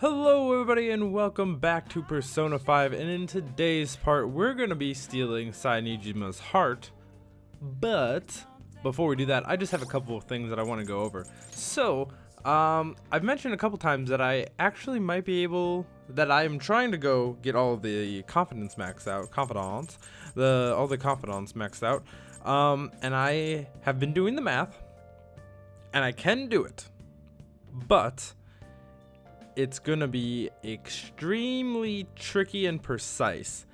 Hello everybody and welcome back to Persona 5, and in today's part we're going to be stealing Sainijima's heart, but before we do that I just have a couple of things that I want to go over. So, I've mentioned a couple times that I actually might be able, that I am trying to go get all the confidants maxed out, all the confidants maxed out, and I have been doing the math, and I can do it, but it's gonna be extremely tricky and precise.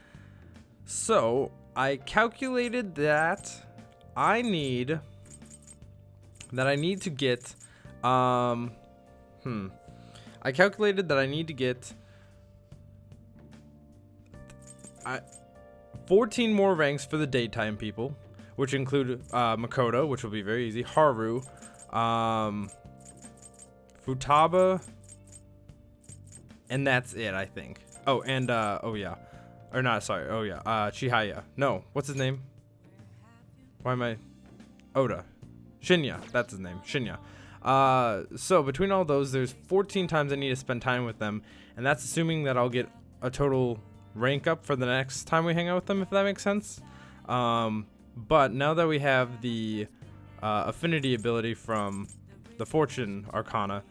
So I calculated that I need to get I calculated that I need to get 14 more ranks for the daytime people, which include Makoto, which will be very easy, Haru, Futaba, and that's it, I think. Oh, and Chihaya. No, what's his name? Why am I? Oda. Shinya, that's his name. Shinya. So between all those, there's 14 times I need to spend time with them, and that's assuming that I'll get a total rank up for the next time we hang out with them, if that makes sense. But now that we have the affinity ability from the Fortune Arcana,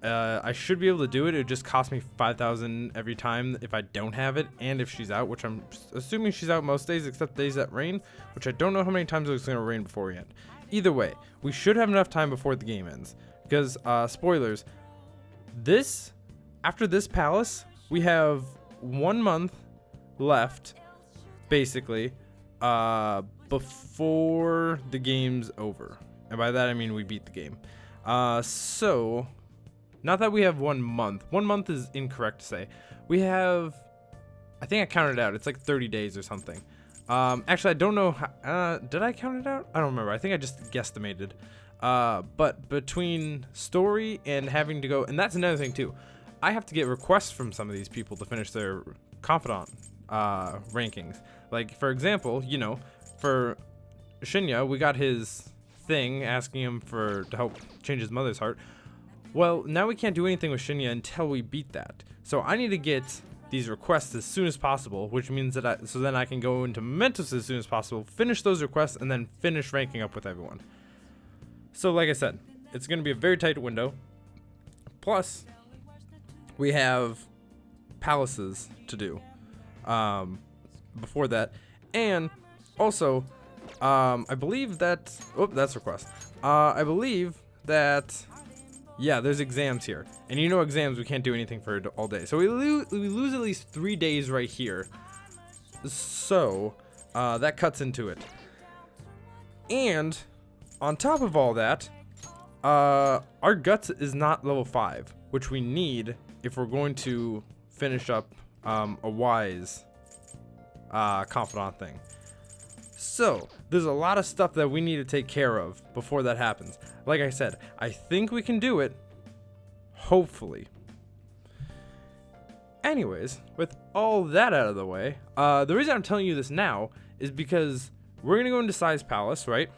I should be able to do it. It would just cost me 5,000 every time if I don't have it, and if she's out, which I'm assuming she's out most days except days that rain, which I don't know how many times it's going to rain before we end. Either way, we should have enough time before the game ends, because spoilers, after this palace we have 1 month left basically before the game's over, and by that I mean we beat the game. So not that we have 1 month. 1 month is incorrect to say. We have, I think I counted it out. It's like 30 days or something. Actually, I don't know. Did I count it out? I don't remember. I think I just guesstimated. But between story and having to go, and that's another thing too. I have to get requests from some of these people to finish their confidant rankings. Like, for example, for Shinya, we got his thing asking him to help change his mother's heart. Well, now we can't do anything with Shinya until we beat that. So I need to get these requests as soon as possible, which means that so then I can go into Mementos as soon as possible, finish those requests, and then finish ranking up with everyone. So like I said, it's going to be a very tight window. Plus, we have palaces to do before that. And also, I believe that... Oh, that's request. I believe that... Yeah, there's exams here. And exams, we can't do anything for all day. So we lose at least 3 days right here. So, that cuts into it. And, on top of all that, our Guts is not level 5, which we need if we're going to finish up a Wise Confidant thing. So, there's a lot of stuff that we need to take care of before that happens. Like I said, I think we can do it. Hopefully. Anyways, with all that out of the way, the reason I'm telling you this now is because we're going to go into Sai's Palace, right?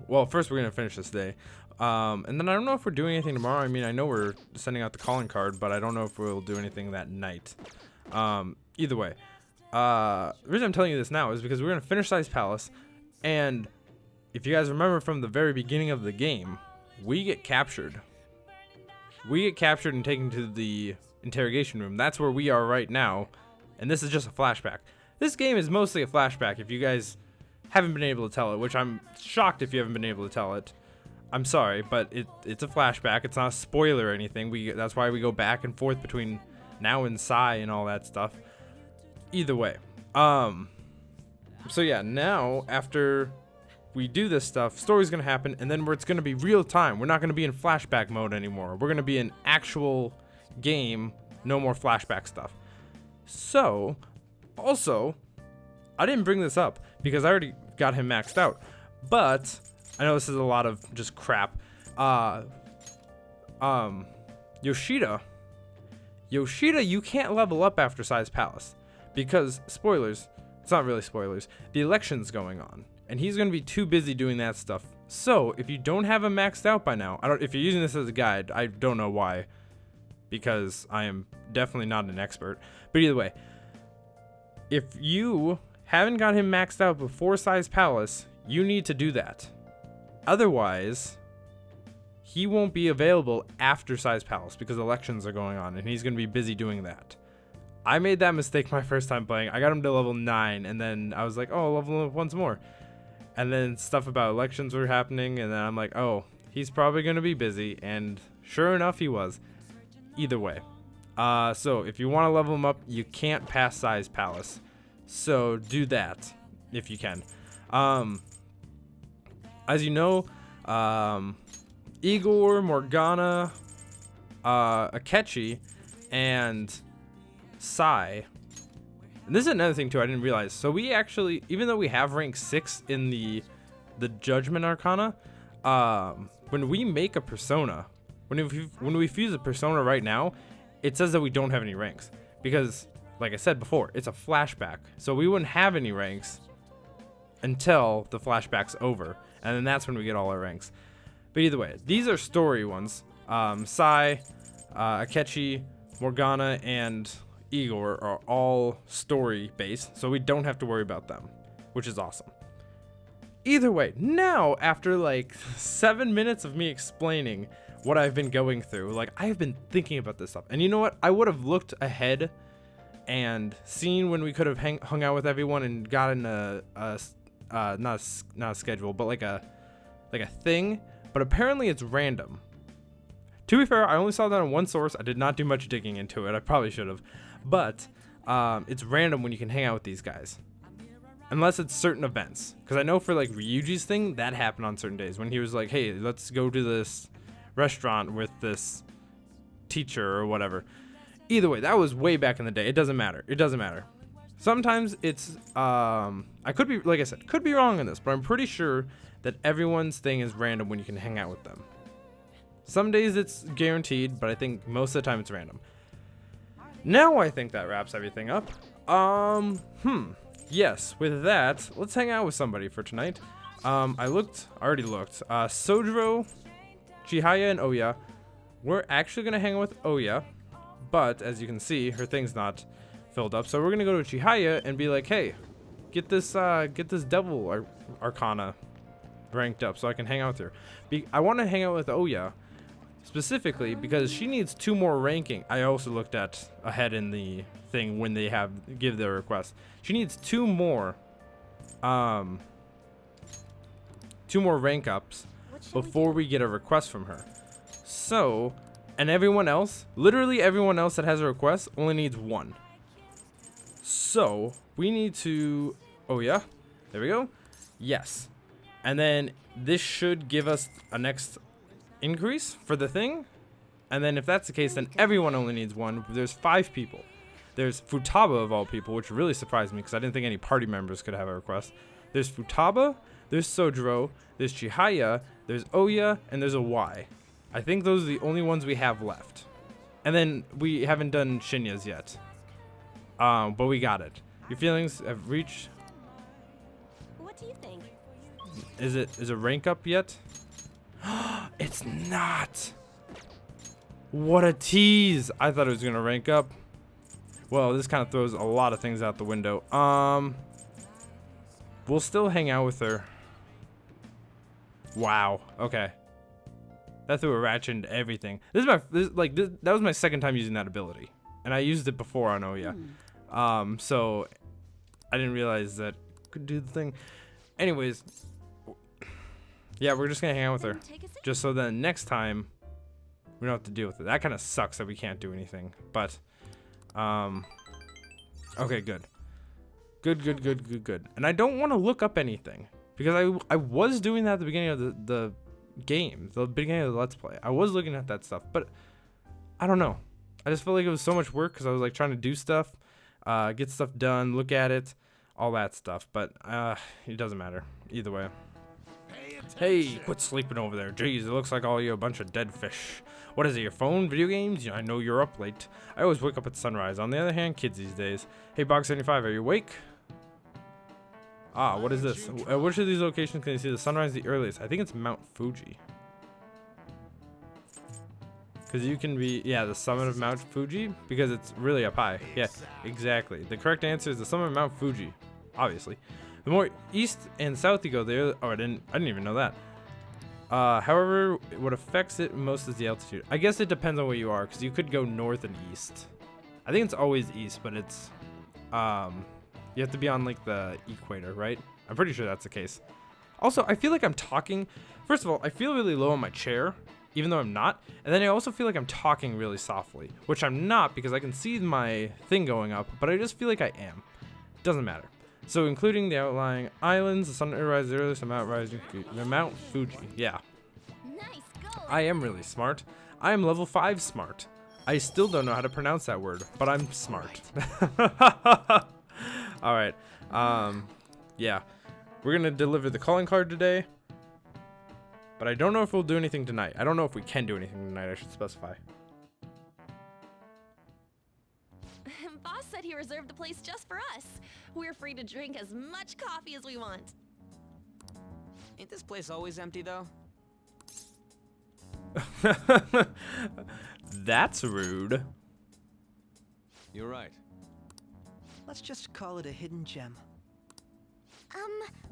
Well, first we're going to finish this day. And then I don't know if we're doing anything tomorrow. I mean, I know we're sending out the calling card, but I don't know if we'll do anything that night. Either way. The reason I'm telling you this now is because we're going to finish Sai's Palace, and if you guys remember from the very beginning of the game, we get captured. We get captured and taken to the interrogation room. That's where we are right now, and this is just a flashback. This game is mostly a flashback if you guys haven't been able to tell it, which I'm shocked if you haven't been able to tell it. I'm sorry, but it's a flashback. It's not a spoiler or anything. That's why we go back and forth between now and Sai and all that stuff. Either way, so yeah, now after we do this stuff, story's gonna happen, and then it's gonna be real time. We're not gonna be in flashback mode anymore. We're gonna be in actual game, no more flashback stuff. So, also, I didn't bring this up because I already got him maxed out, but I know this is a lot of just crap. Yoshida, you can't level up after Sai's Palace. Because, spoilers, it's not really spoilers, the election's going on, and he's going to be too busy doing that stuff. So, if you don't have him maxed out by now, if you're using this as a guide, I don't know why. because I am definitely not an expert. But either way, if you haven't got him maxed out before Size Palace, you need to do that. Otherwise, he won't be available after Size Palace because elections are going on and he's going to be busy doing that. I made that mistake my first time playing. I got him to level 9 and then I was like, oh, level him up once more. And then stuff about elections were happening and then I'm like, oh, he's probably going to be busy. And sure enough, he was. Either way. So if you want to level him up, you can't pass Size Palace. So do that if you can. As you know, Igor, Morgana, Akechi, and Sai. And this is another thing too I didn't realize. So we actually, even though we have rank 6 in the Judgment Arcana, when we make a persona, when we fuse a persona right now, it says that we don't have any ranks because, like I said before, it's a flashback. So we wouldn't have any ranks until the flashback's over, and then that's when we get all our ranks. But either way, these are story ones. Sai, Akechi, Morgana, and Igor are all story based, so we don't have to worry about them, which is awesome. Either way, now after like 7 minutes of me explaining what I've been going through, like I've been thinking about this stuff, and you know what? I would have looked ahead and seen when we could have hung out with everyone and gotten not a schedule, but like a thing. But apparently it's random. To be fair, I only saw that on one source. I did not do much digging into it. I probably should have. But it's random when you can hang out with these guys. Unless it's certain events. Because I know for like Ryuji's thing, that happened on certain days. When he was like, hey, let's go to this restaurant with this teacher or whatever. Either way, that was way back in the day. It doesn't matter. It doesn't matter. Sometimes it's, I could be, like I said, could be wrong on this, but I'm pretty sure that everyone's thing is random when you can hang out with them. Some days it's guaranteed, but I think most of the time it's random. Now I think that wraps everything up. Yes, with that, let's hang out with somebody for tonight. I already looked. Sojiro, Chihaya, and Oya. We're actually gonna hang out with Oya, but as you can see, her thing's not filled up. So we're gonna go to Chihaya and be like, hey, get this Devil Arcana ranked up so I can hang out with her. I want to hang out with Oya specifically because she needs 2 more ranking. I also looked at ahead in the thing when they give their request. She needs 2 more rank ups before we get a request from her. So, and everyone else, literally everyone else that has a request only needs 1. So we need to, oh yeah, there we go. Yes. And then this should give us a next increase for the thing. And then if that's the case, then everyone only needs 1. There's 5 people. There's Futaba of all people, which really surprised me because I didn't think any party members could have a request. There's Futaba, there's Sojiro, there's Chihaya, there's Oya, and there's a Y. I think those are the only ones we have left. And then we haven't done Shinya's yet. But we got it. Your feelings have reached. What do you think? Is it rank up yet? It's not. What a tease. I thought it was gonna rank up. Well, this kind of throws a lot of things out the window. We'll still hang out with her. Wow. Okay. That threw a ratchet into everything. That was my second time using that ability, and I used it before on Oya. So I didn't realize that could do the thing. Anyways, yeah, we're just gonna hang out with her, just so then next time we don't have to deal with it. That kind of sucks that we can't do anything, but okay, good. And I don't want to look up anything because I was doing that at the beginning of the game, the beginning of the Let's Play. I was looking at that stuff, but I don't know. I just felt like it was so much work because I was like trying to do stuff, get stuff done, look at it, all that stuff. But it doesn't matter either way. Hey, quit sleeping over there. Jeez, it looks like all you a bunch of dead fish. What is it, your phone? Video games? I know you're up late. I always wake up at sunrise. On the other hand, kids these days. Hey, Box75, are you awake? Ah, what is this? Which of these locations can you see the sunrise the earliest? I think it's Mount Fuji. Because you can be, yeah, the summit of Mount Fuji, because it's really up high. Yeah, exactly. The correct answer is the summit of Mount Fuji, obviously. The more east and south you go there, oh, I didn't even know that. However, what affects it most is the altitude. I guess it depends on where you are, because you could go north and east. I think it's always east, but it's, you have to be on like the equator, right? I'm pretty sure that's the case. Also, I feel like I'm talking, first of all, I feel really low on my chair, even though I'm not. And then I also feel like I'm talking really softly, which I'm not because I can see my thing going up, but I just feel like I am. Doesn't matter. So including the outlying islands, the sun rises early, so Mount Fuji. Yeah. Nice goal. I am really smart. I am level 5 smart. I still don't know how to pronounce that word, but I'm smart. All right. Yeah. We're going to deliver the calling card today. But I don't know if we'll do anything tonight. I don't know if we can do anything tonight, I should specify. Boss said he reserved the place just for us. We're free to drink as much coffee as we want. Ain't this place always empty, though? That's rude. You're right. Let's just call it a hidden gem.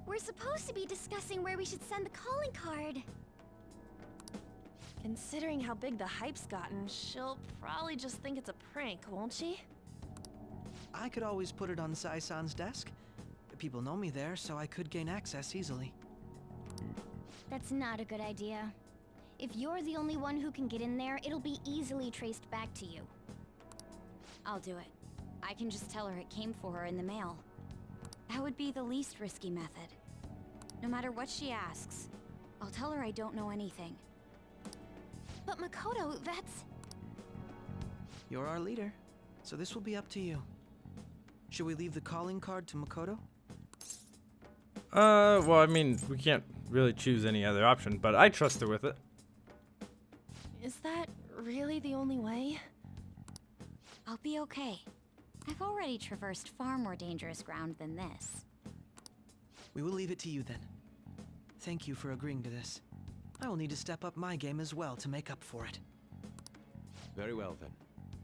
We're supposed to be discussing where we should send the calling card. Considering how big the hype's gotten, she'll probably just think it's a prank, won't she? I could always put it on Sai-san's desk. People know me there, so I could gain access easily. That's not a good idea. If you're the only one who can get in there, it'll be easily traced back to you. I'll do it. I can just tell her it came for her in the mail. That would be the least risky method. No matter what she asks, I'll tell her I don't know anything. But Makoto, that's... You're our leader, so this will be up to you. Should we leave the calling card to Makoto? Well, I mean, we can't really choose any other option, but I trust her with it. Is that really the only way? I'll be okay. I've already traversed far more dangerous ground than this. We will leave it to you then. Thank you for agreeing to this. I will need to step up my game as well to make up for it. Very well, then.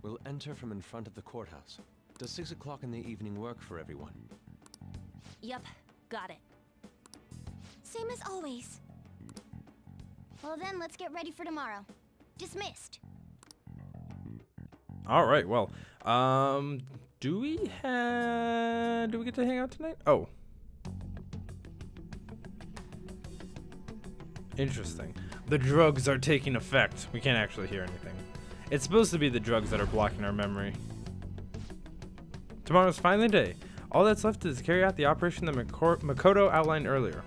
We'll enter from in front of the courthouse. Does 6 o'clock in the evening work for everyone? Yep, got it. Same as always. Well then, let's get ready for tomorrow. Dismissed. All right, well, do we get to hang out tonight? Oh. Interesting. The drugs are taking effect. We can't actually hear anything. It's supposed to be the drugs that are blocking our memory. Tomorrow's finally the day. All that's left is to carry out the operation that Makoto outlined earlier.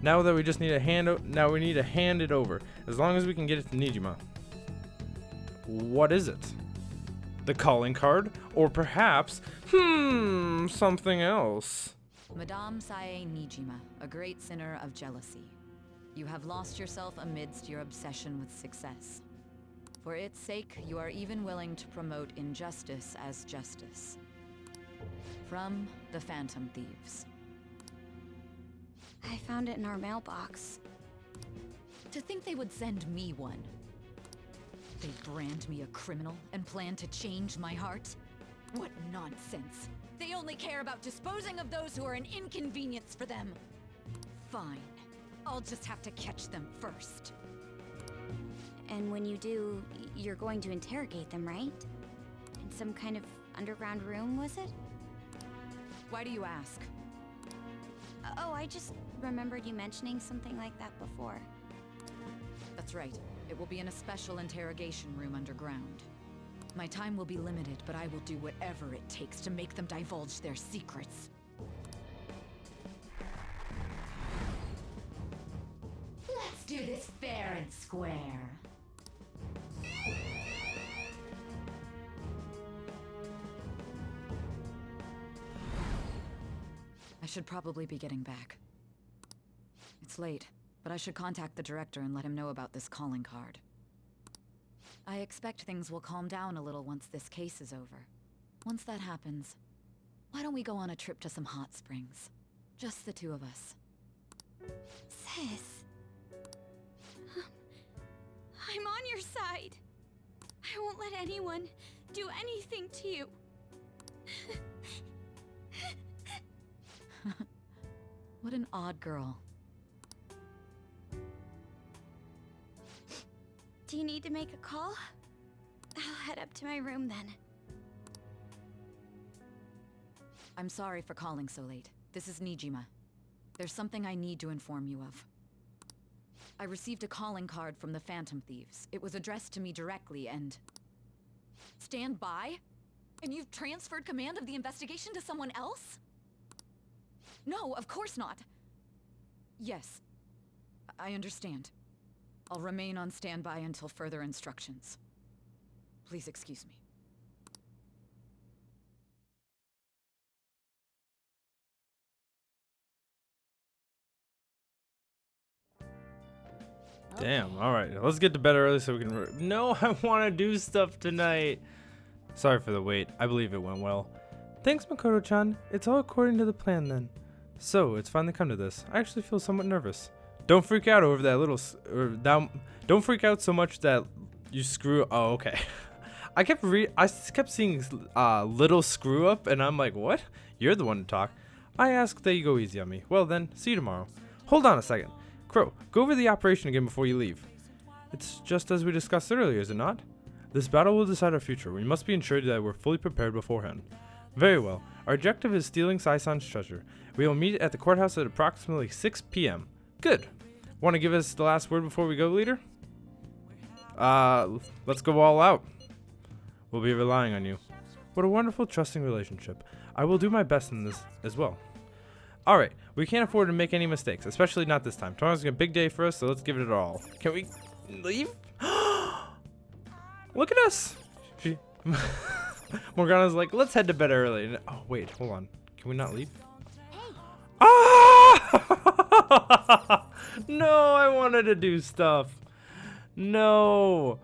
Now that we just need we need to hand it over. As long as we can get it to Nijima. What is it? The calling card? Or perhaps, something else. Madame Sae Nijima, a great sinner of jealousy. You have lost yourself amidst your obsession with success. For its sake, you are even willing to promote injustice as justice. From the Phantom Thieves. I found it in our mailbox. To think they would send me one. They brand me a criminal and plan to change my heart? What nonsense! They only care about disposing of those who are an inconvenience for them. Fine. I'll just have to catch them first. And when you do, you're going to interrogate them, right? In some kind of underground room, was it? Why do you ask? Oh, I just remembered you mentioning something like that before. That's right. It will be in a special interrogation room underground. My time will be limited, but I will do whatever it takes to make them divulge their secrets. Let's do this fair and square. I should probably be getting back. It's late, but I should contact the director and let him know about this calling card. I expect things will calm down a little once this case is over. Once that happens, why don't we go on a trip to some hot springs? Just the two of us. Sis. I'm on side. I won't let anyone do anything to you. What an odd girl. Do you need to make a call? I'll head up to my room then. I'm sorry for calling so late. This is Nijima. There's something I need to inform you of. I received a calling card from the Phantom Thieves. It was addressed to me directly and... Stand by? And you've transferred command of the investigation to someone else? No, of course not. Yes, I understand. I'll remain on standby until further instructions. Please excuse me. Damn. All right, let's get to bed early so we can. No, I want to do stuff tonight. Sorry for the wait. I believe it went well. Thanks, Makoto-chan. It's all according to the plan then. So it's finally come to this. I actually feel somewhat nervous. Don't freak out over that little. Don't freak out so much that you screw. Oh, okay. I kept seeing little screw up, and I'm like, what? You're the one to talk. I ask that you go easy on me. Well then, see you tomorrow. Hold on a second. Crow, go over the operation again before you leave. It's just as we discussed earlier, is it not? This battle will decide our future. We must be ensured that we're fully prepared beforehand. Very well. Our objective is stealing Sai-san's treasure. We will meet at the courthouse at approximately 6 p.m. Good. Want to give us the last word before we go, leader? Let's go all out. We'll be relying on you. What a wonderful, trusting relationship. I will do my best in this as well. Alright, we can't afford to make any mistakes, especially not this time. Tomorrow's a big day for us, so let's give it our all. Can we leave? Look at us! Morgana's like, let's head to bed early. Oh, wait, hold on. Can we not leave? Ah! No, I wanted to do stuff. No.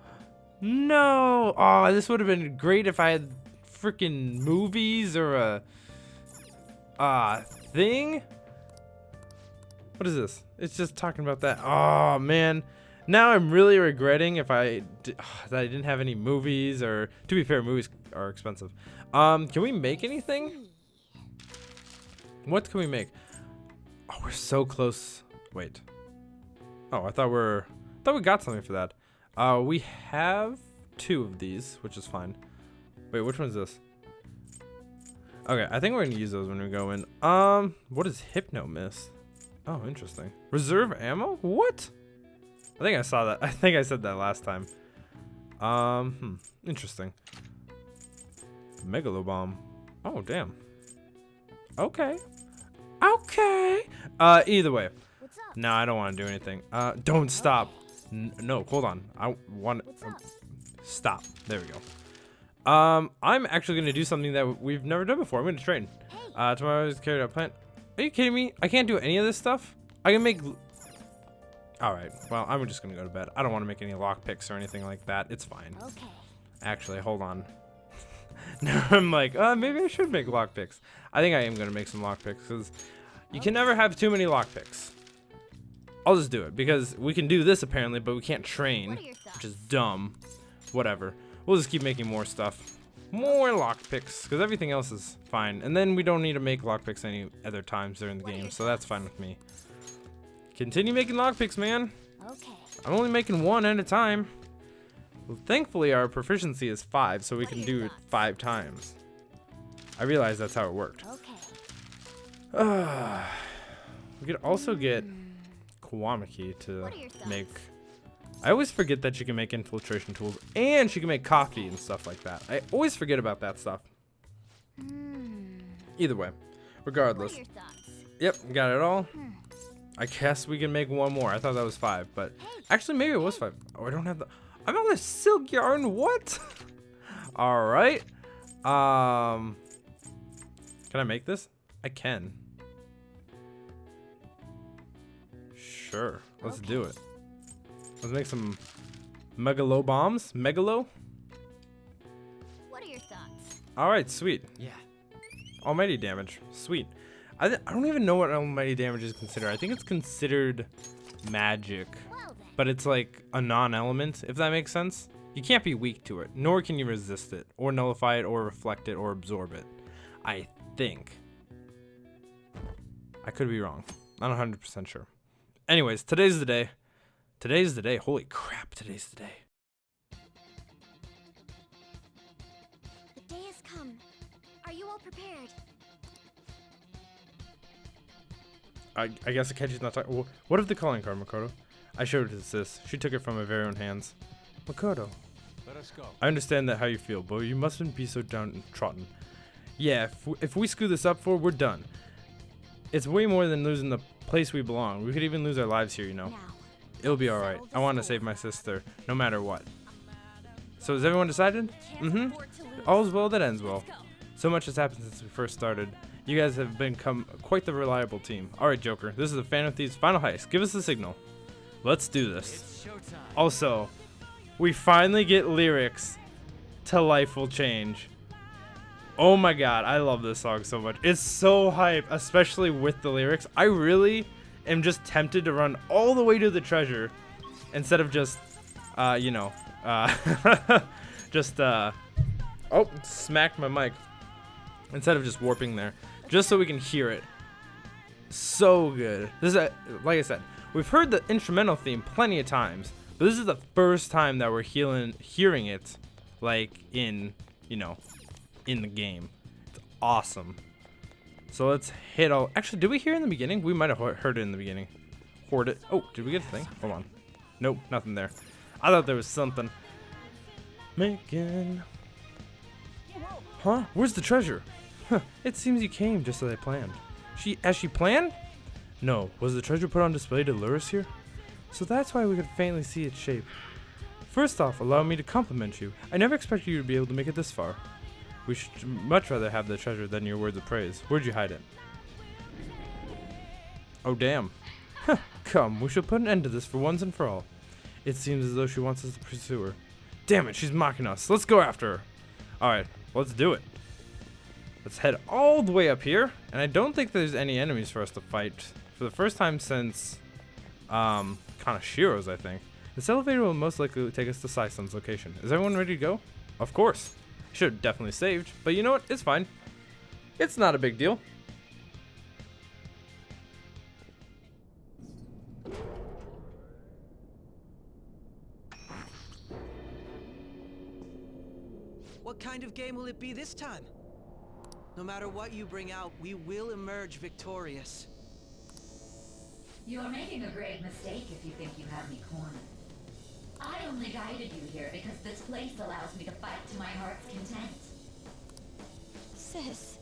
No. Oh, this would have been great if I had freaking movies or a thing. What is this? It's just talking about that. Oh man, now I'm really regretting if that I didn't have any movies. Or to be fair, movies are expensive. Can we make anything? What can we make? Oh, we're so close. Wait. Oh, I thought we got something for that. We have 2 of these, which is fine. Wait, which one's this? Okay, I think we're gonna use those when we go in. What is Hypno Miss? Oh, interesting. Reserve ammo? What? I think I saw that. I think I said that last time. Interesting. Megalobomb. Oh, damn. Okay. Okay. Either way. No, I don't want to do anything. Don't stop. No, hold on. I want. Stop. There we go. I'm actually gonna do something that we've never done before. I'm gonna train. Tomorrow is carried out plant. Are you kidding me? I can't do any of this stuff. I can make. All right. Well, I'm just gonna go to bed. I don't want to make any lock picks or anything like that. It's fine. Okay. Actually, hold on. Now I'm like, maybe I should make lock picks. I think I am gonna make some lock picks because you can never have too many lock picks. I'll just do it because we can do this apparently, but we can't train, which is dumb. Whatever. We'll just keep making more stuff. More lockpicks, because everything else is fine. And then we don't need to make lockpicks any other times during the game, so that's fine with me. Continue making lockpicks, man. Okay. I'm only making 1 at a time. Well, thankfully, our proficiency is 5, so we can do it 5 times. I realize that's how it worked. Okay. We could also get Kiwamaki to make... I always forget that she can make infiltration tools and she can make coffee and stuff like that. I always forget about that stuff. Either way, regardless. Yep, got it all. I guess we can make 1 more. I thought that was 5, but actually maybe it was 5. Oh, I don't have the... I'm on the silk yarn. What? All right. Can I make this? I can. Sure. Let's do it. Let's make some megalo bombs. Megalo? What are your thoughts? Alright, sweet. Yeah. Almighty damage. Sweet. I don't even know what almighty damage is considered. I think it's considered magic. but it's like a non-element, if that makes sense. You can't be weak to it, nor can you resist it, or nullify it, or reflect it, or absorb it. I think. I could be wrong. I'm not 100% sure. Anyways, today's the day. Today's the day. Holy crap, today's the day. The day has come. Are you all prepared? I guess Akechi's not talking. What if the calling card, Makoto? I showed it to sis. She took it from my very own hands. Makoto. Let us go. I understand that how you feel, but you mustn't be so downtrodden. Yeah, if we screw this up we're done. It's way more than losing the place we belong. We could even lose our lives here, you know. Now, It'll be alright. I want to save my sister, no matter what. So has everyone decided? Can't afford to lose. All's well that ends well. Let's go. So much has happened since we first started. You guys have become quite the reliable team. Alright, Joker, this is the Phantom Thieves' final heist. Give us the signal. Let's do this. It's showtime. Also, we finally get lyrics to Life Will Change. Oh my god, I love this song so much. It's so hype, especially with the lyrics. I really am just tempted to run all the way to the treasure instead of just, oh, smacked my mic. Instead of just warping there, just so we can hear it. So good. This is like I said, we've heard the instrumental theme plenty of times, but this is the first time that we're hearing it, like in the game. It's awesome. So let's hit all. Actually, did we hear it in the beginning? We might have heard it in the beginning. Hoard it. Oh, did we get a thing? Hold on. Nope, nothing there. I thought there was something. Megan. Huh? Where's the treasure? Huh, it seems you came just as I planned. As she planned? No, was the treasure put on display to lure us here? So that's why we could faintly see its shape. First off, allow me to compliment you. I never expected you to be able to make it this far. We should much rather have the treasure than your words of praise. Where'd you hide it? Oh damn. Huh, come, we shall put an end to this for once and for all. It seems as though she wants us to pursue her. Damn it, she's mocking us. Let's go after her. Alright, let's do it. Let's head all the way up here. And I don't think there's any enemies for us to fight for the first time since Kanashiro's, I think. This elevator will most likely take us to Sai-san's location. Is everyone ready to go? Of course. Should have definitely saved, but you know what? It's fine. It's not a big deal. What kind of game will it be this time? No matter what you bring out, we will emerge victorious. You're making a grave mistake if you think you have me cornered. I only guided you here because this place allows me to fight to my heart's content. sis.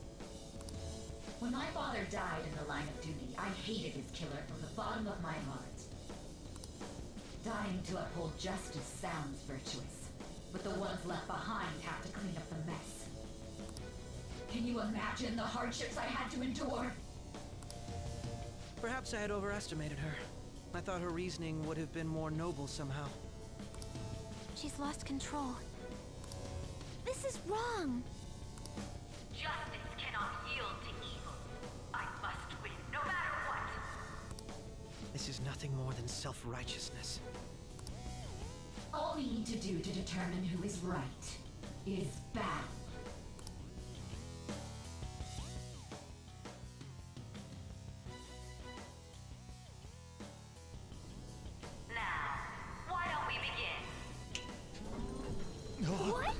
When my father died in the line of duty, I hated his killer from the bottom of my heart. Dying to uphold justice sounds virtuous, but the ones left behind have to clean up the mess. Can you imagine the hardships I had to endure? Perhaps I had overestimated her. I thought her reasoning would have been more noble somehow. She's lost control. This is wrong. Justice cannot yield to evil. I must win, no matter what. This is nothing more than self-righteousness. All we need to do to determine who is right is battle. Now, why don't we begin? What?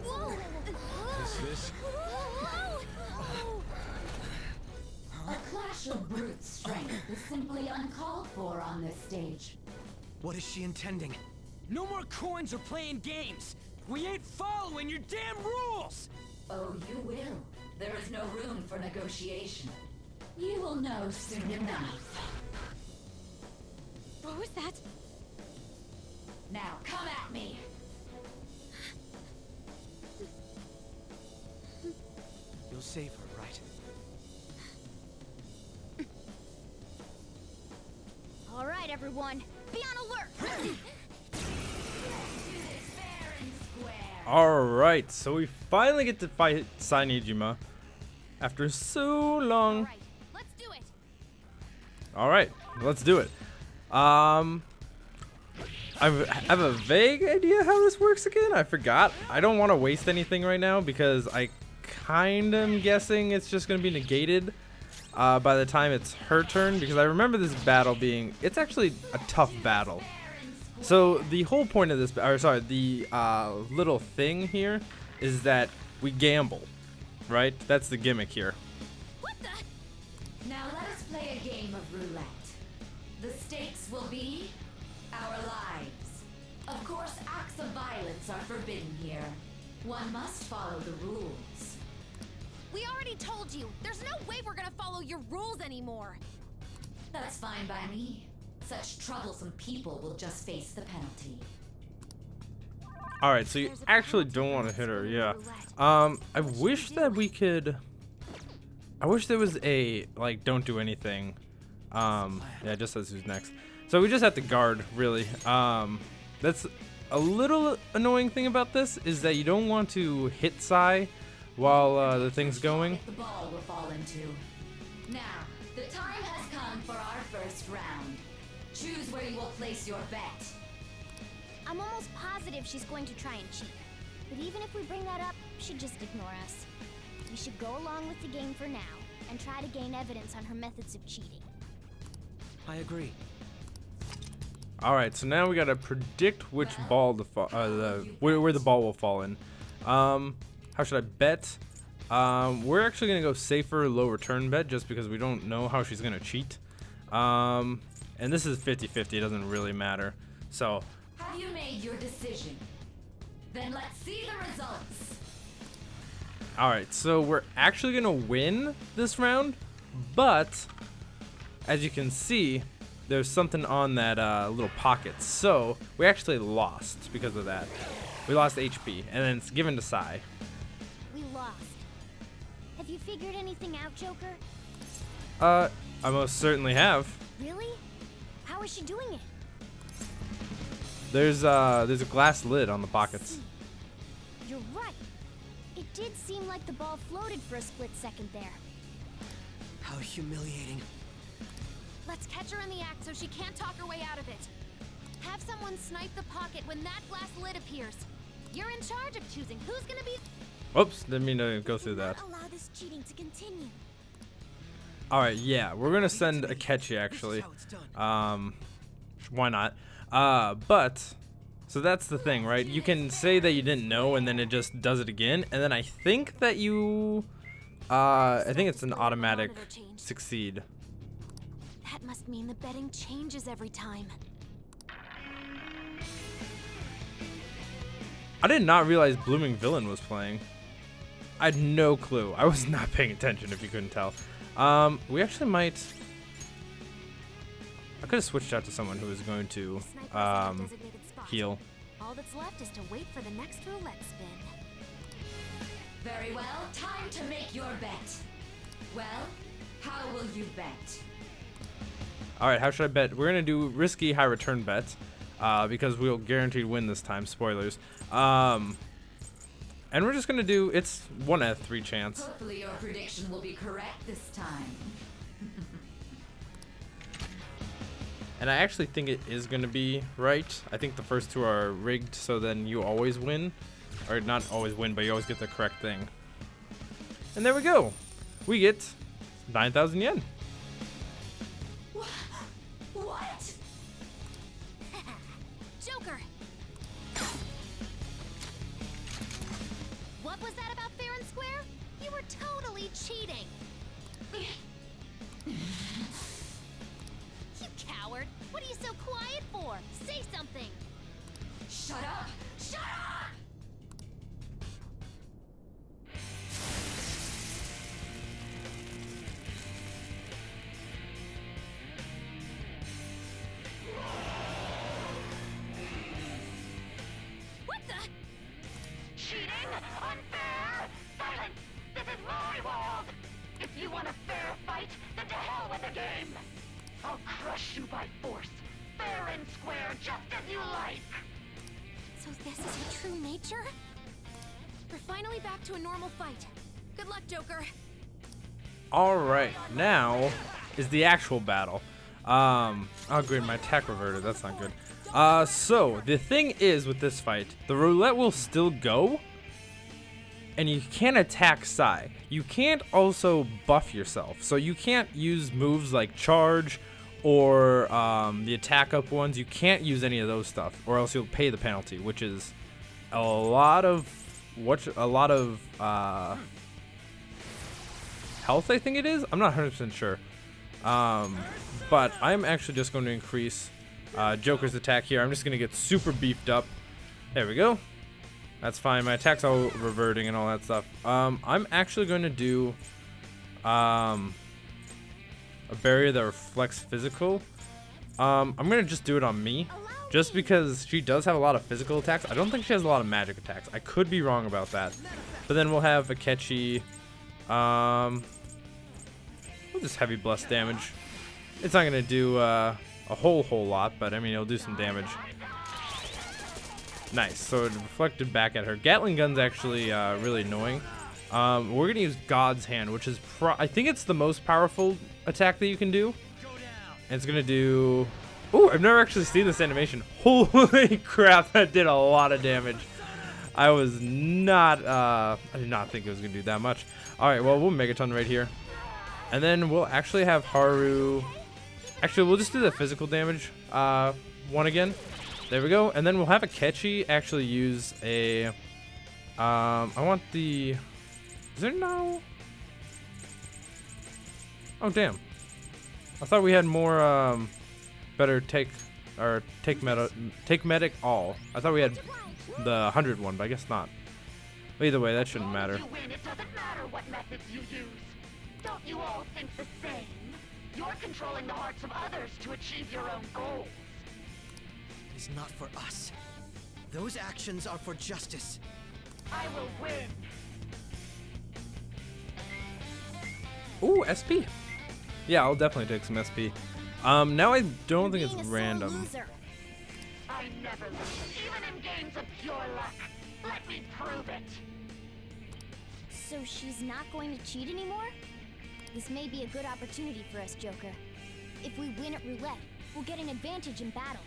Whoa! This? A clash of brute strength is simply uncalled for on this stage. What is she intending? No more coins or playing games. We ain't following your damn rules. Oh, you will. There is no room for negotiation. You will know soon enough. What was that? Now come at me. You'll save her, right? All right, everyone. Be on alert. Alright, so we finally get to fight Sai Nijima after so All long. right, let's do it. All right, let's do it. I have a vague idea how this works again. I forgot. I don't want to waste anything right now because I kind of am guessing it's just going to be negated by the time it's her turn, because I remember this battle being, it's actually a tough battle. So the whole point of this, or sorry, the little thing here is that we gamble, right? That's the gimmick here. What the? Now let us play a game of roulette. The stakes will be our lives. Of course, acts of violence are forbidden here. One must follow the rules. We already told you. There's no way we're gonna follow your rules anymore. That's fine by me. Such troublesome people will just face the penalty. All right, so you actually don't want to hit her, yeah. I wish that we could. I wish there was a like don't do anything. Yeah, it just says who's next. So we just have to guard, really. That's a little annoying thing about this is that you don't want to hit Sai while the thing's going. The ball will fall into. Now, the time has come for our first round. Choose where you will place your bet. I'm almost positive she's going to try and cheat. But even if we bring that up, she'd just ignore us. We should go along with the game for now and try to gain evidence on her methods of cheating. I agree. All right, so now we gotta predict which ball to fall, where the ball will fall in. How should I bet? We're actually gonna go safer, low return bet just because we don't know how she's gonna cheat. And this is 50-50. It doesn't really matter. So. Have you made your decision? Then let's see the results. All right, so we're actually gonna win this round, but as you can see, there's something on that little pocket. So we actually lost because of that. We lost HP, and then it's given to Sai. We lost. Have you figured anything out, Joker? I most certainly have. Really? How is she doing it? There's a glass lid on the pockets. You're right. It did seem like the ball floated for a split second there. How humiliating. Let's catch her in the act so she can't talk her way out of it. Have someone snipe the pocket when that glass lid appears. You're in charge of choosing who's gonna be. Oops, didn't mean to go through that. Allow this cheating to continue. All right, yeah, we're gonna send a catchy actually. Why not? But so that's the thing, right? You can say that you didn't know, and then it just does it again, and then I think that you, I think it's an automatic succeed. That must mean the betting changes every time. I did not realize Blooming Villain was playing. I had no clue. I was not paying attention if you couldn't tell. We actually might. I could have switched out to someone who was going to heal. All that's left is to wait for the next roulette spin. Very well, time to make your bet. Well, how will you bet? All right, how should I bet? We're gonna do risky high return bets because we'll guaranteed win this time. Spoilers. And we're just gonna do, it's 1 out of 3 chance. Hopefully your prediction will be correct this time. And I actually think it is gonna be right. I think the first 2 are rigged, so then you always win. Or not always win, but you always get the correct thing. And there we go. We get 9,000 yen. What? Joker! What was that about fair and square? You were totally cheating. You coward! What are you so quiet for? Say something! Shut up! Shut up! What the? Cheating? Unfair? Silence! This is my world! If you want a fair fight, then to hell with the game! I'll crush you by force, fair and square, just as you like! So this is your true nature? We're finally back to a normal fight. Good luck, Joker. All right, now is the actual battle. Oh great, my attack reverted. That's not good. So the thing is with this fight, the roulette will still go, and you can't attack Sai. You can't also buff yourself, so you can't use moves like charge or the attack up ones. You can't use any of those stuff, or else you'll pay the penalty, which is a lot of health. I think it is. I'm not 100% sure. But I'm actually just going to increase Joker's attack here. I'm just going to get super beefed up. There we go. That's fine. My attack's all reverting and all that stuff. I'm actually going to do a barrier that reflects physical. I'm going to just do it on me. Just because she does have a lot of physical attacks. I don't think she has a lot of magic attacks. I could be wrong about that. But then we'll have Akechi. We'll just heavy blast damage. It's not going to do a whole lot, but I mean, it'll do some damage. Nice. So it reflected back at her. Gatling gun's actually really annoying. We're going to use God's Hand, which is I think it's the most powerful attack that you can do. And it's going to do... Ooh, I've never actually seen this animation. Holy crap, that did a lot of damage. I was not... I did not think it was going to do that much. Alright, well, we'll Megaton right here. And then we'll actually have Haru... Actually, we'll just do the physical damage one again. There we go. And then we'll have Akechi actually use a... I want the... Is there no... Oh, damn. I thought we had more better take medic all. I thought we had the 100 one, but I guess not. But either way, that shouldn't matter. You win, it doesn't matter what methods you use. Don't you all think the same? You're controlling the hearts of others to achieve your own goals. It's not for us. Those actions are for justice. I will win. Ooh, SP. Yeah, I'll definitely take some SP. Now I don't think it's random. I never lose, even in games of pure luck. Let me prove it. So she's not going to cheat anymore? This may be a good opportunity for us, Joker. If we win at roulette, we'll get an advantage in battle.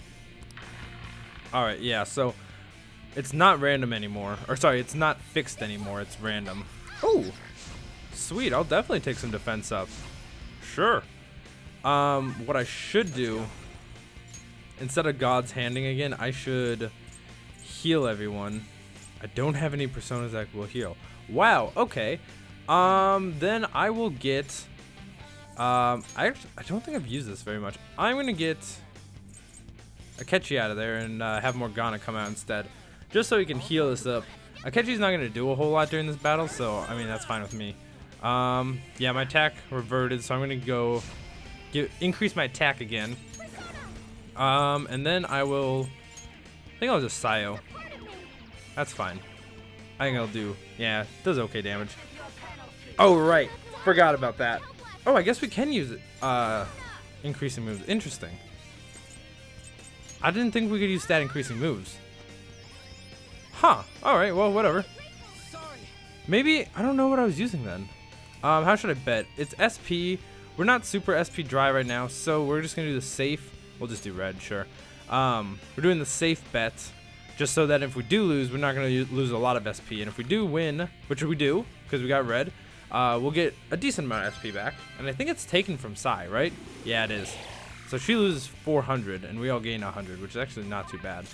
Alright, yeah, so it's not random anymore. Or sorry, it's not fixed anymore, it's random. Ooh, sweet, I'll definitely take some defense up. Sure. What I should do, instead of God's Handing again, I should heal everyone. I don't have any personas that will heal. Wow, okay. Then I will get, I don't think I've used this very much. I'm going to get Akechi out of there and have Morgana come out instead, just so he can heal us up. Akechi's not going to do a whole lot during this battle, so, I mean, that's fine with me. Yeah, my attack reverted, so I'm going to go increase my attack again. And then I think I'll just Sayo. That's fine. I think I'll do, yeah, it does okay damage. Oh, right. Forgot about that. Oh, I guess we can use it. Increasing moves. Interesting. I didn't think we could use stat increasing moves. Huh. Alright, well, whatever. Maybe, I don't know what I was using then. How should I bet? It's SP. We're not super SP dry right now, so we're just going to do the safe. We'll just do red, sure. We're doing the safe bet, just so that if we do lose, we're not going to lose a lot of SP. And if we do win, which we do, because we got red, we'll get a decent amount of SP back. And I think it's taken from Sai, right? Yeah, it is. So she loses 400, and we all gain 100, which is actually not too bad.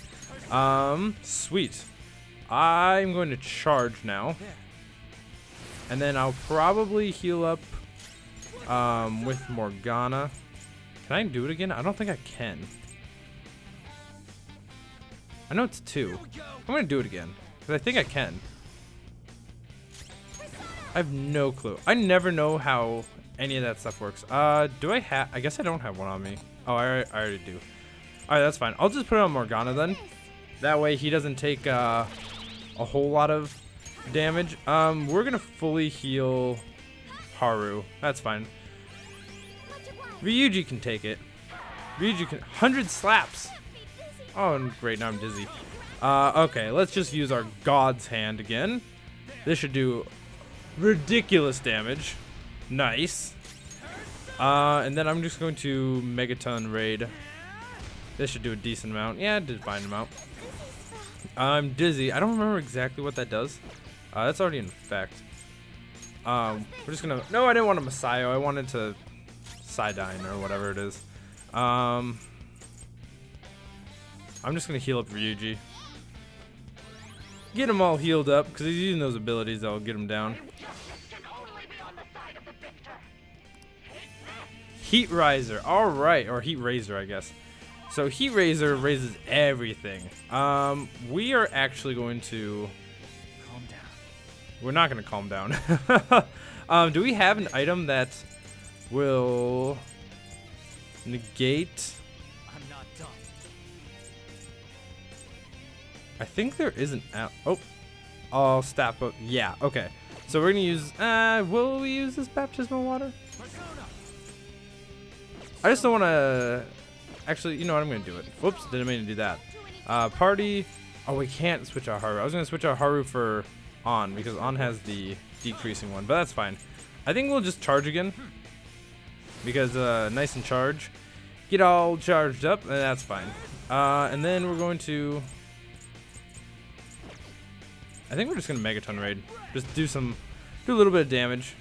Sweet. I'm going to charge now. And then I'll probably heal up with Morgana. Can I do it again? I don't think I can. I know it's 2. I'm going to do it again, because I think I can. I have no clue. I never know how any of that stuff works. Do I have... I guess I don't have one on me. Oh, I already do. Alright, that's fine. I'll just put it on Morgana then. That way he doesn't take a whole lot of damage. We're going to fully heal Haru. That's fine. Ryuji can take it. Ryuji can... 100 slaps! Oh, great. Now I'm dizzy. Okay, let's just use our God's Hand again. This should do ridiculous damage. Nice. And then I'm just going to Megaton raid. This should do a decent amount. Yeah, it did a fine amount. I'm dizzy. I don't remember exactly what that does. That's already in effect. We're just gonna. No, I didn't want a Messiah. I wanted to Sidine or whatever it is. I'm just gonna heal up Ryuji. Get him all healed up because he's using those abilities that'll get him down. Heat Riser. All right, or Heat Razor, I guess. So Heat Razor raises everything. We are actually going to Calm down. We're not going to calm down. Do we have an item that will negate? I'm not done. I think there is an I'll stop. Yeah, okay. So we're going to use, will we use this baptismal water? Persona. I just don't want to, actually, you know what, I'm going to do it. Whoops, didn't mean to do that. Party, oh, we can't switch out Haru. I was going to switch out Haru for On, because On has the decreasing one, but that's fine. I think we'll just charge again, because nice and charge. Get all charged up, and that's fine. And then we're going to, I think we're just going to Megaton raid. Just do a little bit of damage.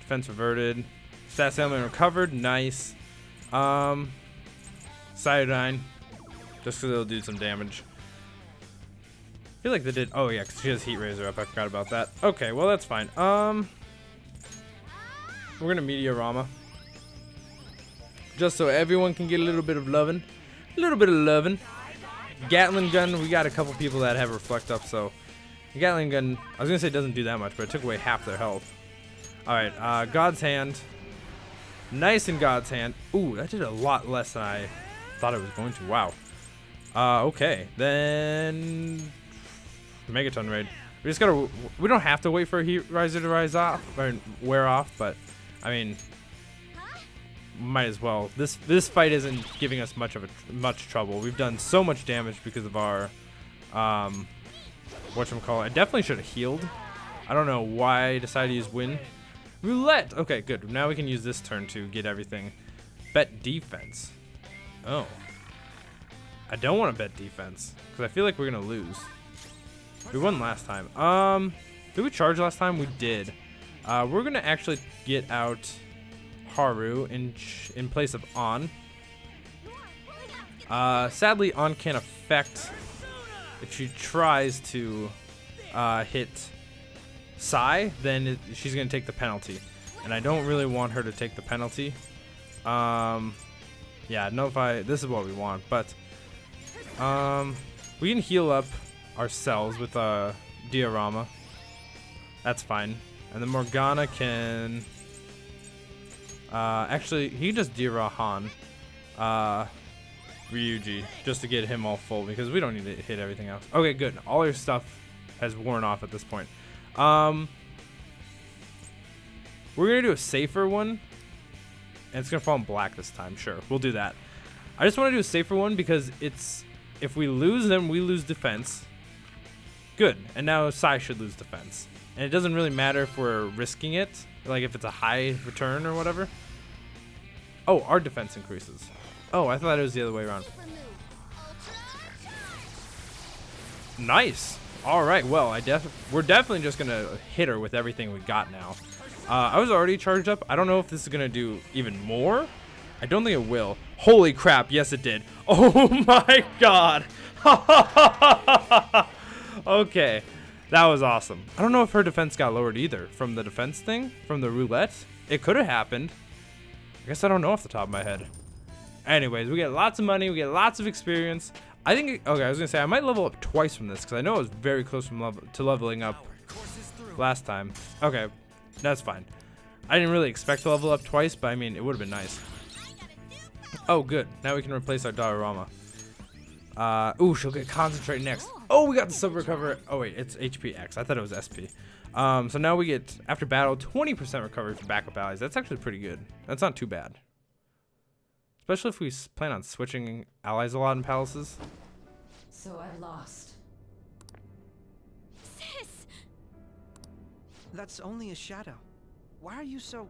Defense reverted. Stats element recovered, nice. Cyodine, just because it'll do some damage. I feel like they did. Oh yeah, because she has Heat Razor up. I forgot about that. Okay, well that's fine. We're gonna Meteorama, just so everyone can get a little bit of loving, Gatling gun. We got a couple people that have Reflect up, so the Gatling gun. I was gonna say it doesn't do that much, but it took away half their health. All right, God's Hand. Nice in God's Hand. Ooh, that did a lot less than I thought it was going to. Wow. Okay, then Megaton raid. We just gotta. We don't have to wait for a Heat Riser to rise off or wear off, but I mean, might as well. This fight isn't giving us much trouble. We've done so much damage because of our whatchamacallit. I definitely should have healed. I don't know why I decided to use Win. Roulette. Okay, good. Now we can use this turn to get everything. Bet defense. Oh. I don't want to bet defense because I feel like we're gonna lose. We won last time. Did we charge last time? We did. We're gonna actually get out Haru in place of On. Sadly, On can't affect if she tries to hit Sai, then she's gonna take the penalty, and I don't really want her to take the penalty. Yeah, no. This is what we want, but we can heal up ourselves with Diorama. That's fine, and then Morgana can actually he can just Dirahan Ryuji just to get him all full because we don't need to hit everything else. Okay, good. All your stuff has worn off at this point. We're gonna do a safer one, and it's gonna fall in black this time. Sure, we'll do that. I just want to do a safer one because it's if we lose, then we lose defense. Good, and now Sai should lose defense, and it doesn't really matter if we're risking it, like if it's a high return or whatever. Oh, our defense increases. Oh, I thought it was the other way around. Nice. All right, well, we're definitely just gonna hit her with everything we got now. I was already charged up. I don't know if this is gonna do even more. I don't think it will. Holy crap! Yes, it did. Oh my god. Okay, that was awesome. I don't know if her defense got lowered either from the defense thing, from the roulette. It could have happened. I guess I don't know off the top of my head. Anyways, we get lots of money. We get lots of experience. I think, okay, I was going to say, I might level up twice from this because I know I was very close to leveling up last time. Okay, that's fine. I didn't really expect to level up twice, but I mean, it would have been nice. Oh, good. Now we can replace our Diorama. Ooh, she'll get Concentrate next. Oh, we got the Sub Recover. Oh, wait, it's HPX. I thought it was SP. So now we get, after battle, 20% recovery for backup allies. That's actually pretty good. That's not too bad. Especially if we plan on switching allies a lot in palaces. So I lost. Sis! That's only a shadow. Why are you so...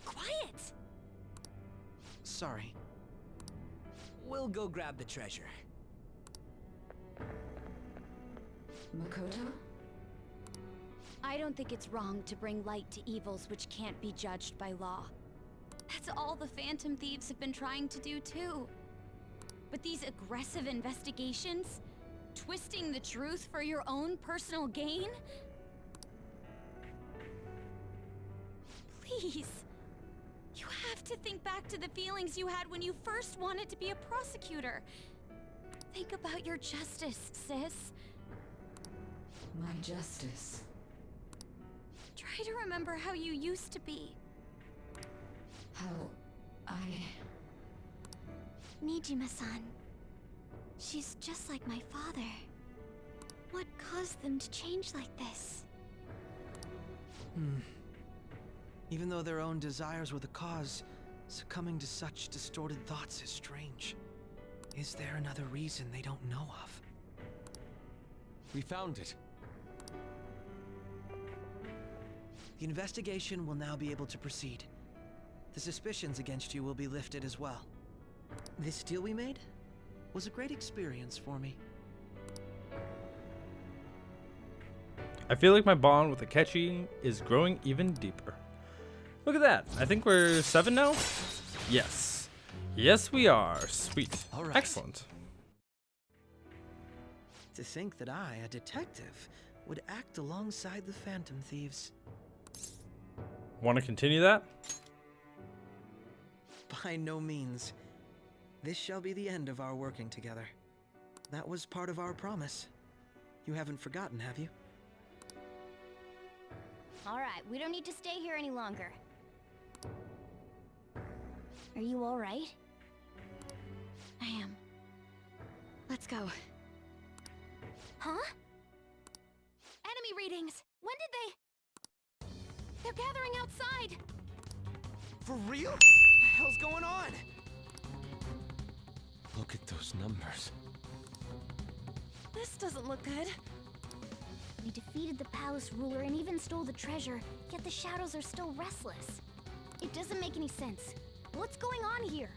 quiet! Sorry. We'll go grab the treasure. Makoto? I don't think it's wrong to bring light to evils which can't be judged by law. That's all the Phantom Thieves have been trying to do too. But these aggressive investigations, twisting the truth for your own personal gain? Please. You have to think back to the feelings you had when you first wanted to be a prosecutor. Think about your justice, sis. My justice. Try to remember how you used to be. How I... Nijima-san. She's just like my father. What caused them to change like this? Even though their own desires were the cause, succumbing to such distorted thoughts is strange. Is there another reason they don't know of? We found it. The investigation will now be able to proceed. The suspicions against you will be lifted as well. This deal we made was a great experience for me. I feel like my bond with Akechi is growing even deeper. Look at that. I think we're 7 now? Yes. Yes, we are. Sweet. All right. Excellent. To think that I, a detective, would act alongside the Phantom Thieves. Want to continue that? By no means. This shall be the end of our working together. That was part of our promise. You haven't forgotten, have you? Alright, we don't need to stay here any longer. Are you alright? I am. Let's go. Huh? Enemy readings! When did they... They're gathering outside! For real? What the hell's going on? Look at those numbers. This doesn't look good. We defeated the palace ruler and even stole the treasure, yet the shadows are still restless. It doesn't make any sense. What's going on here?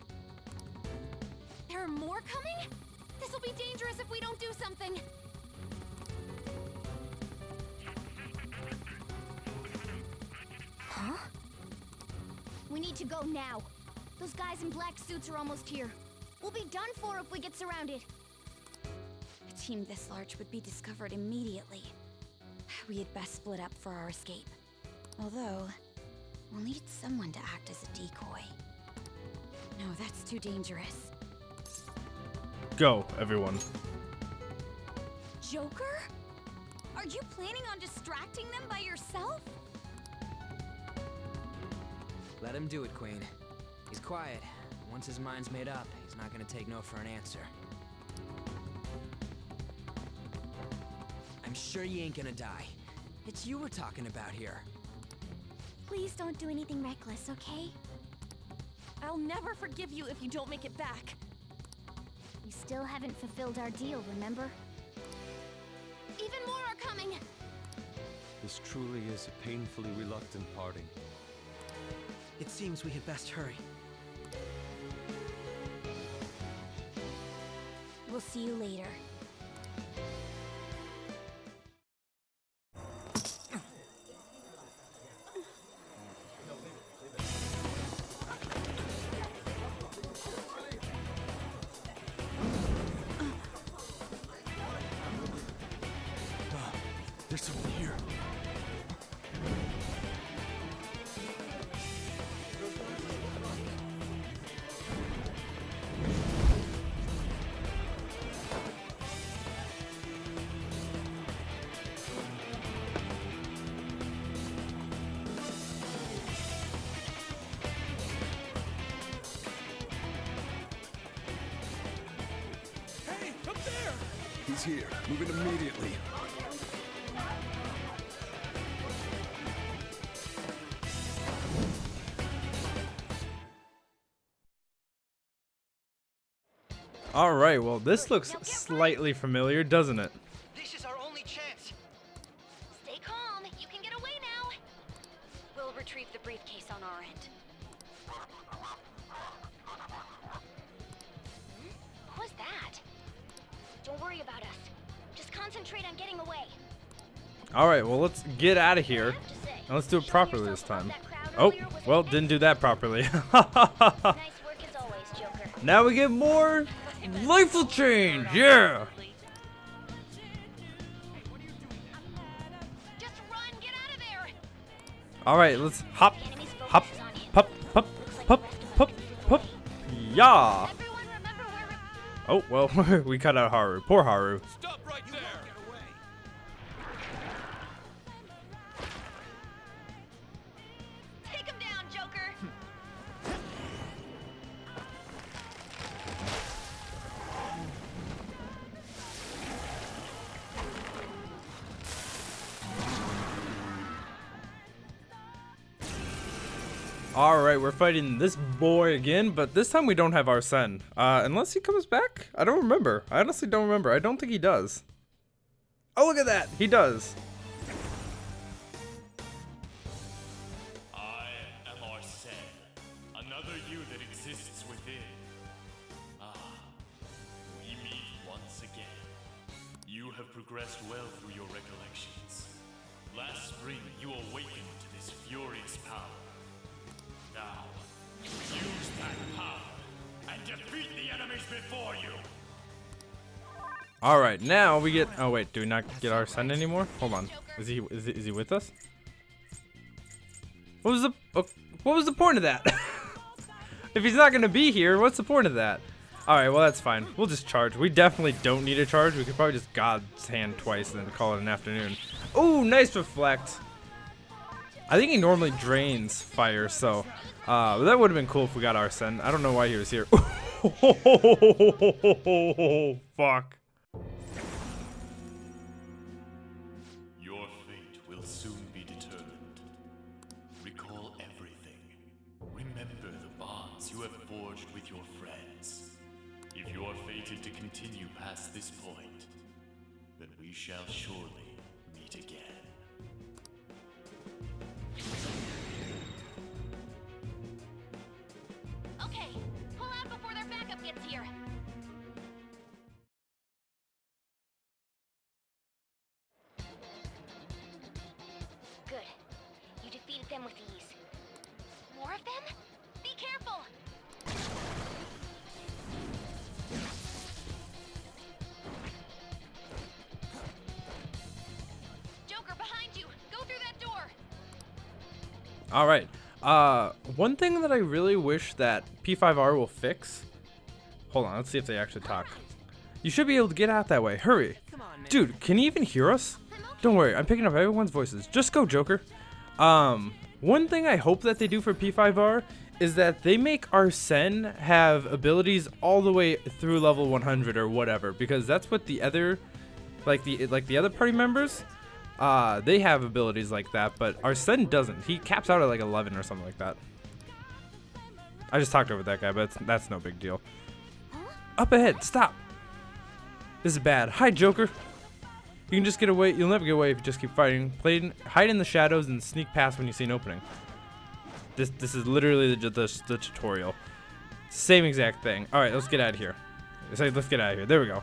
There are more coming? This will be dangerous if we don't do something. Huh? We need to go now. Those guys in black suits are almost here. We'll be done for if we get surrounded. A team this large would be discovered immediately. We had best split up for our escape. Although, we'll need someone to act as a decoy. No, that's too dangerous. Go, everyone. Joker? Are you planning on distracting them by yourself? Let him do it, Queen. He's quiet. Once his mind's made up, he's not gonna take no for an answer. I'm sure you ain't gonna die. It's you we're talking about here. Please don't do anything reckless, okay? I'll never forgive you if you don't make it back. We still haven't fulfilled our deal, remember? Even more are coming! This truly is a painfully reluctant parting. It seems we had best hurry. We'll see you later. There's someone here. Hey, up there! He's here. Move it immediately. All right, well, this looks slightly familiar, doesn't it? This is our only chance. Stay calm. You can get away now. We'll retrieve the briefcase on our end. worry about us. Just concentrate on getting away. All right, well, let's get out of here. And let's do it properly this time. Oh, well, didn't do that properly. Nice work as always, Joker. Now we get more life will change. Yeah. Just run, get out of there. All right, let's hop, hop, pop, pop, pop, pop, pop. Yeah. Everyone remember where Oh, well, we cut out Haru. Poor Haru. Stop right there! Take him down, Joker. All right, we're fighting this boy again, but this time we don't have Arsene. Unless he comes back? I don't remember. I honestly don't remember. I don't think he does. Oh, look at that. He does. I am Arsene, another you that exists within. Ah, we meet once again. You have progressed well through your recollections. Last spring, you awakened to this furious power. Now, use that power and defeat the enemies before you. All right, now we get. Oh wait, do we not get Arsene anymore? Hold on. Is he with us? What was the point of that? If he's not gonna be here, what's the point of that? All right, well that's fine. We'll just charge. We definitely don't need a charge. We could probably just God's hand twice and then call it an afternoon. Oh, nice reflect. I think he normally drains fire, so but that would have been cool if we got Arsene. I don't know why he was here. Fuck. Your fate will soon be determined. Recall everything. Remember the bonds you have forged with your friends. If you are fated to continue past this point, then we shall surely meet again. Okay, pull out before their backup gets here. Good. You defeated them with ease. More of them? Be careful! Joker, behind you! Go through that door! All right. One thing that I really wish that P5R will fix. Hold on, let's see if they actually talk. You should be able to get out that way. Hurry. Dude, can he even hear us? Don't worry, I'm picking up everyone's voices. Just go, Joker. One thing I hope that they do for P5R is that they make Arsene have abilities all the way through level 100 or whatever, because that's what the other, like the other party members, they have abilities like that, but Arsene doesn't. He caps out at like 11 or something like that. I just talked over that guy, but that's no big deal. Up ahead, stop. This is bad. Hi, Joker. You can just get away. You'll never get away if you just keep fighting. Hide in the shadows and sneak past when you see an opening. This is literally the tutorial. Same exact thing. All right, let's get out of here. Let's get out of here. There we go.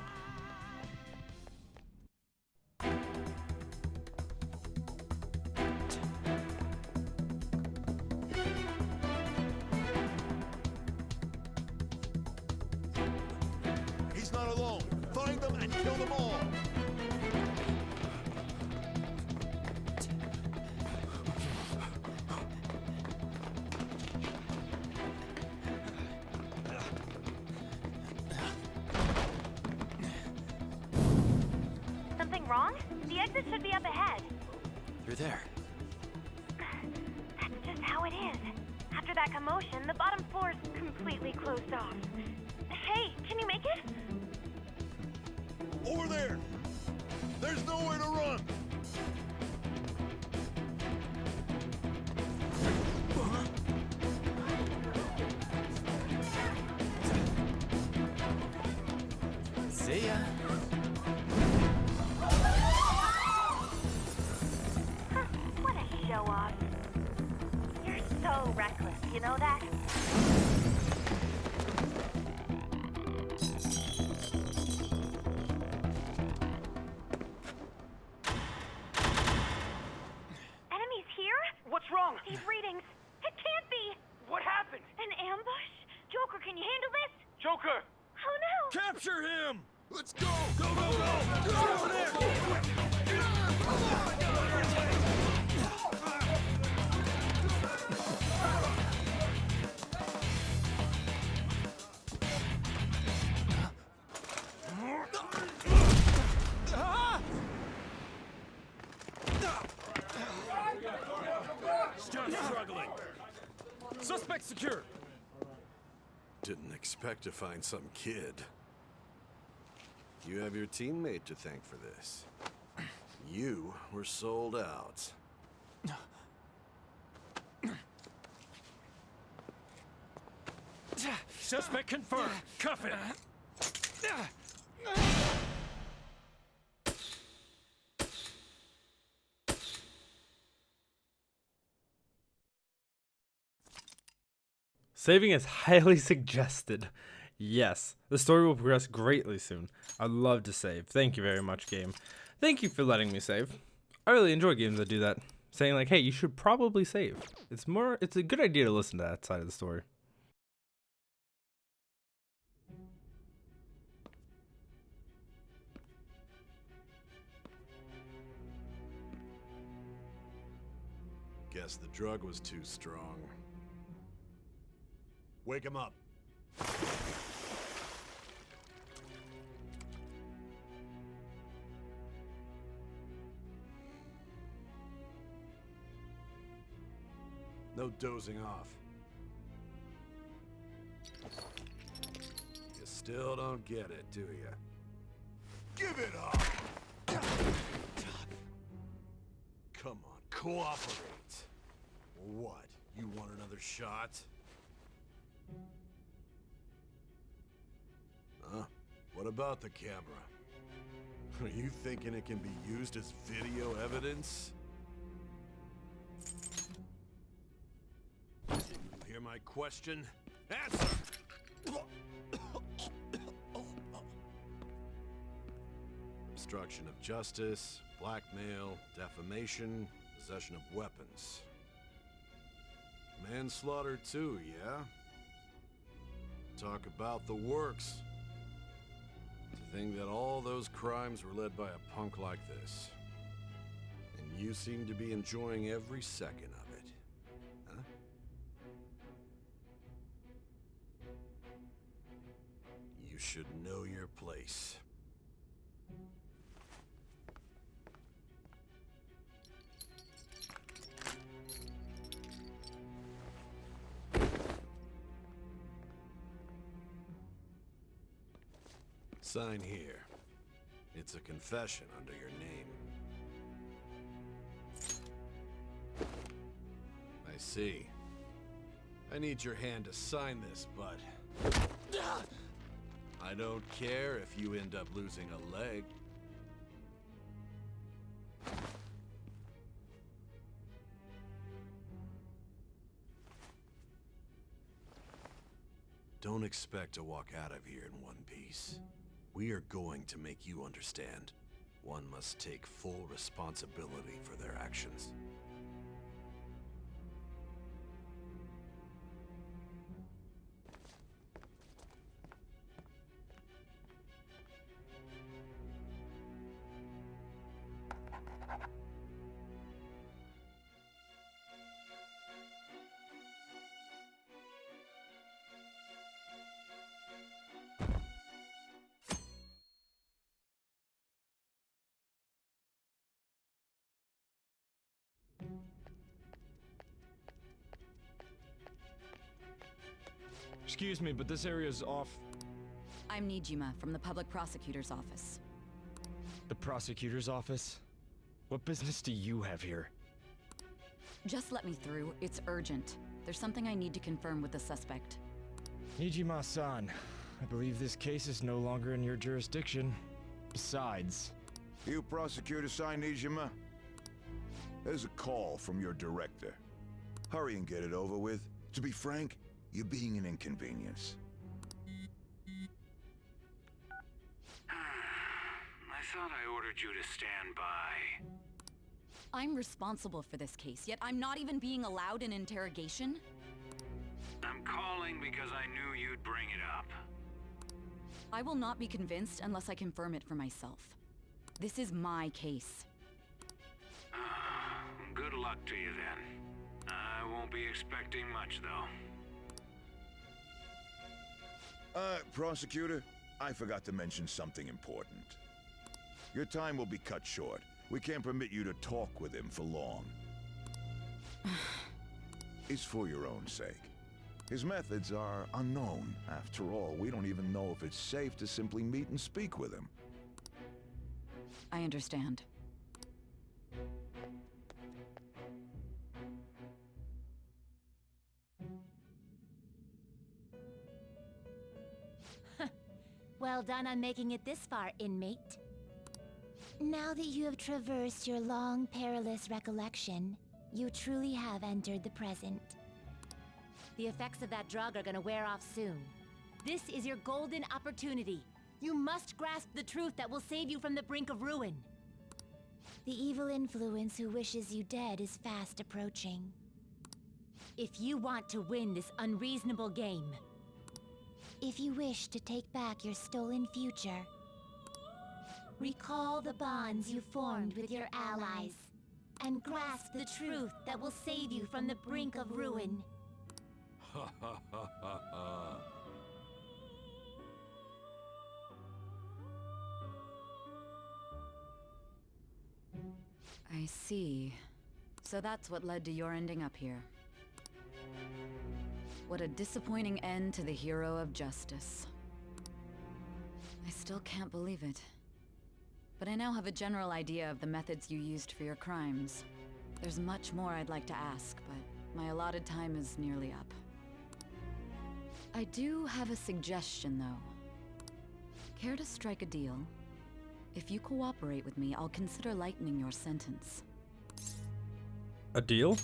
He's not alone. Find them and kill them all. Something wrong? The exit should be up ahead. You're there. That's just how it is. After that commotion, the bottom floor is completely closed off. Hey, can you make it? Over there. There's nowhere to run. See ya. What a show off. You're so reckless, you know that? Capture him! Let's go! Go, go, go! Get over there! Still struggling. Suspect secured. Didn't expect to find some kid. You have your teammate to thank for this. You were sold out. Suspect confirmed. Cuff it. Saving is highly suggested. Yes, the story will progress greatly soon. I'd love to save. Thank you very much, game. Thank you for letting me save. I really enjoy games that do that. Saying like, hey, you should probably save. It's a good idea to listen to that side of the story. Guess the drug was too strong. Wake him up. No dozing off. You still don't get it, do you? Give it up! Come on, cooperate. What? You want another shot? Huh? What about the camera? Are you thinking it can be used as video evidence? Didn't you hear my question? Answer! Obstruction of justice, blackmail, defamation, possession of weapons. Manslaughter too, yeah? Talk about the works. To think that all those crimes were led by a punk like this. And you seem to be enjoying every second of it. Huh? You should know your place. Sign here. It's a confession under your name. I see. I need your hand to sign this, but I don't care if you end up losing a leg. Don't expect to walk out of here in one piece. We are going to make you understand. One must take full responsibility for their actions. Excuse me, but this area's off. I'm Nijima from the public prosecutor's office. The prosecutor's office? What business do you have here? Just let me through. It's urgent. There's something I need to confirm with the suspect. Nijima-san, I believe this case is no longer in your jurisdiction. Besides... You prosecutor-san Nijima? There's a call from your director. Hurry and get it over with. To be frank, you're being an inconvenience. I thought I ordered you to stand by. I'm responsible for this case, yet I'm not even being allowed an interrogation? I'm calling because I knew you'd bring it up. I will not be convinced unless I confirm it for myself. This is my case. Good luck to you then. I won't be expecting much, though. Prosecutor, I forgot to mention something important. Your time will be cut short. We can't permit you to talk with him for long. It's for your own sake. His methods are unknown. After all, we don't even know if it's safe to simply meet and speak with him. I understand. Well done on making it this far, inmate. Now that you have traversed your long, perilous recollection, you truly have entered the present. The effects of that drug are gonna wear off soon. This is your golden opportunity. You must grasp the truth that will save you from the brink of ruin. The evil influence who wishes you dead is fast approaching. If you want to win this unreasonable game, if you wish to take back your stolen future, recall the bonds you formed with your allies, and grasp the truth that will save you from the brink of ruin. Ha ha ha ha ha. I see. So that's what led to your ending up here. What a disappointing end to the hero of justice. I still can't believe it. But I now have a general idea of the methods you used for your crimes. There's much more I'd like to ask, but my allotted time is nearly up. I do have a suggestion, though. Care to strike a deal? If you cooperate with me, I'll consider lightening your sentence. A deal?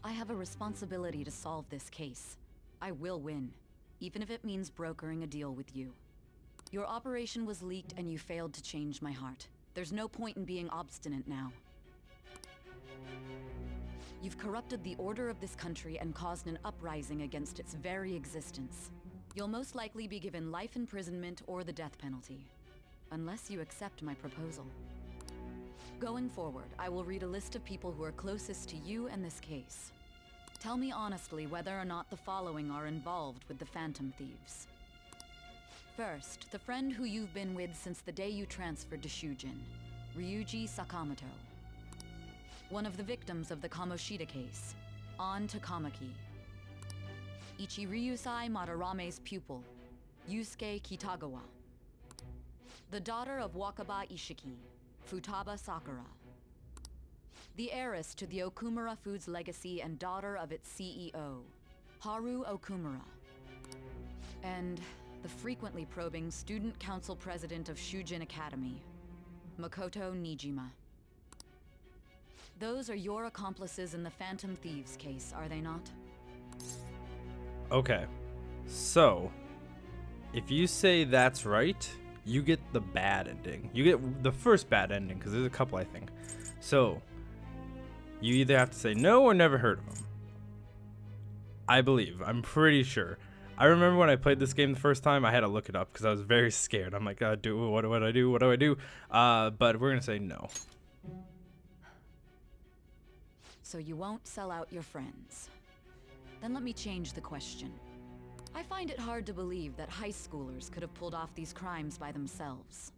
I have a responsibility to solve this case. I will win, even if it means brokering a deal with you. Your operation was leaked and you failed to change my heart. There's no point in being obstinate now. You've corrupted the order of this country and caused an uprising against its very existence. You'll most likely be given life imprisonment or the death penalty, unless you accept my proposal. Going forward, I will read a list of people who are closest to you and this case. Tell me honestly whether or not the following are involved with the Phantom Thieves. First, the friend who you've been with since the day you transferred to Shujin, Ryuji Sakamoto. One of the victims of the Kamoshida case, An Takamaki. Ichiryusai Madarame's pupil, Yusuke Kitagawa. The daughter of Wakaba Ishiki, Futaba Sakura. The heiress to the Okumura Foods legacy and daughter of its CEO, Haru Okumura. And the frequently probing student council president of Shujin Academy, Makoto Nijima. Those are your accomplices in the Phantom Thieves case, are they not? Okay. So, if you say that's right, you get the bad ending. You get the first bad ending, because there's a couple, I think. So, you either have to say no or never heard of him. I believe. I'm pretty sure. I remember when I played this game the first time, I had to look it up because I was very scared. I'm like, what do I do? What do I do? But we're going to say no. So you won't sell out your friends. Then let me change the question. I find it hard to believe that high schoolers could have pulled off these crimes by themselves.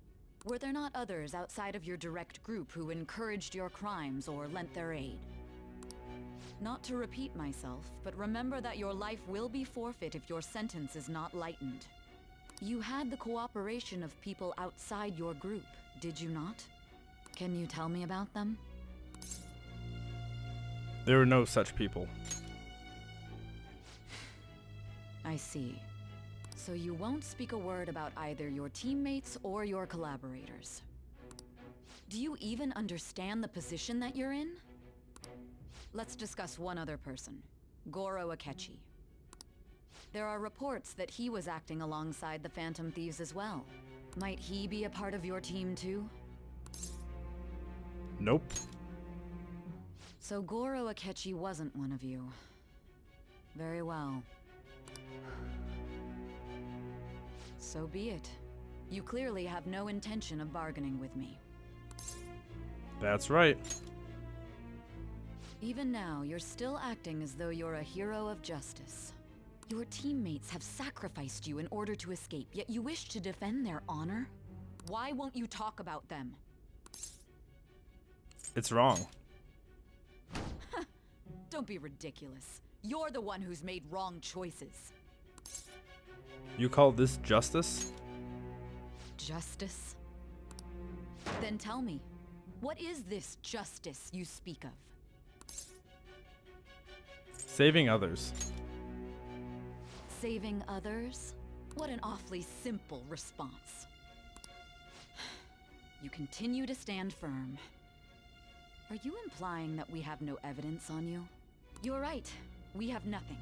Were there not others outside of your direct group who encouraged your crimes or lent their aid? Not to repeat myself, but remember that your life will be forfeit if your sentence is not lightened. You had the cooperation of people outside your group, did you not? Can you tell me about them? There were no such people. I see. So you won't speak a word about either your teammates or your collaborators. Do you even understand the position that you're in? Let's discuss one other person, Goro Akechi. There are reports that he was acting alongside the Phantom Thieves as well. Might he be a part of your team too? Nope. So Goro Akechi wasn't one of you. Very well. So be it. You clearly have no intention of bargaining with me. That's right. Even now, you're still acting as though you're a hero of justice. Your teammates have sacrificed you in order to escape, yet you wish to defend their honor? Why won't you talk about them? It's wrong. Don't be ridiculous. You're the one who's made wrong choices. You call this justice? Justice? Then tell me, what is this justice you speak of? Saving others. Saving others? What an awfully simple response. You continue to stand firm. Are you implying that we have no evidence on you? You're right. We have nothing.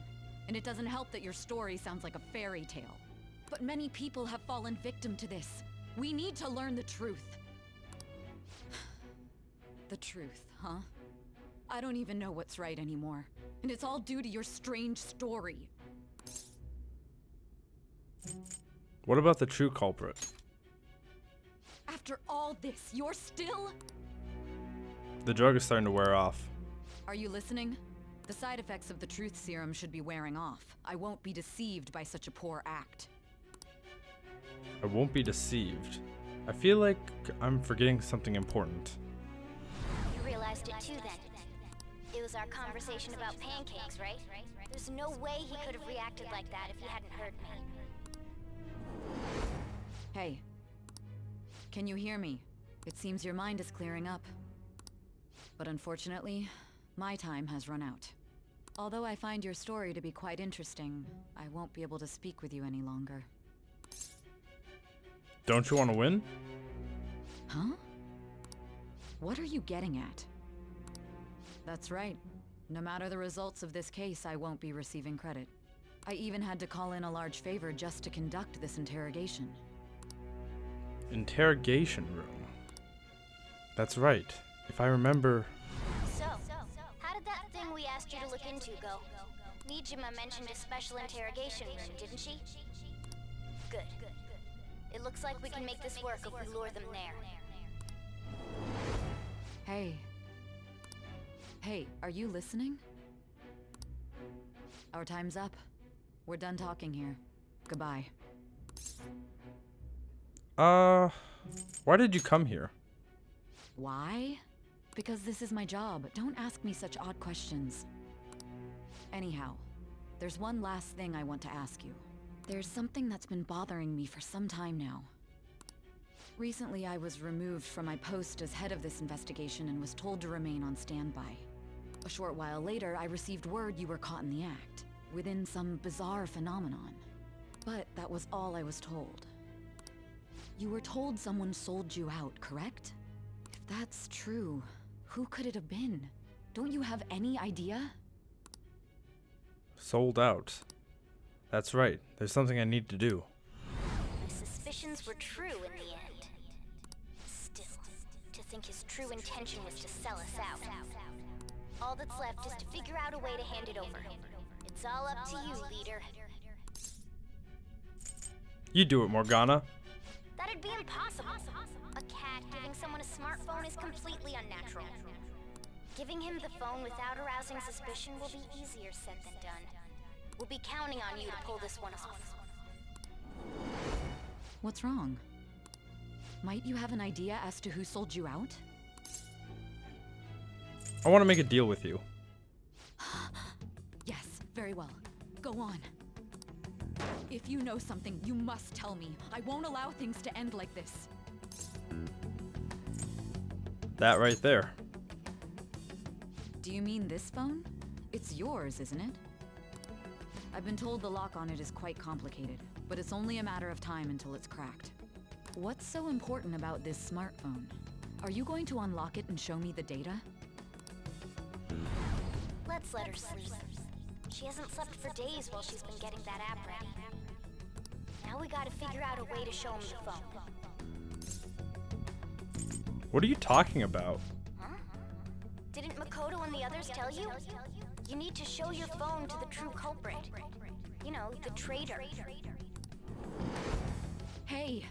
And it doesn't help that your story sounds like a fairy tale. But many people have fallen victim to this. We need to learn the truth. The truth, huh? I don't even know what's right anymore. And it's all due to your strange story. What about the true culprit? After all this, you're still... The drug is starting to wear off. Are you listening? The side effects of the truth serum should be wearing off. I won't be deceived by such a poor act. I won't be deceived. I feel like I'm forgetting something important. You realized it too then. It was our conversation about pancakes, right? There's no way he could have reacted like that if he hadn't heard me. Hey. Can you hear me? It seems your mind is clearing up. But unfortunately, my time has run out. Although I find your story to be quite interesting, I won't be able to speak with you any longer. Don't you want to win? Huh? What are you getting at? That's right. No matter the results of this case, I won't be receiving credit. I even had to call in a large favor just to conduct this interrogation. Interrogation room. That's right. If I remember... So, how did that thing we asked you to look into go? Nijima mentioned a special interrogation room, didn't she? Good. It looks like we can make this work if we lure them there. Hey. Hey, are you listening? Our time's up. We're done talking here. Goodbye. Why did you come here? Why? Because this is my job. Don't ask me such odd questions. Anyhow, there's one last thing I want to ask you. There's something that's been bothering me for some time now. Recently, I was removed from my post as head of this investigation and was told to remain on standby. A short while later, I received word you were caught in the act, within some bizarre phenomenon. But that was all I was told. You were told someone sold you out, correct? If that's true, who could it have been? Don't you have any idea? Sold out. That's right. There's something I need to do. My suspicions were true in the end. Still, to think his true intention was to sell us out. All that's left is to figure out a way to hand it over. It's all up to you, leader. You do it, Morgana. That'd be impossible. A cat giving someone a smartphone is completely unnatural. Giving him the phone without arousing suspicion will be easier said than done. We'll be counting on you to pull this one off. What's wrong? Might you have an idea as to who sold you out? I want to make a deal with you. Yes, very well. Go on. If you know something, you must tell me. I won't allow things to end like this. That right there. Do you mean this phone? It's yours, isn't it? I've been told the lock on it is quite complicated, but it's only a matter of time until it's cracked. What's so important about this smartphone? Are you going to unlock it and show me the data? Let's let her sleep. She hasn't slept for days while she's been getting that app ready. Now we gotta figure out a way to show him the phone. What are you talking about? Huh? Didn't Makoto and the others tell you? You need to show your phone to the true culprit. You know, the traitor. Hey!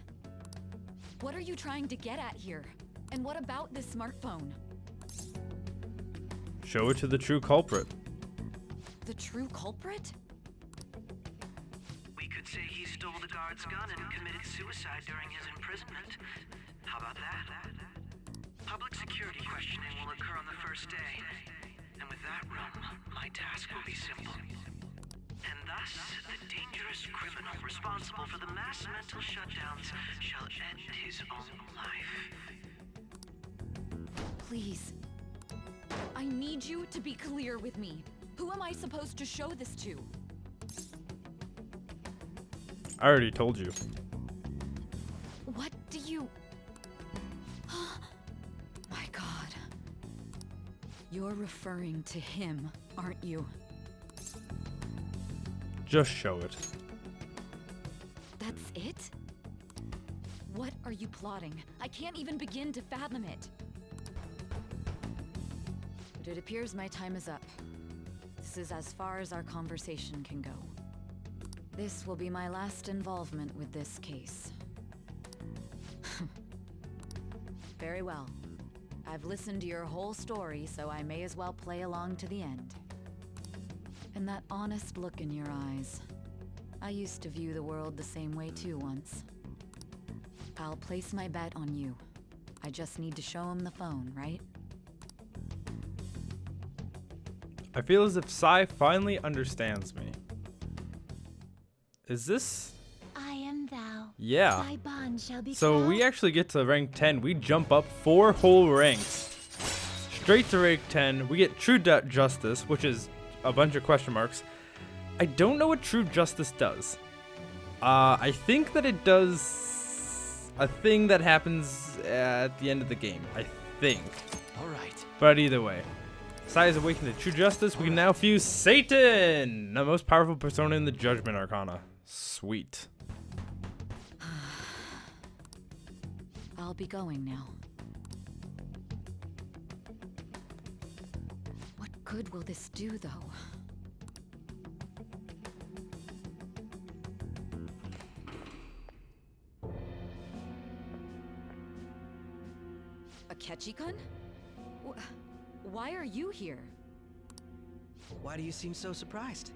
What are you trying to get at here? And what about this smartphone? Show it to the true culprit. The true culprit? We could say he stole the guard's gun and committed suicide during his imprisonment. How about that? Public security questioning will occur on the first day. And with that room, my task will be simple. And thus, the dangerous criminal responsible for the mass mental shutdowns shall end his own life. Please. I need you to be clear with me. Who am I supposed to show this to? I already told you. What do you... My God. You're referring to him, aren't you? Just show it. That's it? What are you plotting? I can't even begin to fathom it. But it appears my time is up. This is as far as our conversation can go. This will be my last involvement with this case. Very well. I've listened to your whole story, so I may as well play along to the end. And that honest look in your eyes. I used to view the world the same way too once. I'll place my bet on you. I just need to show him the phone, right? I feel as if Sai finally understands me. Is this? I am thou. Yeah. Thy bond shall be So cloud. we actually get to rank 10. We jump up 4 whole ranks. Straight to rank 10. We get True Justice, which is a bunch of question marks. I don't know what True Justice does. I think that it does a thing that happens at the end of the game. I think. All right. But either way. Sai is awakened to True Justice. We can now fuse Satan, the most powerful persona in the Judgment Arcana. Sweet. I'll be going now. What good will this do, though? Akechi-kun? Why are you here? Why do you seem so surprised?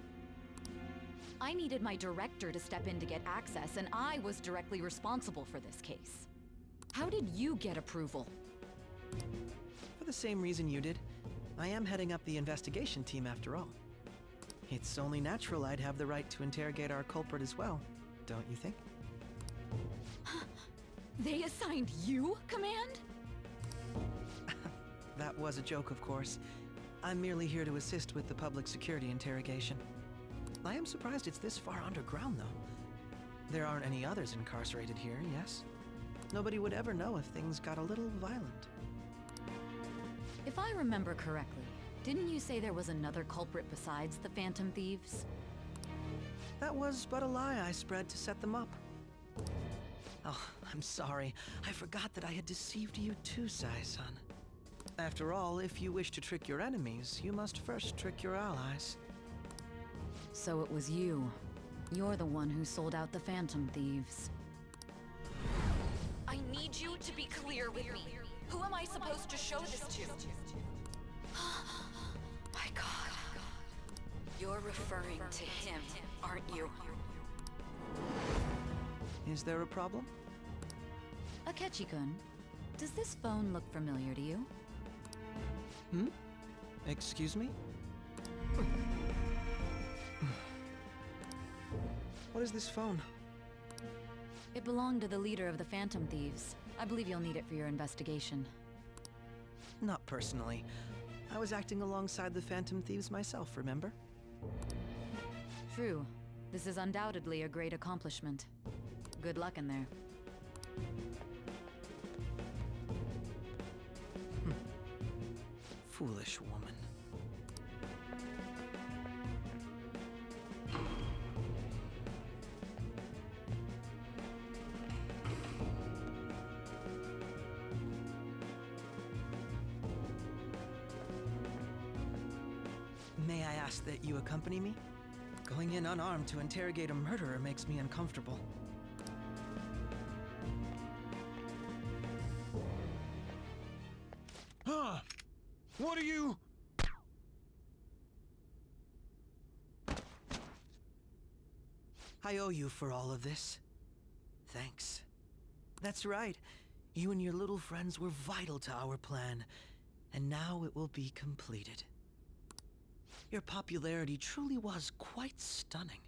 I needed my director to step in to get access, and I was directly responsible for this case. How did you get approval? For the same reason you did. I am heading up the investigation team after all. It's only natural I'd have the right to interrogate our culprit as well, don't you think? They assigned you command? That was a joke, of course. I'm merely here to assist with the public security interrogation. I am surprised it's this far underground, though. There aren't any others incarcerated here, yes? Nobody would ever know if things got a little violent. If I remember correctly, didn't you say there was another culprit besides the Phantom Thieves? That was but a lie I spread to set them up. Oh, I'm sorry. I forgot that I had deceived you too, Sai-san. After all, if you wish to trick your enemies, you must first trick your allies. So it was you. You're the one who sold out the Phantom Thieves. I need you to be clear with me. Who am I supposed to show this to? My God. You're referring to him, aren't you? Is there a problem? Akechi-kun, does this phone look familiar to you? Hmm? Excuse me? What is this phone? It belonged to the leader of the Phantom Thieves. I believe you'll need it for your investigation. Not personally. I was acting alongside the Phantom Thieves myself, remember? True. This is undoubtedly a great accomplishment. Good luck in there. Foolish woman. May I ask that you accompany me? Going in unarmed to interrogate a murderer makes me uncomfortable. What are you? I owe you for all of this. Thanks. That's right. You and your little friends were vital to our plan, and now it will be completed. Your popularity truly was quite stunning.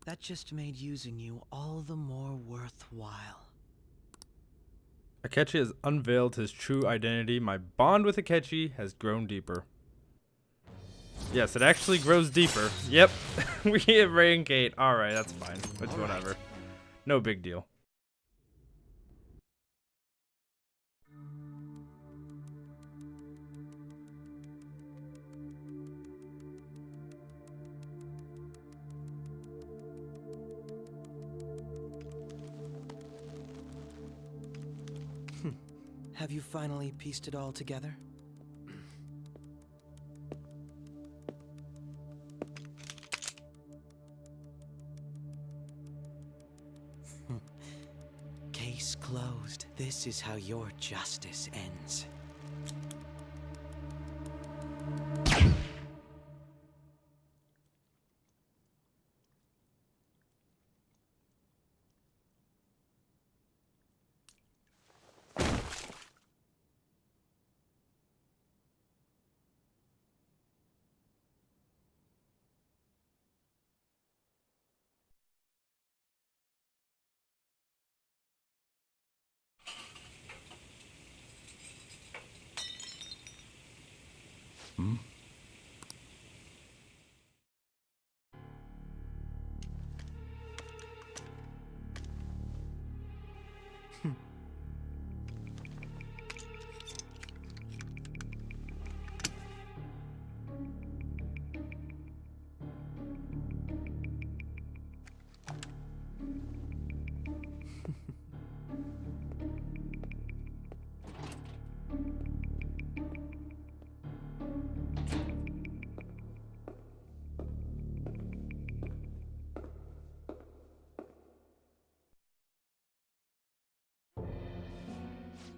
That just made using you all the more worthwhile. Akechi has unveiled his true identity. My bond with Akechi has grown deeper. Yes, it actually grows deeper. Yep. We hit rank 8. Alright, that's fine. It's whatever. No big deal. Have you finally pieced it all together? Case closed. This is how your justice ends.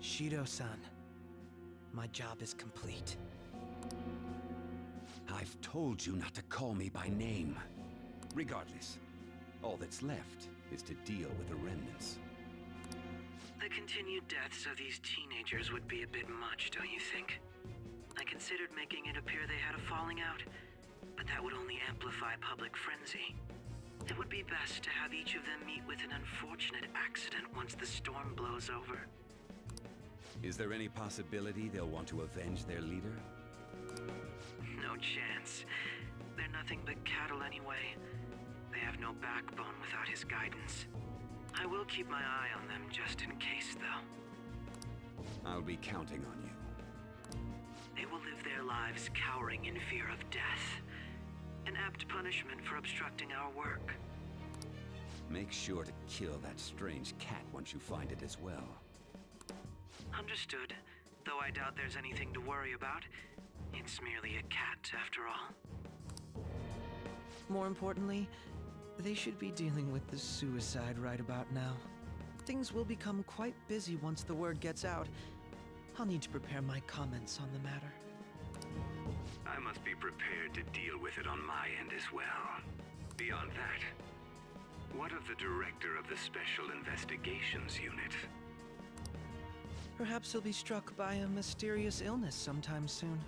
Shido-san, my job is complete. I've told you not to call me by name. Regardless, all that's left is to deal with the remnants. The continued deaths of these teenagers would be a bit much, don't you think? I considered making it appear they had a falling out, but that would only amplify public frenzy. It would be best to have each of them meet with an unfortunate accident once the storm blows over. Is there any possibility they'll want to avenge their leader? No chance. They're nothing but cattle anyway. They have no backbone without his guidance. I will keep my eye on them just in case, though. I'll be counting on you. They will live their lives cowering in fear of death. An apt punishment for obstructing our work. Make sure to kill that strange cat once you find it as well. Understood. Though I doubt there's anything to worry about. It's merely a cat, after all. More importantly, they should be dealing with the suicide right about now. Things will become quite busy once the word gets out. I'll need to prepare my comments on the matter. I must be prepared to deal with it on my end as well. Beyond that, what of the director of the Special Investigations Unit? Perhaps he'll be struck by a mysterious illness sometime soon.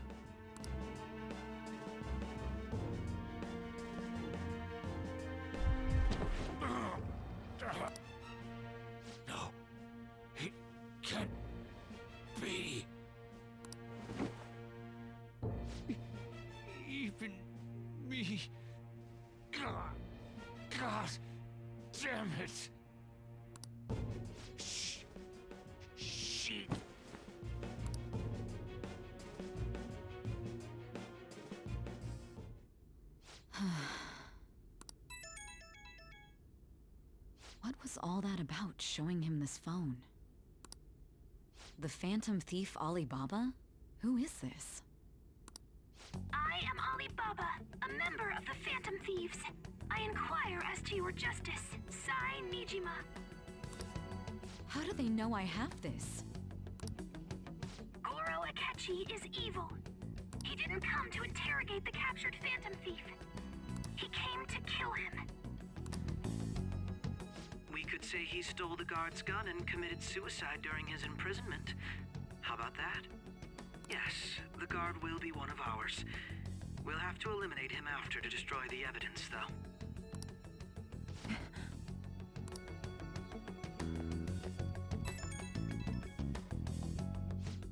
No, it can't be. Even me. God damn it. Shit. What was all that about, showing him this phone? The Phantom Thief Alibaba? Who is this? I am Alibaba, a member of the Phantom Thieves. I inquire as to your justice, Sai Nijima. How do they know I have this? Goro Akechi is evil. didn't come to interrogate the captured Phantom Thief. He came to kill him. We could say he stole the guard's gun and committed suicide during his imprisonment. How about that? Yes, the guard will be one of ours. We'll have to eliminate him after to destroy the evidence, though.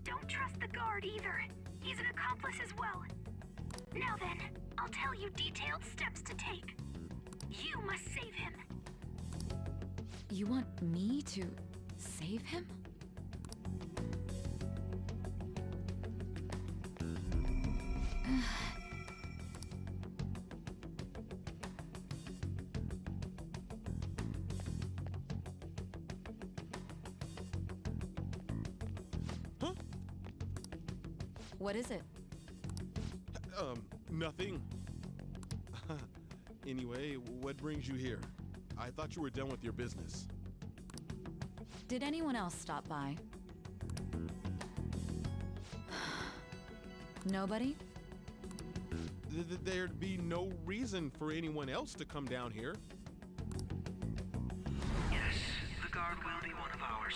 Don't trust the guard either. He's an accomplice as well. Now then, I'll tell you detailed steps to take. You must save him. You want me to save him? Huh? What is it? Nothing. Anyway, what brings you here? I thought you were done with your business. Did anyone else stop by? Nobody? There'd be no reason for anyone else to come down here. Yes, the guard will be one of ours.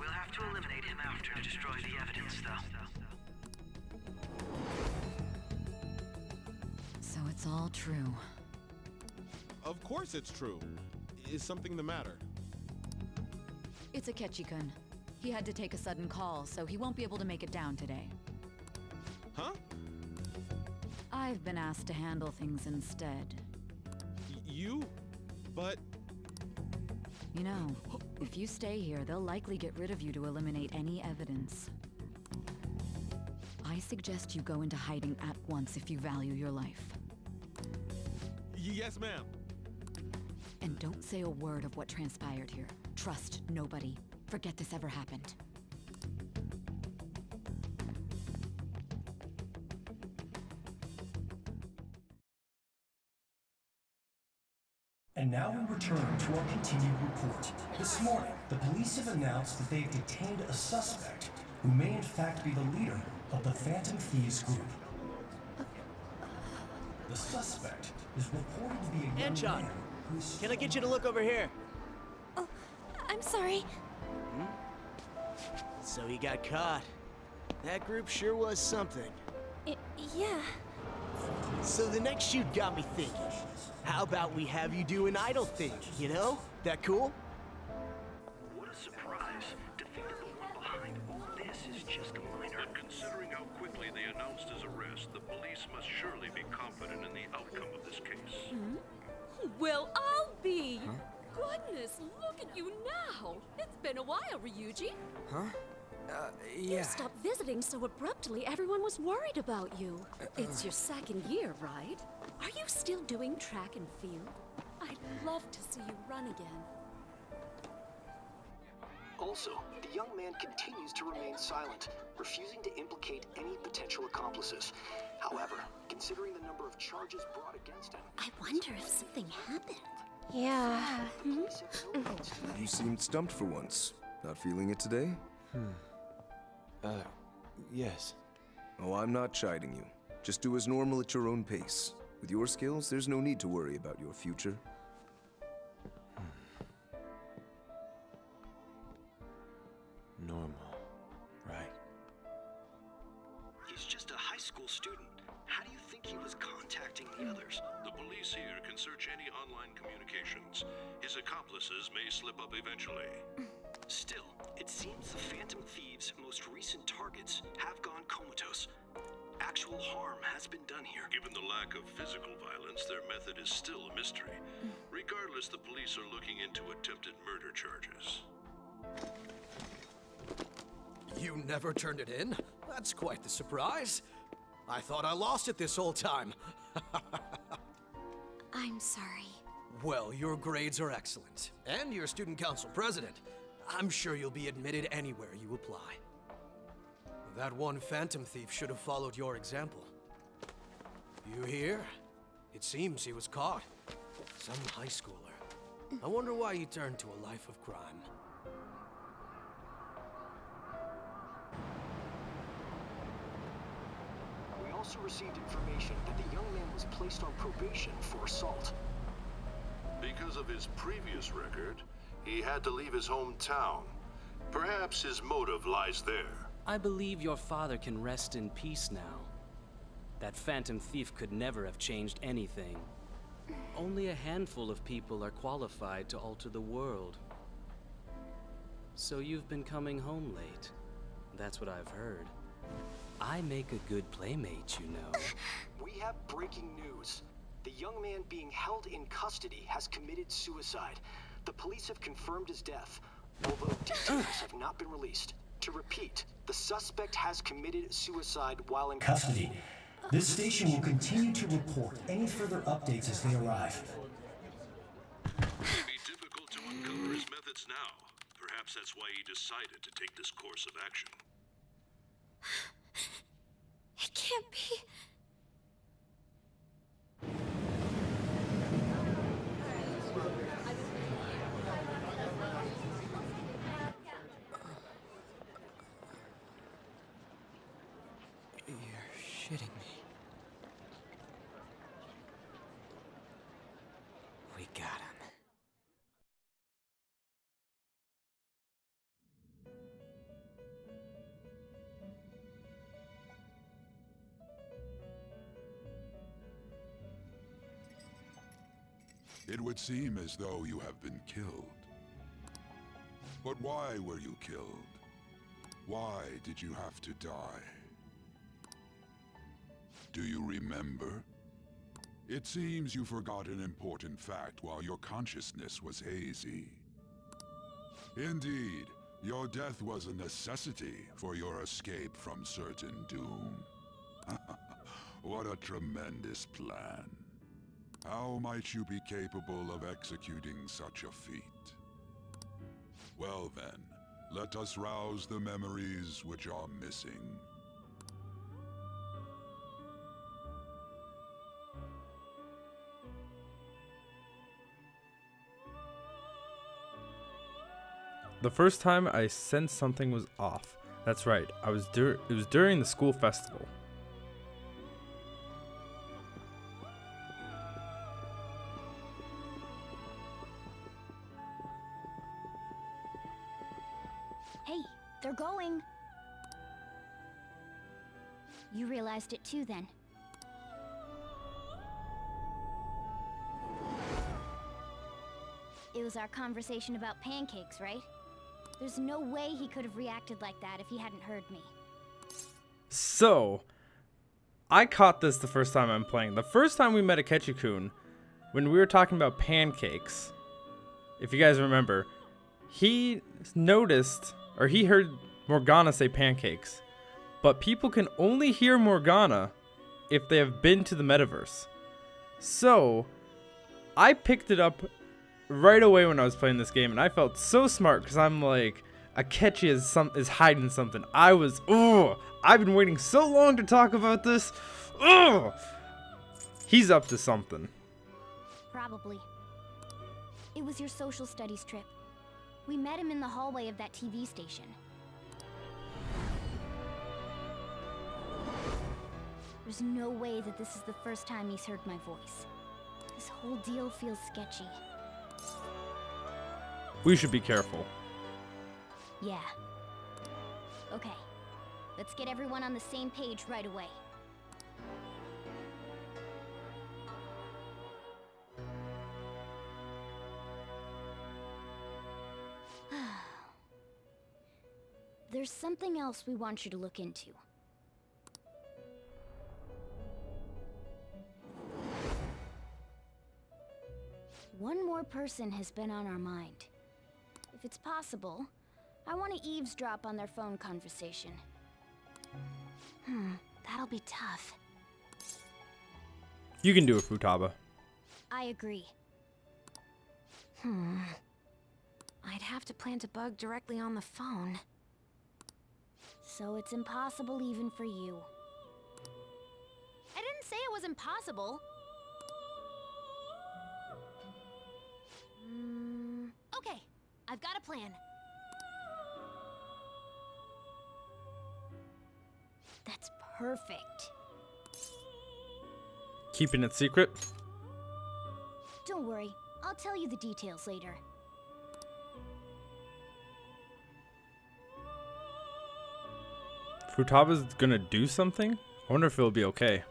We'll have to eliminate him after to destroy the evidence, though. So it's all true. Of course it's true. Is something the matter? It's Akechi-kun. He had to take a sudden call, so he won't be able to make it down today. Huh? I've been asked to handle things instead. You? But... You know, if you stay here, they'll likely get rid of you to eliminate any evidence. I suggest you go into hiding at once if you value your life. Yes, ma'am. And don't say a word of what transpired here. Trust nobody. Forget this ever happened. And now we return to our continued report. This morning, the police have announced that they've detained a suspect who may in fact be the leader of the Phantom Thieves group. The suspect is reported to be a young Anchon, man who is... can I get you to look over here? Oh, I'm sorry. So he got caught. That group sure was something. Yeah. So the next shoot got me thinking. How about we have you do an idol thing, you know? That cool? What a surprise. To think that the one behind all this is just a minor. But considering how quickly they announced his arrest, the police must surely be confident in the outcome of this case. Well, I'll be. Goodness, look at you now. It's been a while, Ryuji. Huh? You stopped visiting so abruptly, everyone was worried about you. It's your second year, right? Are you still doing track and field? I'd love to see you run again. Also, the young man continues to remain silent, refusing to implicate any potential accomplices. However, considering the number of charges brought against him... I wonder if something happened. Yeah. You seemed stumped for once. Not feeling it today? Yes. Oh, I'm not chiding you. Just do as normal at your own pace. With your skills, there's no need to worry about your future. Normal. Right. He's just a high school student. How do you think he was contacting the others? The police here can search any online communications. His accomplices may slip up eventually. Still, it seems the Phantom Thieves' most recent targets have gone comatose. Actual harm has been done here. Given the lack of physical violence, their method is still a mystery. Regardless, the police are looking into attempted murder charges. You never turned it in? That's quite the surprise. I thought I lost it this whole time. I'm sorry. Well, your grades are excellent. And you're student council president. I'm sure you'll be admitted anywhere you apply. That one Phantom Thief should have followed your example. You hear? It seems he was caught. Some high schooler. I wonder why he turned to a life of crime. We also received information that the young man was placed on probation for assault. Because of his previous record, he had to leave his hometown. Perhaps his motive lies there. I believe your father can rest in peace now. That phantom thief could never have changed anything. Only a handful of people are qualified to alter the world. So you've been coming home late. That's what I've heard. I make a good playmate, you know. We have breaking news. The young man being held in custody has committed suicide. The police have confirmed his death, although details have not been released. To repeat, the suspect has committed suicide while in Custody. This station will continue to report any further updates as they arrive. It would be difficult to uncover his methods now. Perhaps that's why he decided to take this course of action. It can't be. You're shitting me. We got him. It would seem as though you have been killed. But why were you killed? Why did you have to die? Do you remember? It seems you forgot an important fact while your consciousness was hazy. Indeed, your death was a necessity for your escape from certain doom. What a tremendous plan. How might you be capable of executing such a feat? Well then, let us rouse the memories which are missing. The first time I sensed something was off. That's right. It was during the school festival. Hey, they're going. You realized it too then. It was our conversation about pancakes, right? There's no way he could have reacted like that if he hadn't heard me. So, I caught this the first time I'm playing. The first time we met Akechi-kun, when we were talking about pancakes, if you guys remember, he noticed, or he heard Morgana say pancakes. But people can only hear Morgana if they have been to the metaverse. So, I picked it up right away when I was playing this game, and I felt so smart because I'm like, Akechi is hiding something. I've been waiting so long to talk about this. He's up to something. Probably. It was your social studies trip. We met him in the hallway of that TV station. There's no way that this is the first time he's heard my voice. This whole deal feels sketchy. We should be careful. Yeah. Okay. Let's get everyone on the same page right away. There's something else we want you to look into. One more person has been on our mind. If it's possible, I want to eavesdrop on their phone conversation. That'll be tough. You can do it, Futaba. I agree. I'd have to plant a bug directly on the phone. So it's impossible even for you. I didn't say it was impossible. Okay, I've got a plan. That's perfect. keeping it secret? Don't worry, I'll tell you the details later. Futaba's gonna do something? I wonder if it'll be okay.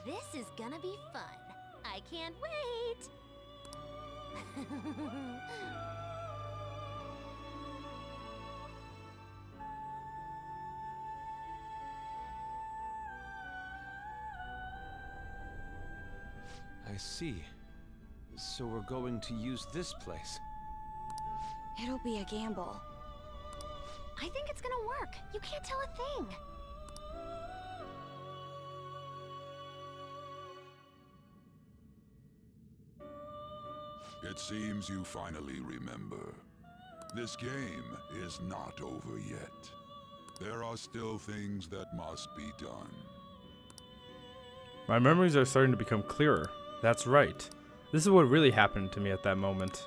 This is gonna be fun. I can't wait. I see. So we're going to use this place. It'll be a gamble. I think it's gonna work. You can't tell a thing. It seems you finally remember. This game is not over yet. There are still things that must be done. My memories are starting to become clearer. That's right. This is what really happened to me at that moment.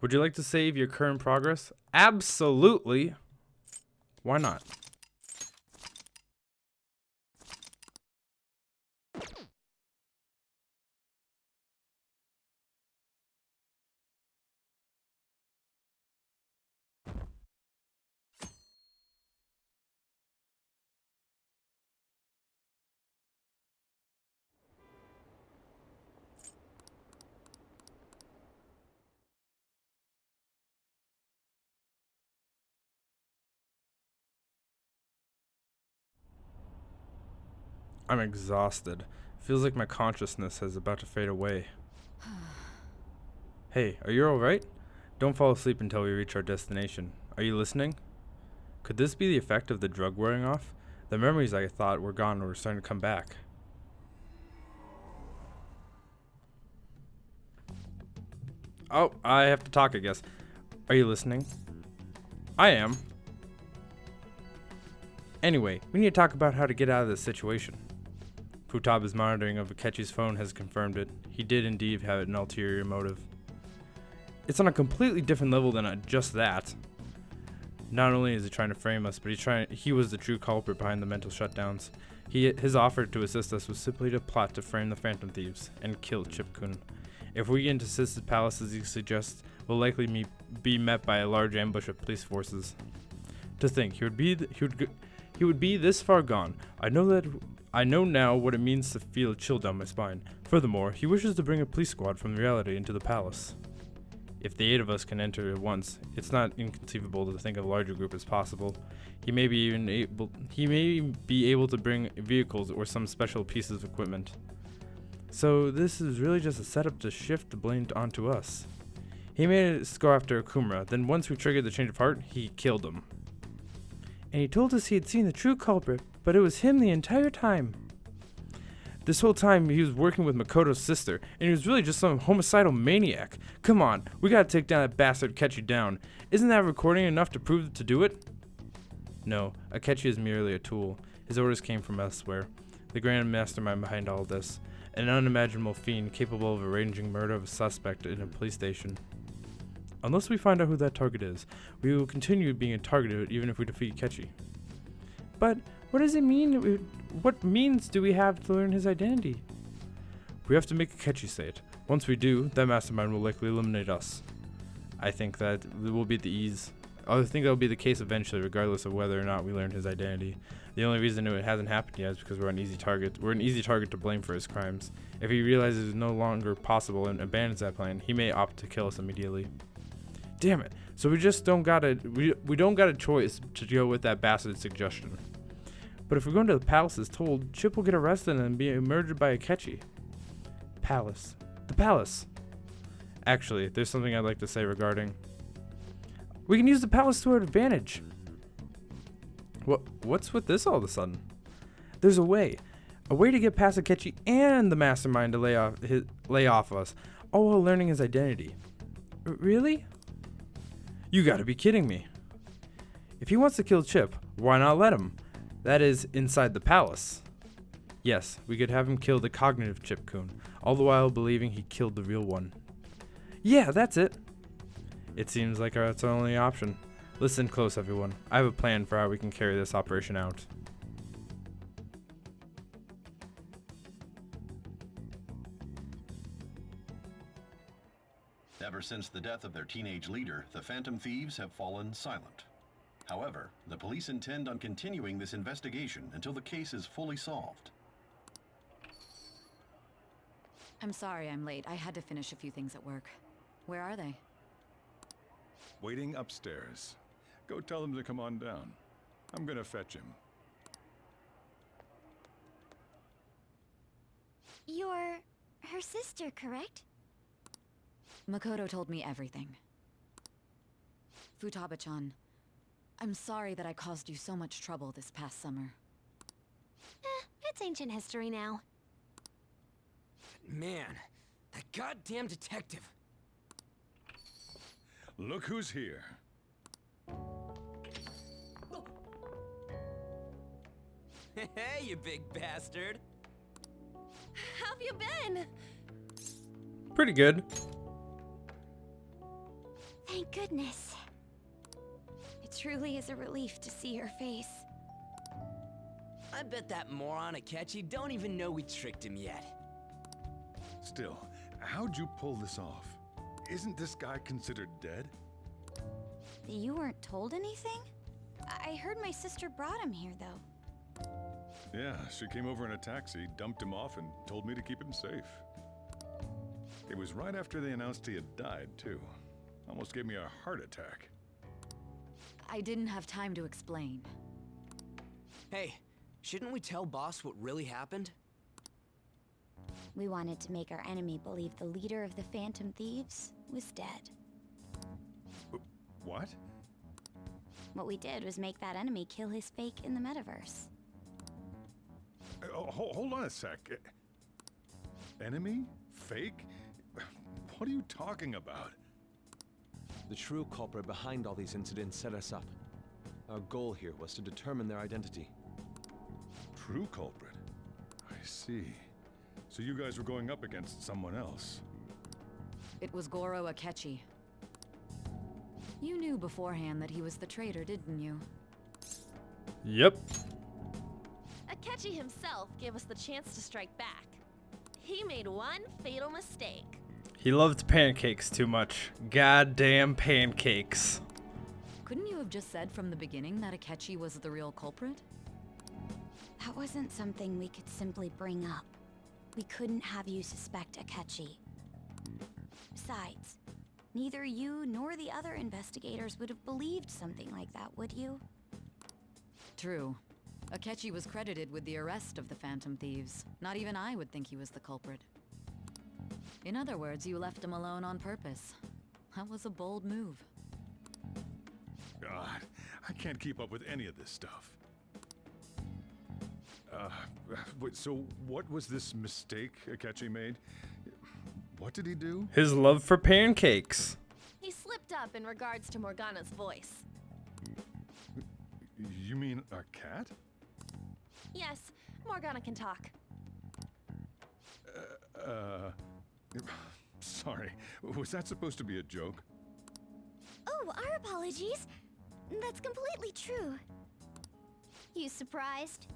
Would you like to save your current progress? Absolutely. Why not? I'm exhausted. Feels like my consciousness is about to fade away. Hey, are you alright? Don't fall asleep until we reach our destination. Are you listening? Could this be the effect of the drug wearing off? The memories I thought were gone were starting to come back. Oh, I have to talk, I guess. Are you listening? I am. Anyway, we need to talk about how to get out of this situation. Futaba's monitoring of Akechi's phone has confirmed it. He did indeed have an ulterior motive. It's on a completely different level than just that. Not only is he trying to frame us, but he was the true culprit behind the mental shutdowns. His offer to assist us was simply to plot to frame the Phantom Thieves and kill Chip-kun. If we get into Sis's palace as he suggests, we'll likely be met by a large ambush of police forces. To think, he would be this far gone. I know now what it means to feel a chill down my spine. Furthermore, he wishes to bring a police squad from reality into the palace. If the 8 of us can enter at once, it's not inconceivable to think of a larger group as possible. He may be able to bring vehicles or some special pieces of equipment. So this is really just a setup to shift the blame onto us. He made us go after Akumura, then once we triggered the change of heart, he killed him. And he told us he had seen the true culprit, but it was him the entire time. This whole time he was working with Makoto's sister, and he was really just some homicidal maniac. Come on, we gotta take down that bastard Akechi down. Isn't that recording enough to prove to do it? No, Akechi is merely a tool. His orders came from elsewhere. The grand mastermind behind all this. An unimaginable fiend capable of arranging murder of a suspect in a police station. Unless we find out who that target is, we will continue being targeted even if we defeat Akechi. But what does it mean? What means do we have to learn his identity? We have to make Akechi say it. Once we do, that mastermind will likely eliminate us. I think that will be the ease. I think that will be the case eventually, regardless of whether or not we learn his identity. The only reason it hasn't happened yet is because we're an easy target. We're an easy target to blame for his crimes. If he realizes it's no longer possible and abandons that plan, he may opt to kill us immediately. Damn it! So we just don't got a choice to go with that bastard suggestion. But if we go into the palace as told, Chip will get arrested and be murdered by Akechi. Palace. The palace! Actually, there's something I'd like to say regarding... We can use the palace to our advantage. What's with this all of a sudden? There's a way to get past Akechi and the mastermind to lay off us, all while learning his identity. Really? You gotta be kidding me. If he wants to kill Chip, why not let him? That is, inside the palace. Yes, we could have him kill the cognitive Chip-kun, all the while believing he killed the real one. Yeah, that's it. It seems like that's our only option. Listen close, everyone. I have a plan for how we can carry this operation out. Ever since the death of their teenage leader, the Phantom Thieves have fallen silent. However, the police intend on continuing this investigation until the case is fully solved. I'm sorry I'm late. I had to finish a few things at work. Where are they? Waiting upstairs. Go tell them to come on down. I'm gonna fetch him. You're her sister, correct? Makoto told me everything. Futaba-chan, I'm sorry that I caused you so much trouble this past summer. It's ancient history now. Man, that goddamn detective. Look who's here. Hey, you big bastard. How have you been? Pretty good. Thank goodness. It truly is a relief to see your face. I bet that moron Akechi don't even know we tricked him yet. Still, how'd you pull this off? Isn't this guy considered dead? You weren't told anything? I heard my sister brought him here, though. Yeah, she came over in a taxi, dumped him off, and told me to keep him safe. It was right after they announced he had died, too. Almost gave me a heart attack. I didn't have time to explain. Hey, shouldn't we tell boss what really happened? We wanted to make our enemy believe the leader of the Phantom Thieves was dead. What? What we did was make that enemy kill his fake in the metaverse. Hold on a sec. Enemy? Fake? What are you talking about? The true culprit behind all these incidents set us up. Our goal here was to determine their identity. True culprit? I see. So you guys were going up against someone else. It was Goro Akechi. You knew beforehand that he was the traitor, didn't you? Yep. Akechi himself gave us the chance to strike back. He made one fatal mistake. He loved pancakes too much. Goddamn pancakes. Couldn't you have just said from the beginning that Akechi was the real culprit? That wasn't something we could simply bring up. We couldn't have you suspect Akechi. Besides, neither you nor the other investigators would have believed something like that, would you? True. Akechi was credited with the arrest of the Phantom Thieves. Not even I would think he was the culprit. In other words, you left him alone on purpose. That was a bold move. God, I can't keep up with any of this stuff. So what was this mistake Akechi made? What did he do? His love for pancakes. He slipped up in regards to Morgana's voice. You mean a cat? Yes, Morgana can talk. Sorry. Was that supposed to be a joke? Oh, our apologies. That's completely true. You surprised?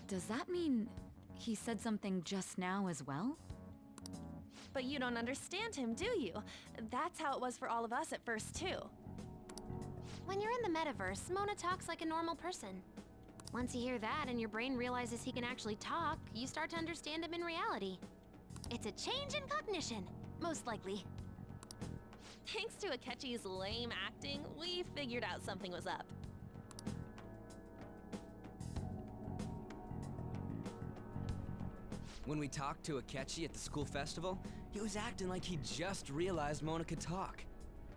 Does that mean he said something just now as well? But you don't understand him, do you? That's how it was for all of us at first, too. When you're in the metaverse, Mona talks like a normal person. Once you hear that and your brain realizes he can actually talk, you start to understand him in reality. It's a change in cognition, most likely. Thanks to Akechi's lame acting, we figured out something was up. When we talked to Akechi at the school festival, he was acting like he just realized Mona could talk.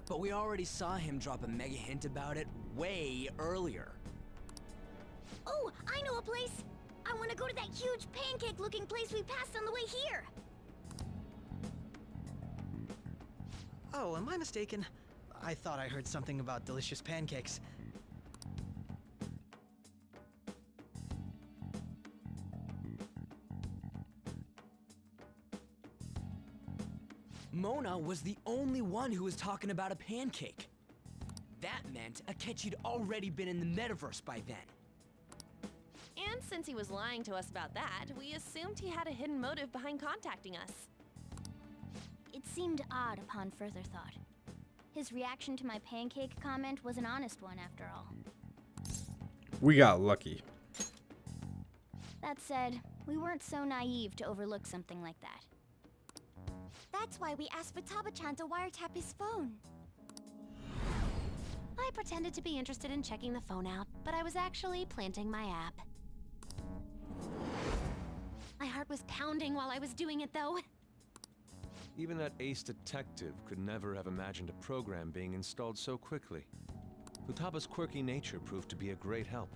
But we already saw him drop a mega hint about it way earlier. Oh, I know a place! I want to go to that huge pancake-looking place we passed on the way here! Oh, am I mistaken? I thought I heard something about delicious pancakes. Mona was the only one who was talking about a pancake. That meant Akechi'd already been in the metaverse by then. And since he was lying to us about that, we assumed he had a hidden motive behind contacting us. It seemed odd upon further thought. His reaction to my pancake comment was an honest one, after all. We got lucky. That said, we weren't so naive to overlook something like that. That's why we asked Futaba-chan to wiretap his phone. I pretended to be interested in checking the phone out, but I was actually planting my app. My heart was pounding while I was doing it, though. Even that ace detective could never have imagined a program being installed so quickly. Futaba's quirky nature proved to be a great help.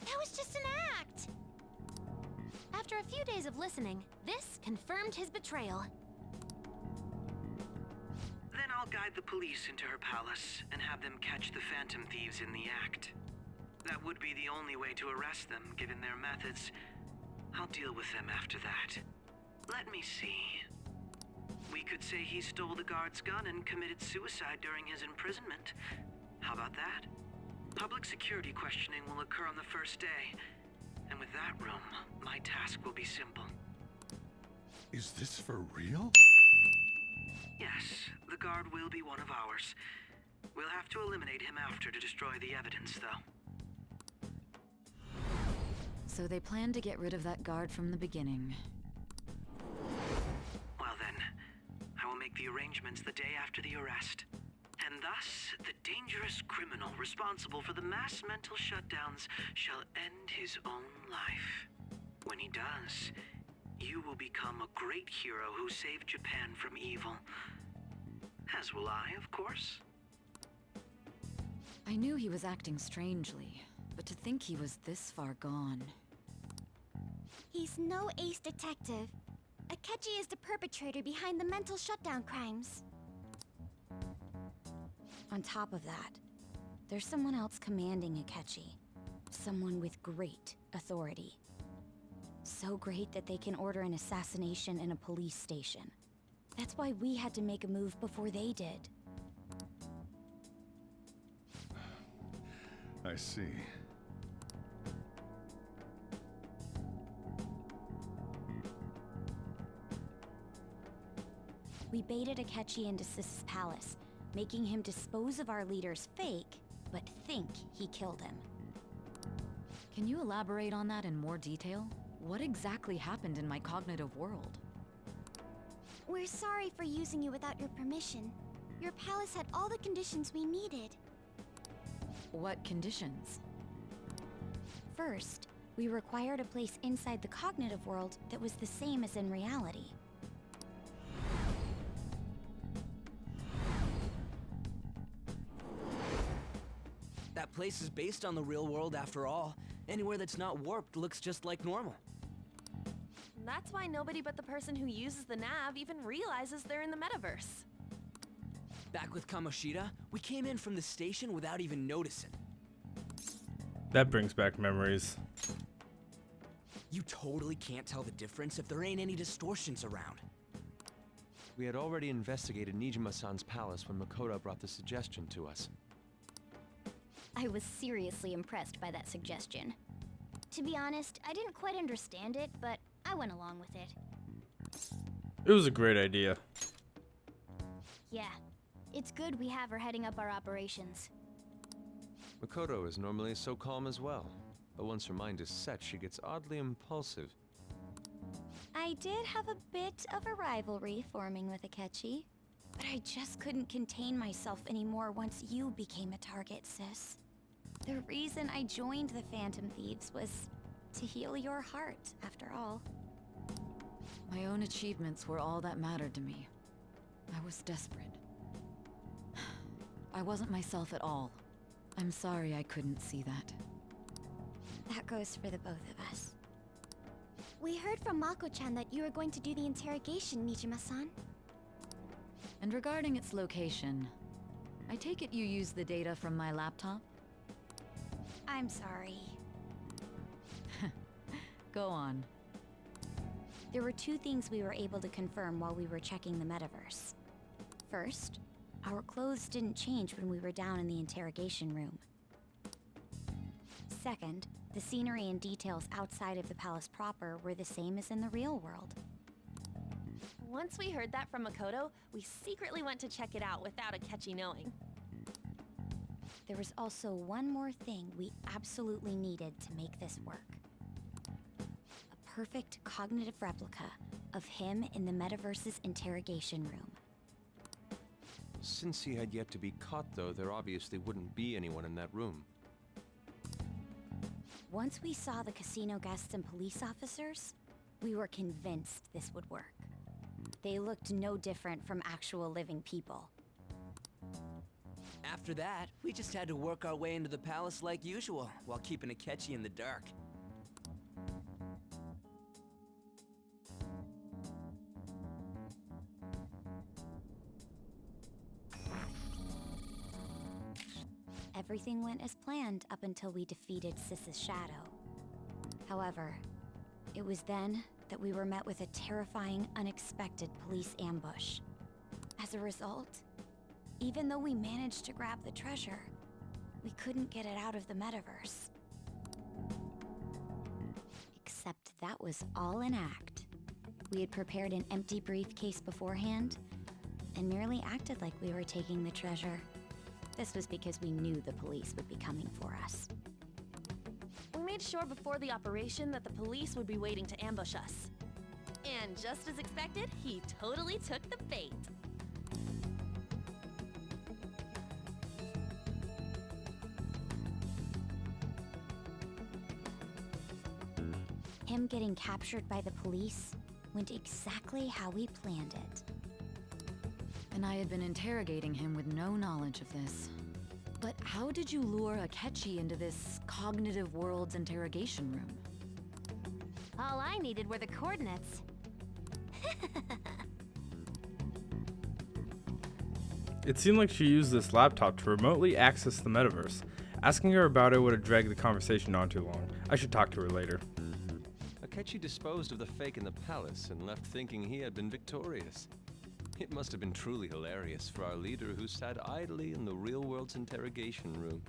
That was just an act! After a few days of listening, this confirmed his betrayal. Then I'll guide the police into her palace and have them catch the Phantom Thieves in the act. That would be the only way to arrest them, given their methods. I'll deal with them after that. Let me see. We could say he stole the guard's gun and committed suicide during his imprisonment. How about that? Public security questioning will occur on the first day. And with that room, my task will be simple. Is this for real? Yes, the guard will be one of ours. We'll have to eliminate him after to destroy the evidence, though. So they planned to get rid of that guard from the beginning. Well then, I will make the arrangements the day after the arrest. And thus, the dangerous criminal responsible for the mass mental shutdowns shall end his own life. When he does, you will become a great hero who saved Japan from evil. As will I, of course. I knew he was acting strangely, but to think he was this far gone. He's no ace detective. Akechi is the perpetrator behind the mental shutdown crimes. On top of that, there's someone else commanding Akechi. Someone with great authority. So great that they can order an assassination in a police station. That's why we had to make a move before they did. I see. We baited Akechi into Sis's palace, making him dispose of our leader's fake, but think he killed him. Can you elaborate on that in more detail? What exactly happened in my cognitive world? We're sorry for using you without your permission. Your palace had all the conditions we needed. What conditions? First, we required a place inside the cognitive world that was the same as in reality. That place is based on the real world after all. Anywhere that's not warped looks just like normal. That's why nobody but the person who uses the nav even realizes they're in the metaverse. Back with Kamoshida, we came in from the station without even noticing. That brings back memories. You totally can't tell the difference if there ain't any distortions around. We had already investigated Nijima-san's palace when Makoto brought the suggestion to us. I was seriously impressed by that suggestion. To be honest, I didn't quite understand it, but I went along with it. It was a great idea. Yeah, it's good we have her heading up our operations. Makoto is normally so calm as well, but once her mind is set, she gets oddly impulsive. I did have a bit of a rivalry forming with Akechi, but I just couldn't contain myself anymore once you became a target, sis. The reason I joined the Phantom Thieves was to heal your heart, after all. My own achievements were all that mattered to me. I was desperate. I wasn't myself at all. I'm sorry I couldn't see that. That goes for the both of us. We heard from Mako-chan that you were going to do the interrogation, Nijima-san. And regarding its location, I take it you used the data from my laptop? I'm sorry. Go on. There were two things we were able to confirm while we were checking the metaverse. First, our clothes didn't change when we were down in the interrogation room. Second, the scenery and details outside of the palace proper were the same as in the real world. Once we heard that from Makoto, we secretly went to check it out without Akechi knowing. There was also one more thing we absolutely needed to make this work. A perfect cognitive replica of him in the metaverse's interrogation room. Since he had yet to be caught, though, there obviously wouldn't be anyone in that room. Once we saw the casino guests and police officers, we were convinced this would work. They looked no different from actual living people. After that, we just had to work our way into the palace like usual, while keeping Akechi in the dark. Everything went as planned up until we defeated Sis's shadow. However, it was then that we were met with a terrifying, unexpected police ambush. As a result, even though we managed to grab the treasure, we couldn't get it out of the metaverse. Except that was all an act. We had prepared an empty briefcase beforehand, and merely acted like we were taking the treasure. This was because we knew the police would be coming for us. We made sure before the operation that the police would be waiting to ambush us. And just as expected, he totally took the bait. Him getting captured by the police went exactly how we planned it. And I had been interrogating him with no knowledge of this. But how did you lure Akechi into this cognitive world's interrogation room? All I needed were the coordinates. It seemed like she used this laptop to remotely access the metaverse. Asking her about it would have dragged the conversation on too long. I should talk to her later. Akechi disposed of the fake in the palace and left thinking he had been victorious. It must have been truly hilarious for our leader who sat idly in the real world's interrogation room.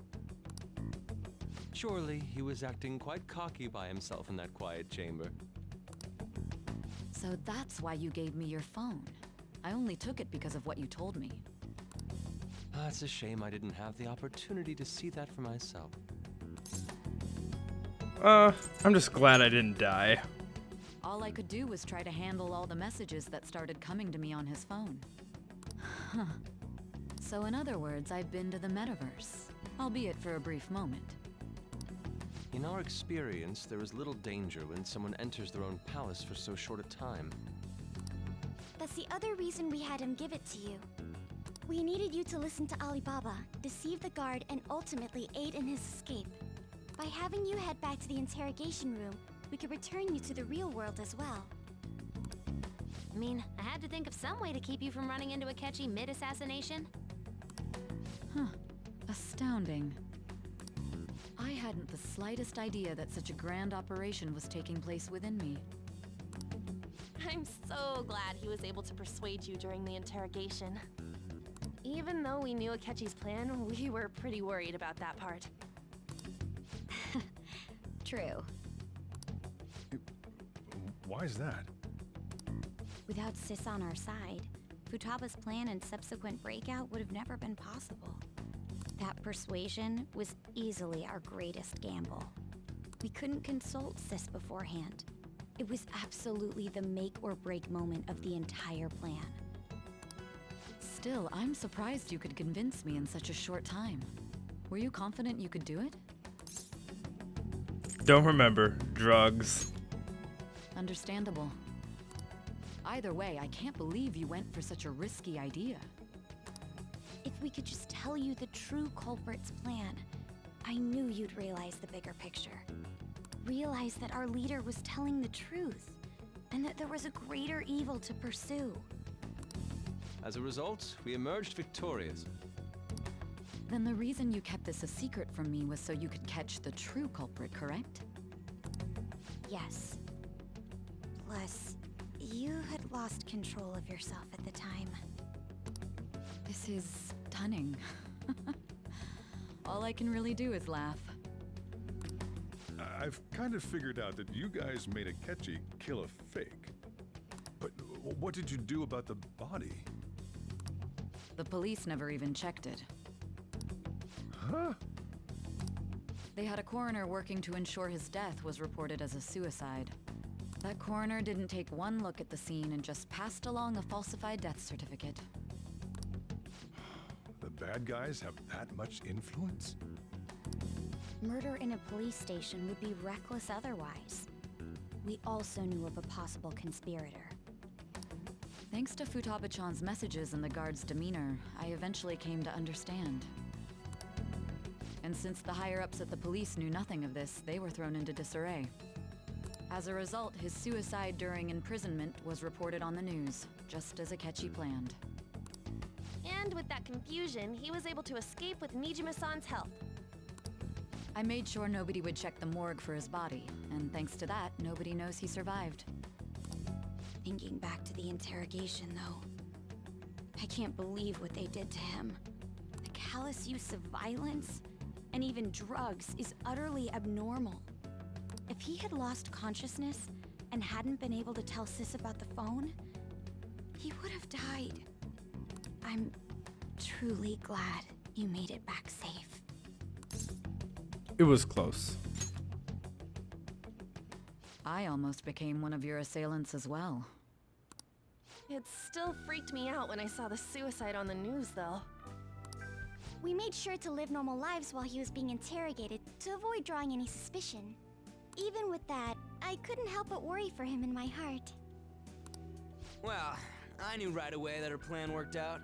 Surely he was acting quite cocky by himself in that quiet chamber. So that's why you gave me your phone. I only took it because of what you told me. It's a shame I didn't have the opportunity to see that for myself. I'm just glad I didn't die. All I could do was try to handle all the messages that started coming to me on his phone. Huh. So in other words, I've been to the metaverse, albeit for a brief moment. In our experience, there is little danger when someone enters their own palace for so short a time. That's the other reason we had him give it to you. We needed you to listen to Alibaba, deceive the guard, and ultimately aid in his escape. By having you head back to the interrogation room, we could return you to the real world as well. I mean, I had to think of some way to keep you from running into Akechi mid-assassination. Huh. Astounding. I hadn't the slightest idea that such a grand operation was taking place within me. I'm so glad he was able to persuade you during the interrogation. Even though we knew Akechi's plan, we were pretty worried about that part. True. Why is that? Without Sis on our side, Futaba's plan and subsequent breakout would have never been possible. That persuasion was easily our greatest gamble. We couldn't consult Sis beforehand. It was absolutely the make or break moment of the entire plan. Still, I'm surprised you could convince me in such a short time. Were you confident you could do it? Don't remember. Drugs. Understandable. Either way, I can't believe you went for such a risky idea. if we could just tell you the true culprit's plan, I knew you'd realize the bigger picture. Realize that our leader was telling the truth, and that there was a greater evil to pursue. As a result, we emerged victorious. Then the reason you kept this a secret from me was so you could catch the true culprit, correct? Yes. Plus, you had lost control of yourself at the time. This is stunning. All I can really do is laugh. I've kind of figured out that you guys made Akechi kill a fake. But what did you do about the body? The police never even checked it. Huh? They had a coroner working to ensure his death was reported as a suicide. That coroner didn't take one look at the scene and just passed along a falsified death certificate. The bad guys have that much influence? Murder in a police station would be reckless otherwise. We also knew of a possible conspirator. Thanks to Futaba-chan's messages and the guard's demeanor, I eventually came to understand. And since the higher-ups at the police knew nothing of this, they were thrown into disarray. As a result, his suicide during imprisonment was reported on the news, just as Akechi planned. And with that confusion, he was able to escape with Nijima-san's help. I made sure nobody would check the morgue for his body, and thanks to that, nobody knows he survived. Thinking back to the interrogation, though, I can't believe what they did to him. The callous use of violence, and even drugs, is utterly abnormal. If he had lost consciousness and hadn't been able to tell Sis about the phone, he would have died. I'm truly glad you made it back safe. It was close. I almost became one of your assailants as well. It still freaked me out when I saw the suicide on the news, though. We made sure to live normal lives while he was being interrogated to avoid drawing any suspicion. Even with that, I couldn't help but worry for him in my heart. Well, I knew right away that her plan worked out.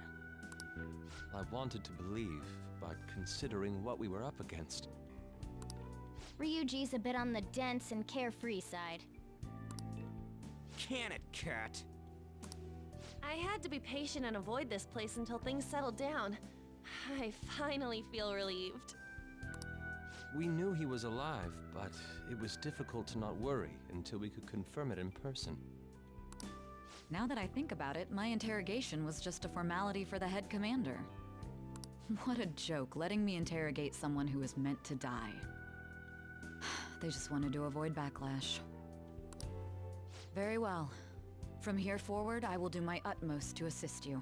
I wanted to believe, but considering what we were up against. Ryuji's a bit on the dense and carefree side. Can it, Cat? I had to be patient and avoid this place until things settled down. I finally feel relieved. We knew he was alive, but it was difficult to not worry until we could confirm it in person. Now that I think about it, my interrogation was just a formality for the head commander. What a joke, letting me interrogate someone who was meant to die. They just wanted to avoid backlash. Very well. From here forward, I will do my utmost to assist you.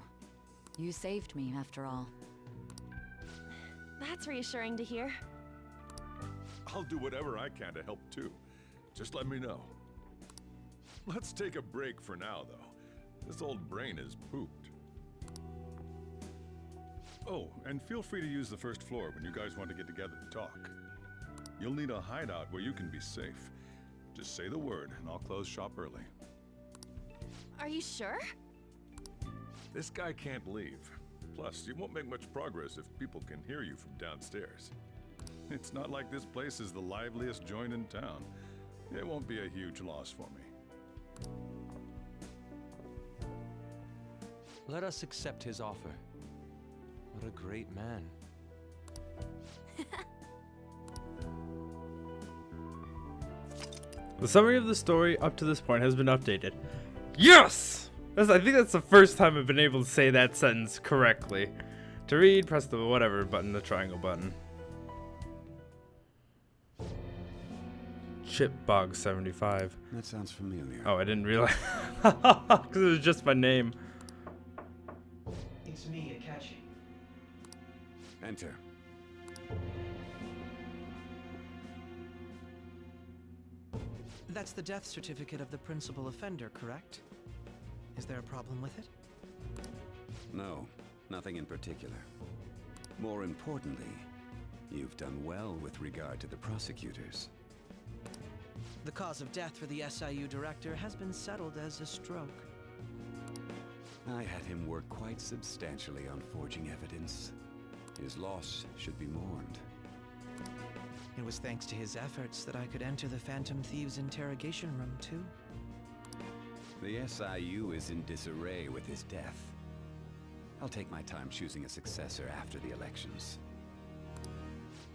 You saved me, after all. That's reassuring to hear. I'll do whatever I can to help too. Just let me know. Let's take a break for now, though. This old brain is pooped. Oh, and feel free to use the first floor when you guys want to get together to talk. You'll need a hideout where you can be safe. Just say the word, and I'll close shop early. Are you sure? This guy can't leave. Plus, you won't make much progress if people can hear you from downstairs. It's not like this place is the liveliest joint in town. It won't be a huge loss for me. Let us accept his offer. What a great man. The summary of the story up to this point has been updated. Yes! I think that's the first time I've been able to say that sentence correctly. To read, press the whatever button, the triangle button. Chipbog75. That sounds familiar. Oh, I didn't realize. Because it was just my name. It's me, Akechi. Enter. That's the death certificate of the principal offender, correct? Is there a problem with it? No, nothing in particular. More importantly, you've done well with regard to the prosecutors. The cause of death for the SIU director has been settled as a stroke. I had him work quite substantially on forging evidence. His loss should be mourned. It was thanks to his efforts that I could enter the Phantom Thieves' interrogation room, too. The SIU is in disarray with his death. I'll take my time choosing a successor after the elections.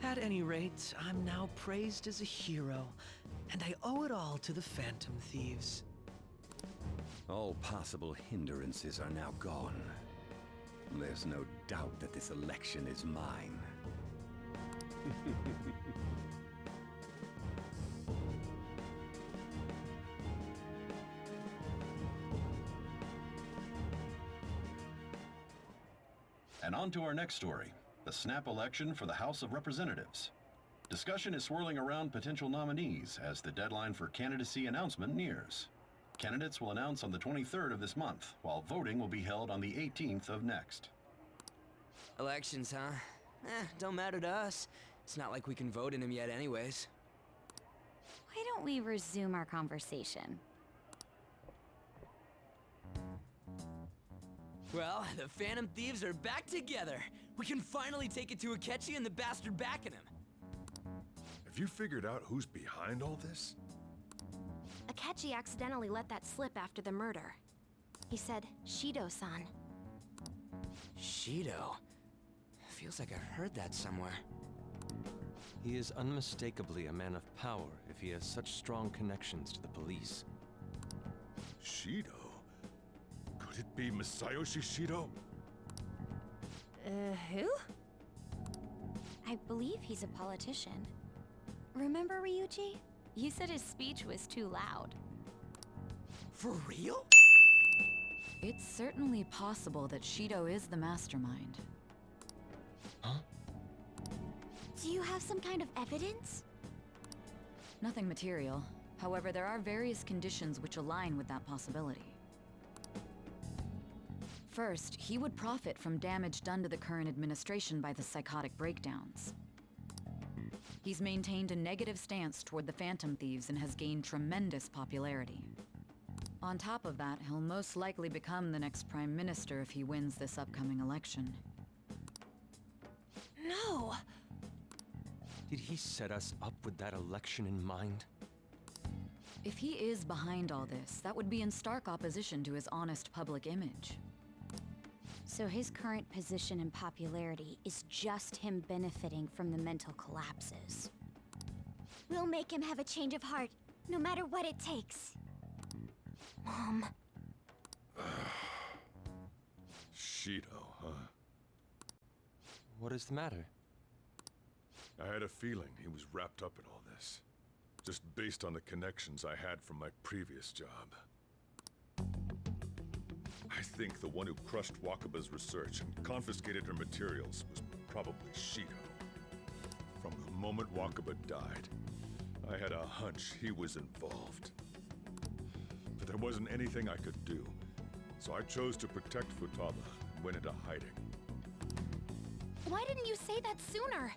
At any rate, I'm now praised as a hero, and I owe it all to the Phantom Thieves. All possible hindrances are now gone. There's no doubt that this election is mine. And on to our next story, the snap election for the House of Representatives. Discussion is swirling around potential nominees as the deadline for candidacy announcement nears. Candidates will announce on the 23rd of this month, while voting will be held on the 18th of next. Elections, huh? Don't matter to us. It's not like we can vote in them yet anyways. Why don't we resume our conversation? Well, the Phantom Thieves are back together. We can finally take it to Akechi and the bastard backing him. Have you figured out who's behind all this? Akechi accidentally let that slip after the murder. He said, Shido-san. Shido? Feels like I've heard that somewhere. He is unmistakably a man of power if he has such strong connections to the police. Shido? Could it be Masayoshi Shido? Who? I believe he's a politician. Remember, Ryuji? You said his speech was too loud. For real? It's certainly possible that Shido is the mastermind. Huh? Do you have some kind of evidence? Nothing material. However, there are various conditions which align with that possibility. First, he would profit from damage done to the current administration by the psychotic breakdowns. He's maintained a negative stance toward the Phantom Thieves and has gained tremendous popularity. On top of that, he'll most likely become the next Prime Minister if he wins this upcoming election. No! Did he set us up with that election in mind? If he is behind all this, that would be in stark opposition to his honest public image. So his current position and popularity is just him benefiting from the mental collapses. We'll make him have a change of heart, no matter what it takes. Mom. Shido, huh? What is the matter? I had a feeling he was wrapped up in all this. Just based on the connections I had from my previous job. I think the one who crushed Wakaba's research and confiscated her materials was probably Shido. From the moment Wakaba died, I had a hunch he was involved. But there wasn't anything I could do, so I chose to protect Futaba and went into hiding. Why didn't you say that sooner?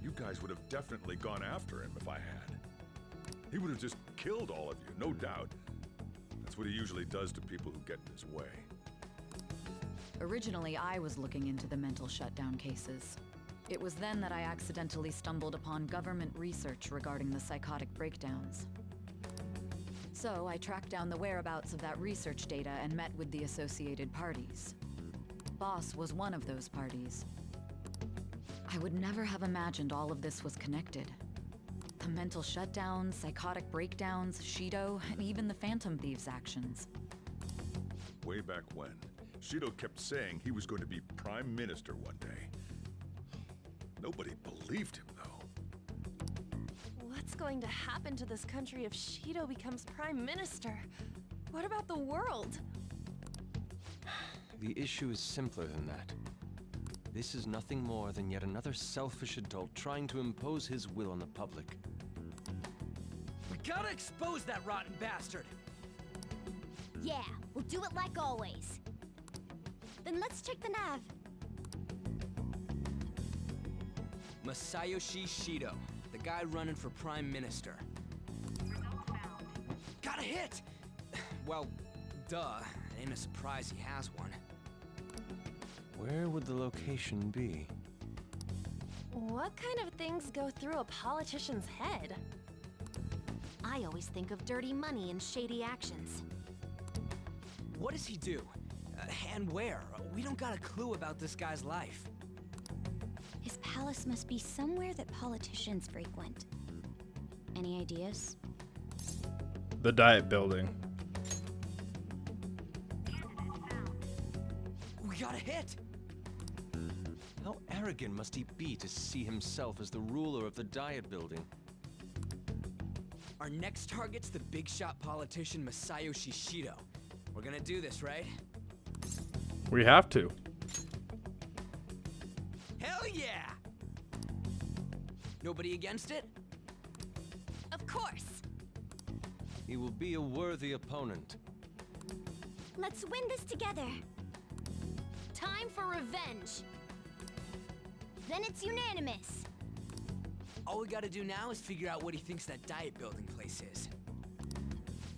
You guys would have definitely gone after him if I had. He would have just killed all of you, no doubt. That's what he usually does to people who get in his way. Originally, I was looking into the mental shutdown cases. It was then that I accidentally stumbled upon government research regarding the psychotic breakdowns. So I tracked down the whereabouts of that research data and met with the associated parties. Boss was one of those parties. I would never have imagined all of this was connected. The mental shutdowns, psychotic breakdowns, Shido, and even the Phantom Thieves' actions. Way back when, Shido kept saying he was going to be Prime Minister one day. Nobody believed him, though. What's going to happen to this country if Shido becomes Prime Minister? What about the world? The issue is simpler than that. This is nothing more than yet another selfish adult trying to impose his will on the public. We gotta expose that rotten bastard! Yeah, we'll do it like always. Then let's check the nav. Masayoshi Shido, the guy running for Prime Minister. Got a hit! Well, duh. It ain't a surprise he has one. Where would the location be? What kind of things go through a politician's head? I always think of dirty money and shady actions. What does he do? And where? We don't got a clue about this guy's life. His palace must be somewhere that politicians frequent. Any ideas? The Diet Building. We got a hit! How arrogant must he be to see himself as the ruler of the Diet Building? Our next target's the big shot politician Masayoshi Shido. We're gonna do this, right? We have to. Hell yeah! Nobody against it? Of course! He will be a worthy opponent. Let's win this together. Time for revenge! Then it's unanimous. All we gotta do now is figure out what he thinks that Diet Building place is.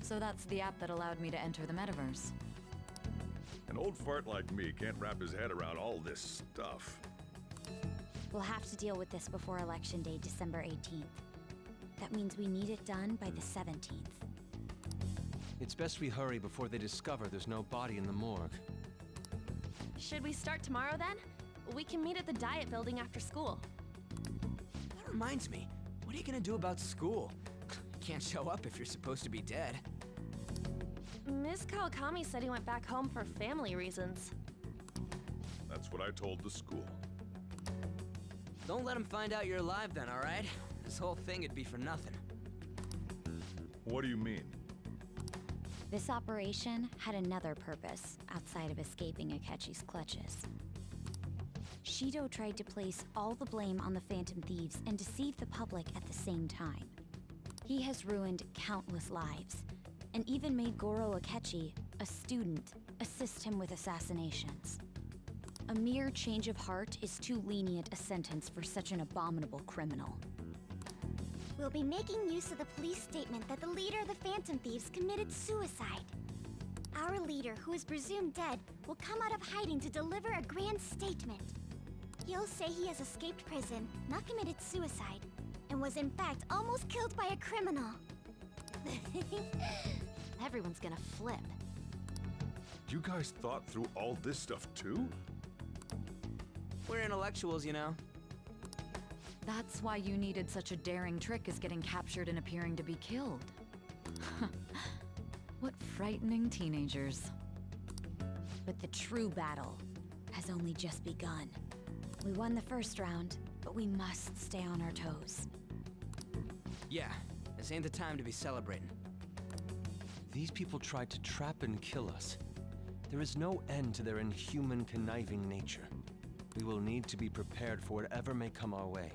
So that's the app that allowed me to enter the metaverse. An old fart like me can't wrap his head around all this stuff. We'll have to deal with this before Election Day, December 18th. That means we need it done by the 17th. It's best we hurry before they discover there's no body in the morgue. Should we start tomorrow then? We can meet at the Diet Building after school. That reminds me, what are you gonna do about school? Can't show up if you're supposed to be dead. Ms. Kawakami said he went back home for family reasons. That's what I told the school. Don't let him find out you're alive then, alright? This whole thing would be for nothing. What do you mean? This operation had another purpose outside of escaping Akechi's clutches. Shido tried to place all the blame on the Phantom Thieves and deceive the public at the same time. He has ruined countless lives, and even made Goro Akechi, a student, assist him with assassinations. A mere change of heart is too lenient a sentence for such an abominable criminal. We'll be making use of the police statement that the leader of the Phantom Thieves committed suicide. Our leader, who is presumed dead, will come out of hiding to deliver a grand statement. He'll say he has escaped prison, not committed suicide, and was in fact almost killed by a criminal. Everyone's gonna flip. You guys thought through all this stuff too? We're intellectuals, you know. That's why you needed such a daring trick as getting captured and appearing to be killed. What frightening teenagers. But the true battle has only just begun. We won the first round, but we must stay on our toes. Yeah, this ain't the time to be celebrating. These people tried to trap and kill us. There is no end to their inhuman, conniving nature. We will need to be prepared for whatever may come our way.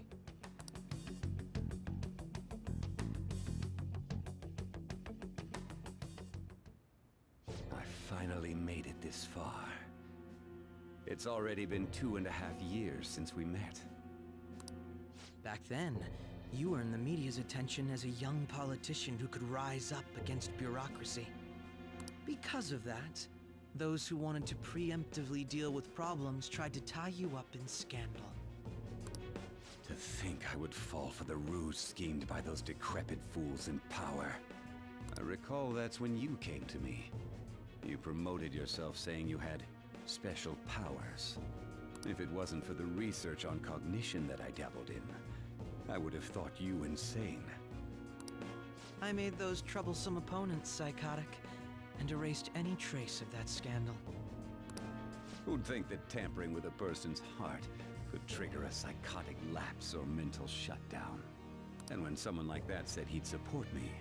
I finally made it this far. It's already been 2.5 years since we met. Back then, you earned the media's attention as a young politician who could rise up against bureaucracy. Because of that, those who wanted to preemptively deal with problems tried to tie you up in scandal. To think I would fall for the ruse schemed by those decrepit fools in power. I recall that's when you came to me. You promoted yourself saying you had special powers. If it wasn't for the research on cognition that I dabbled in, I would have thought you insane. I made those troublesome opponents psychotic, and erased any trace of that scandal. Who'd think that tampering with a person's heart could trigger a psychotic lapse or mental shutdown? And when someone like that said he'd support me,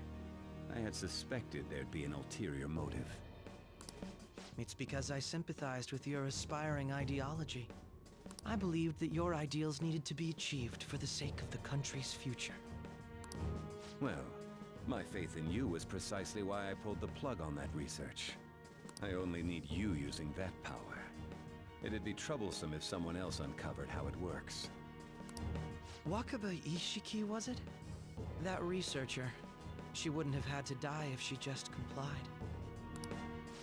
I had suspected there'd be an ulterior motive. It's because I sympathized with your aspiring ideology. I believed that your ideals needed to be achieved for the sake of the country's future. Well, my faith in you was precisely why I pulled the plug on that research. I only need you using that power. It'd be troublesome if someone else uncovered how it works. Wakaba Ishiki, was it? That researcher. She wouldn't have had to die if she just complied.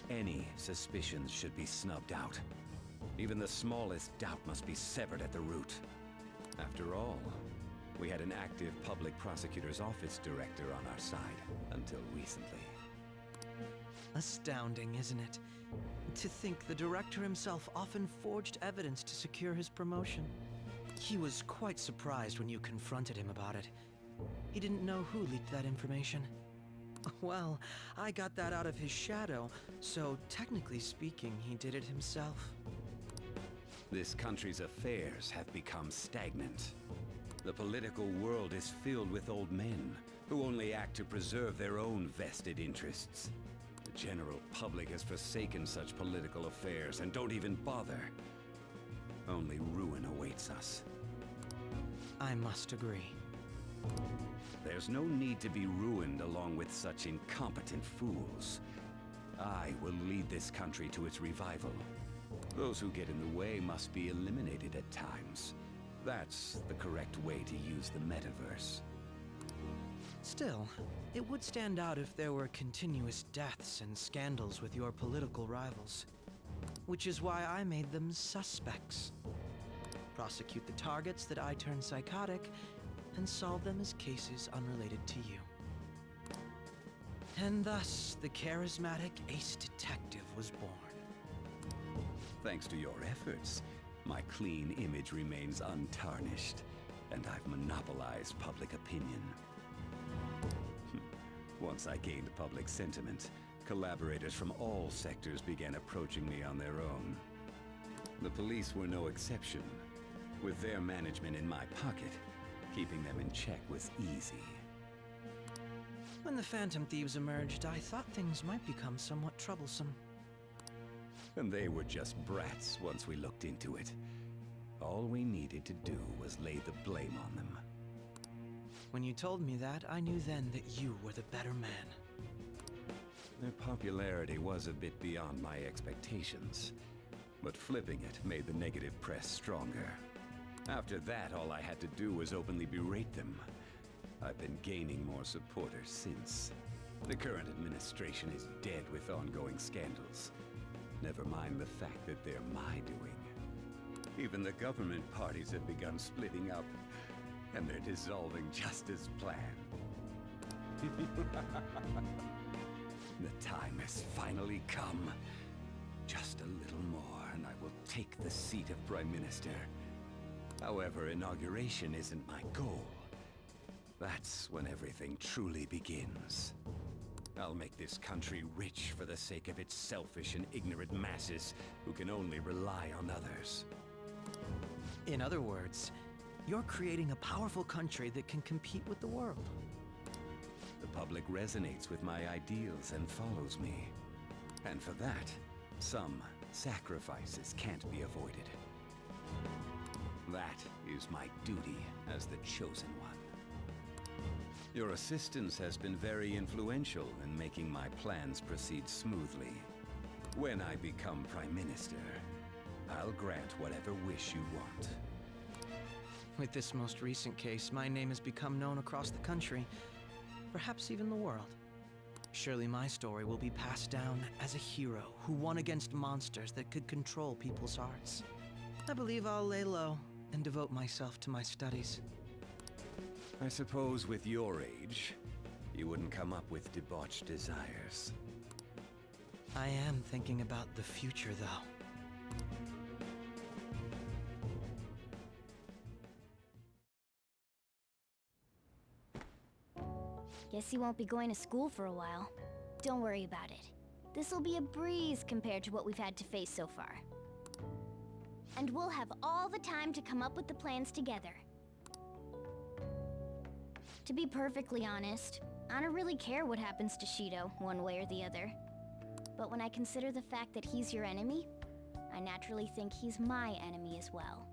any suspicions should be snubbed out. Even the smallest doubt must be severed at the root. After all, we had an active public prosecutor's office director on our side until recently. Astounding, isn't it? To think the director himself often forged evidence to secure his promotion. He was quite surprised when you confronted him about it. He didn't know who leaked that information. Well, I got that out of his shadow, so technically speaking, he did it himself. This country's affairs have become stagnant. The political world is filled with old men who only act to preserve their own vested interests. The general public has forsaken such political affairs and don't even bother. Only ruin awaits us. I must agree. There's no need to be ruined along with such incompetent fools. I will lead this country to its revival. Those who get in the way must be eliminated at times. That's the correct way to use the metaverse. Still, it would stand out if there were continuous deaths and scandals with your political rivals. Which is why I made them suspects. Prosecute the targets that I turn psychotic, and solve them as cases unrelated to you. And thus, the charismatic ace detective was born. Thanks to your efforts, my clean image remains untarnished, and I've monopolized public opinion. Once I gained public sentiment, collaborators from all sectors began approaching me on their own. The police were no exception. With their management in my pocket, keeping them in check was easy. When the Phantom Thieves emerged, I thought things might become somewhat troublesome. And they were just brats once we looked into it. All we needed to do was lay the blame on them. When you told me that, I knew then that you were the better man. Their popularity was a bit beyond my expectations, but flipping it made the negative press stronger. After that, all I had to do was openly berate them. I've been gaining more supporters since. The current administration is dead with ongoing scandals. Never mind the fact that they're my doing. Even the government parties have begun splitting up, and they're dissolving just as planned. The time has finally come. Just a little more, and I will take the seat of Prime Minister. However, inauguration isn't my goal. That's when everything truly begins. I'll make this country rich for the sake of its selfish and ignorant masses who can only rely on others. In other words, you're creating a powerful country that can compete with the world. The public resonates with my ideals and follows me. And for that, some sacrifices can't be avoided. That is my duty as the chosen one. Your assistance has been very influential in making my plans proceed smoothly. When I become Prime Minister, I'll grant whatever wish you want. With this most recent case, my name has become known across the country, perhaps even the world. Surely my story will be passed down as a hero who won against monsters that could control people's hearts. I believe I'll lay low and devote myself to my studies. I suppose with your age, you wouldn't come up with debauched desires. I am thinking about the future, though. Guess you won't be going to school for a while. Don't worry about it. This'll be a breeze compared to what we've had to face so far. And we'll have all the time to come up with the plans together. To be perfectly honest, I don't really care what happens to Shido, one way or the other. But when I consider the fact that he's your enemy, I naturally think he's my enemy as well.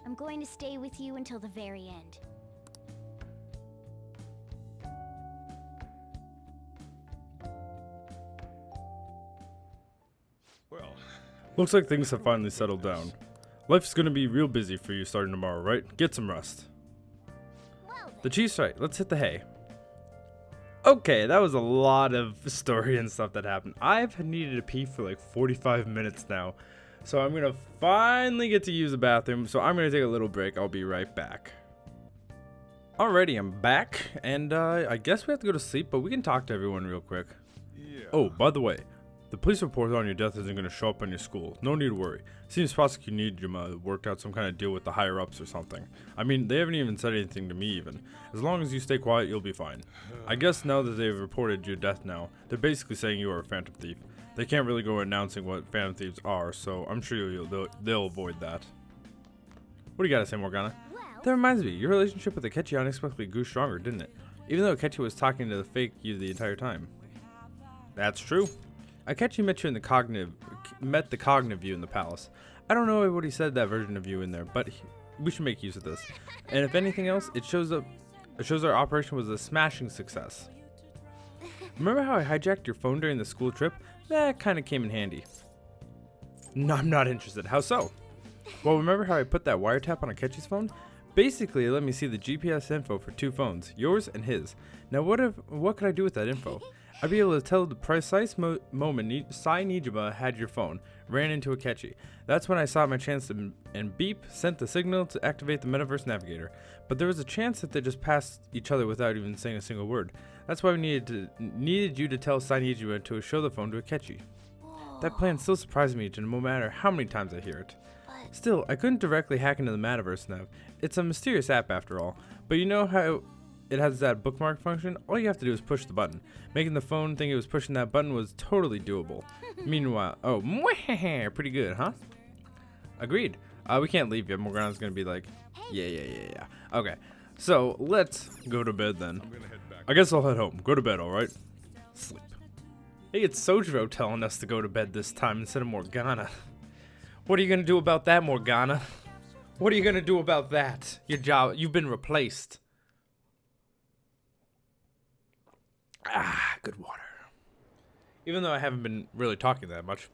I'm going to stay with you until the very end. Well, Looks like things have finally settled down. Life's gonna be real busy for you starting tomorrow, right? Get some rest. The chief's right, let's hit the hay. Okay, that was a lot of story and stuff that happened. I've needed to pee for like 45 minutes now. So I'm going to finally get to use the bathroom. So I'm going to take a little break. I'll be right back. Alrighty, I'm back. And I guess we have to go to sleep, but we can talk to everyone real quick. Yeah. Oh, by the way, the police report on your death isn't going to show up on your school. No need to worry. Seems prosecutor Nijima worked out some kind of deal with the higher ups or something. I mean, they haven't even said anything to me even. As long as you stay quiet, you'll be fine. I guess now that they've reported your death now, they're basically saying you are a phantom thief. They can't really go announcing what phantom thieves are, so I'm sure they'll avoid that. What do you gotta say, Morgana? That reminds me, your relationship with Akechi unexpectedly grew stronger, didn't it? Even though Akechi was talking to the fake you the entire time. That's true. Akechi met you in the cognitive view in the palace. I don't know what he said that version of you in there, but we should make use of this. And if anything else, it shows our operation was a smashing success. Remember how I hijacked your phone during the school trip? That kind of came in handy. No, I'm not interested. How so? Well, remember how I put that wiretap on Akechi's phone? Basically, it let me see the GPS info for 2 phones, yours and his. Now, what could I do with that info? I'd be able to tell the precise moment Sai Nijima had your phone, ran into Akechi. That's when I saw my chance and beep, sent the signal to activate the Metaverse Navigator. But there was a chance that they just passed each other without even saying a single word. That's why we needed you to tell Sai Nijima to show the phone to Akechi. That plan still surprises me no matter how many times I hear it. Still, I couldn't directly hack into the Metaverse Nav. It's a mysterious app after all. But you know how it has that bookmark function? All you have to do is push the button. Making the phone think it was pushing that button was totally doable. Meanwhile, oh, pretty good, huh? Agreed. We can't leave yet. Morgana's gonna be like, yeah. Okay, so let's go to bed then. I guess I'll head home. Go to bed, alright? Sleep. Hey, it's Sojiro telling us to go to bed this time instead of Morgana. What are you gonna do about that, Morgana? What are you gonna do about that? You've been replaced. Good water. Even though I haven't been really talking that much.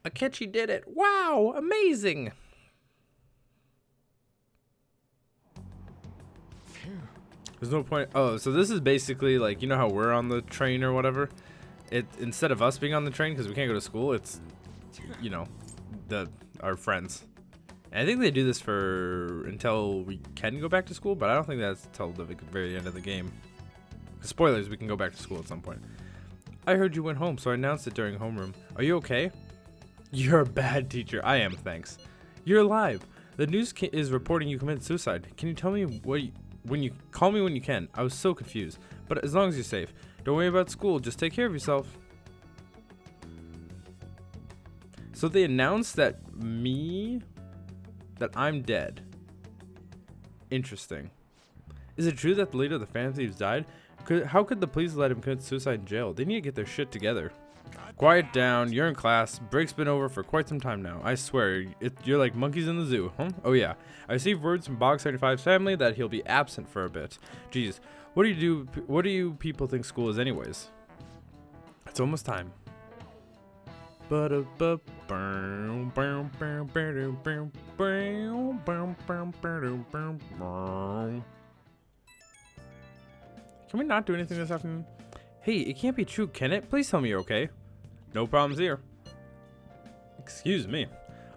Akechi did it. Wow, amazing. There's no point. Oh, so this is basically like, you know how we're on the train or whatever? Instead of us being on the train because we can't go to school, it's, you know, our friends. And I think they do this until we can go back to school, but I don't think that's until the very end of the game. Spoilers, we can go back to school at some point. I heard you went home, so I announced it during homeroom. Are you okay? You're a bad teacher. I am, thanks. You're alive. The news is reporting you committed suicide. Can you tell me call me when you can? I was so confused. But as long as you're safe. Don't worry about school. Just take care of yourself. So they announced that I'm dead. Interesting. Is it true that the leader of the Phantom Thieves died? How could the police let him commit suicide in jail? They need to get their shit together. Quiet down. You're in class. Break's been over for quite some time now. I swear, you're like monkeys in the zoo, huh? Oh yeah. I received words from Bog 75's family that he'll be absent for a bit. Jeez, what do you people think school is anyways? It's almost time. Can we not do anything this afternoon? Hey, it can't be true, can it? Please tell me you're okay. No problems here. Excuse me.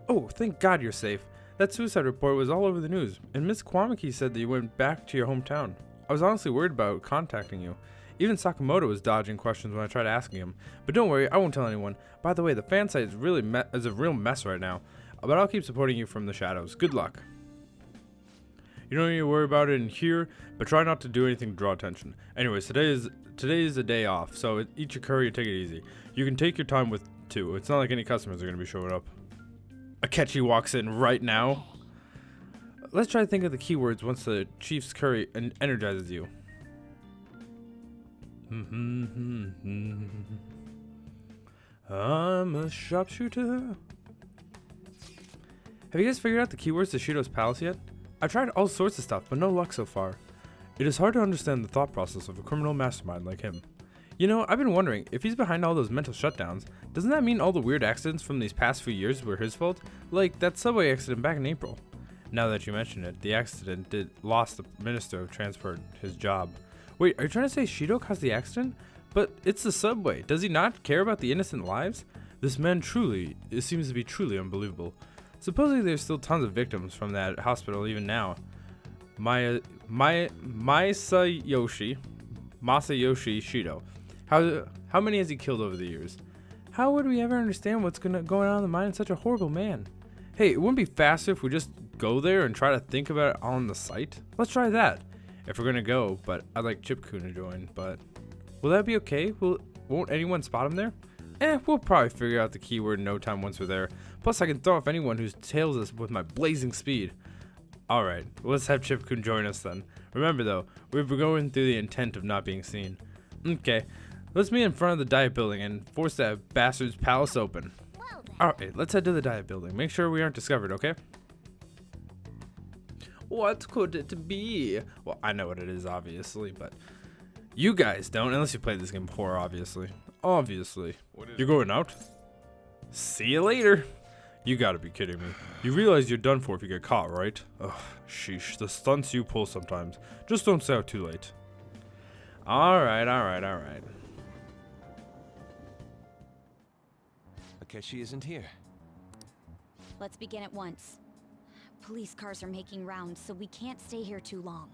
Oh, thank God you're safe. That suicide report was all over the news, and Miss Kwamaki said that you went back to your hometown. I was honestly worried about contacting you. Even Sakamoto was dodging questions when I tried asking him. But don't worry, I won't tell anyone. By the way, the fan site is a real mess right now. But I'll keep supporting you from the shadows. Good luck. You don't need to worry about it in here, but try not to do anything to draw attention. Anyways, today is a day off, so eat your curry and take it easy. You can take your time with too. It's not like any customers are going to be showing up. Akechi walks in right now. Let's try to think of the keywords once the chief's curry energizes you. I'm a sharpshooter. Have you guys figured out the keywords to Shido's palace yet? I've tried all sorts of stuff, but no luck so far. It is hard to understand the thought process of a criminal mastermind like him. You know, I've been wondering, if he's behind all those mental shutdowns, doesn't that mean all the weird accidents from these past few years were his fault? Like that subway accident back in April. Now that you mention it, the accident lost the Minister of Transport his job. Wait, are you trying to say Shido caused the accident? But it's the subway. Does he not care about the innocent lives? This man it seems to be truly unbelievable. Supposedly there's still tons of victims from that hospital even now. Masayoshi Shido. How many has he killed over the years? How would we ever understand what's going on in the mind of such a horrible man? Hey, it wouldn't be faster if we just go there and try to think about it on the site? Let's try that. If we're gonna go, but I'd like Chip-kun to join, but will that be okay? Won't anyone spot him there? We'll probably figure out the keyword in no time once we're there. Plus I can throw off anyone who tails us with my blazing speed. Alright, let's have Chip-kun join us then. Remember though, we're going through the intent of not being seen. Okay, let's meet in front of the diet building and force that bastard's palace open. Alright, let's head to the diet building. Make sure we aren't discovered, okay? What could it be? Well, I know what it is, obviously, but you guys don't, unless you played this game before, obviously. Obviously. You're going out? See you later. You gotta be kidding me. You realize you're done for if you get caught, right? Ugh, sheesh, the stunts you pull sometimes. Just don't say out too late. Alright. Akechi isn't here. Let's begin at once. Police cars are making rounds, so we can't stay here too long.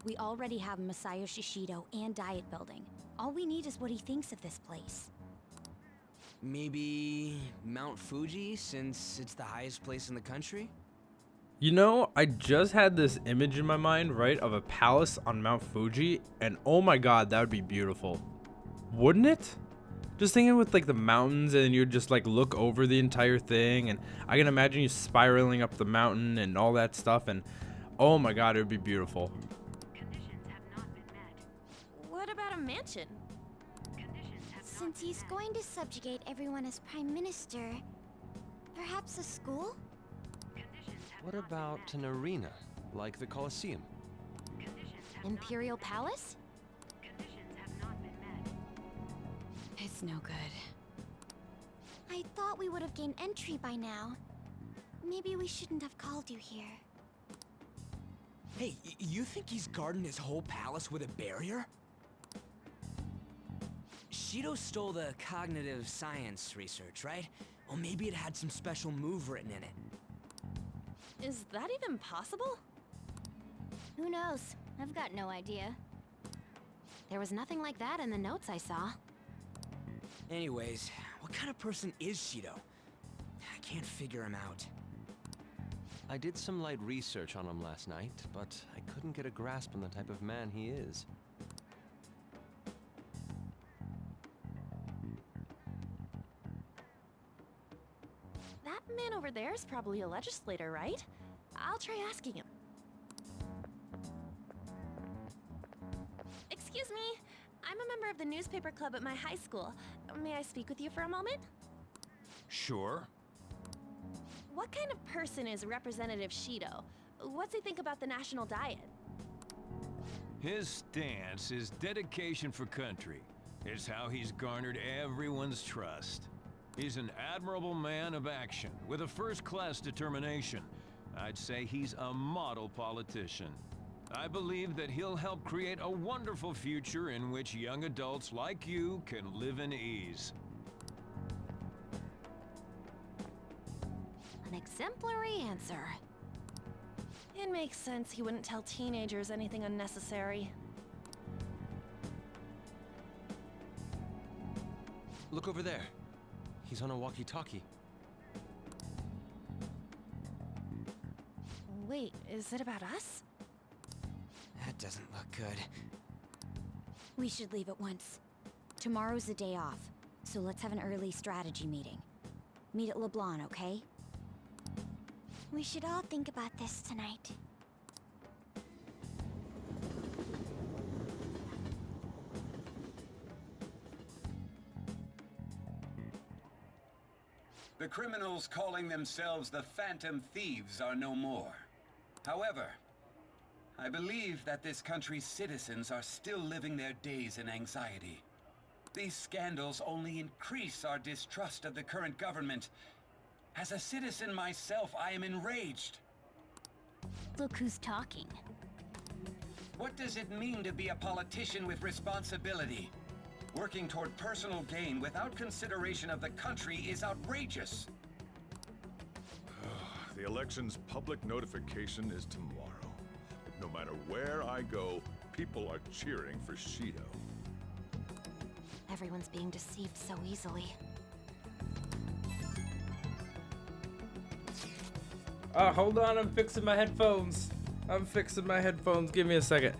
We already have Masayoshi Shido and Diet Building. All we need is what he thinks of this place. Maybe Mount Fuji, since it's the highest place in the country? You know, I just had this image in my mind, right, of a palace on Mount Fuji, and oh my god, that would be beautiful. Wouldn't it? Just thinking with like the mountains, and you just like look over the entire thing, and I can imagine you spiraling up the mountain and all that stuff, and oh my god, it would be beautiful. What about a mansion? Since he's going to subjugate everyone as Prime Minister, perhaps a school? What about an arena, like the Colosseum? Imperial Palace? It's no good. I thought we would have gained entry by now. Maybe we shouldn't have called you here. Hey, you think he's guarding his whole palace with a barrier? Shido stole the cognitive science research, right? Or maybe it had some special move written in it. Is that even possible? Who knows? I've got no idea. There was nothing like that in the notes I saw. Anyways, what kind of person is Shido? I can't figure him out. I did some light research on him last night, but I couldn't get a grasp on the type of man he is. That man over there is probably a legislator, right? I'll try asking him. Excuse me, I'm a member of the newspaper club at my high school. May I speak with you for a moment? Sure. What kind of person is Representative Shido? What's he think about the national diet? His stance is dedication for country. It's how he's garnered everyone's trust. He's an admirable man of action, with a first-class determination. I'd say he's a model politician. I believe that he'll help create a wonderful future in which young adults like you can live in ease. An exemplary answer. It makes sense he wouldn't tell teenagers anything unnecessary. Look over there. He's on a walkie-talkie. Wait, is it about us? That doesn't look good. We should leave at once. Tomorrow's the day off, so let's have an early strategy meeting. Meet at LeBlanc, okay? We should all think about this tonight. The criminals calling themselves the Phantom Thieves are no more. However, I believe that this country's citizens are still living their days in anxiety. These scandals only increase our distrust of the current government. As a citizen myself, I am enraged. Look who's talking. What does it mean to be a politician with responsibility? Working toward personal gain without consideration of the country is outrageous. The election's public notification is tomorrow. No matter where I go, people are cheering for Shido. Everyone's being deceived so easily. Hold on, I'm fixing my headphones. Give me a second.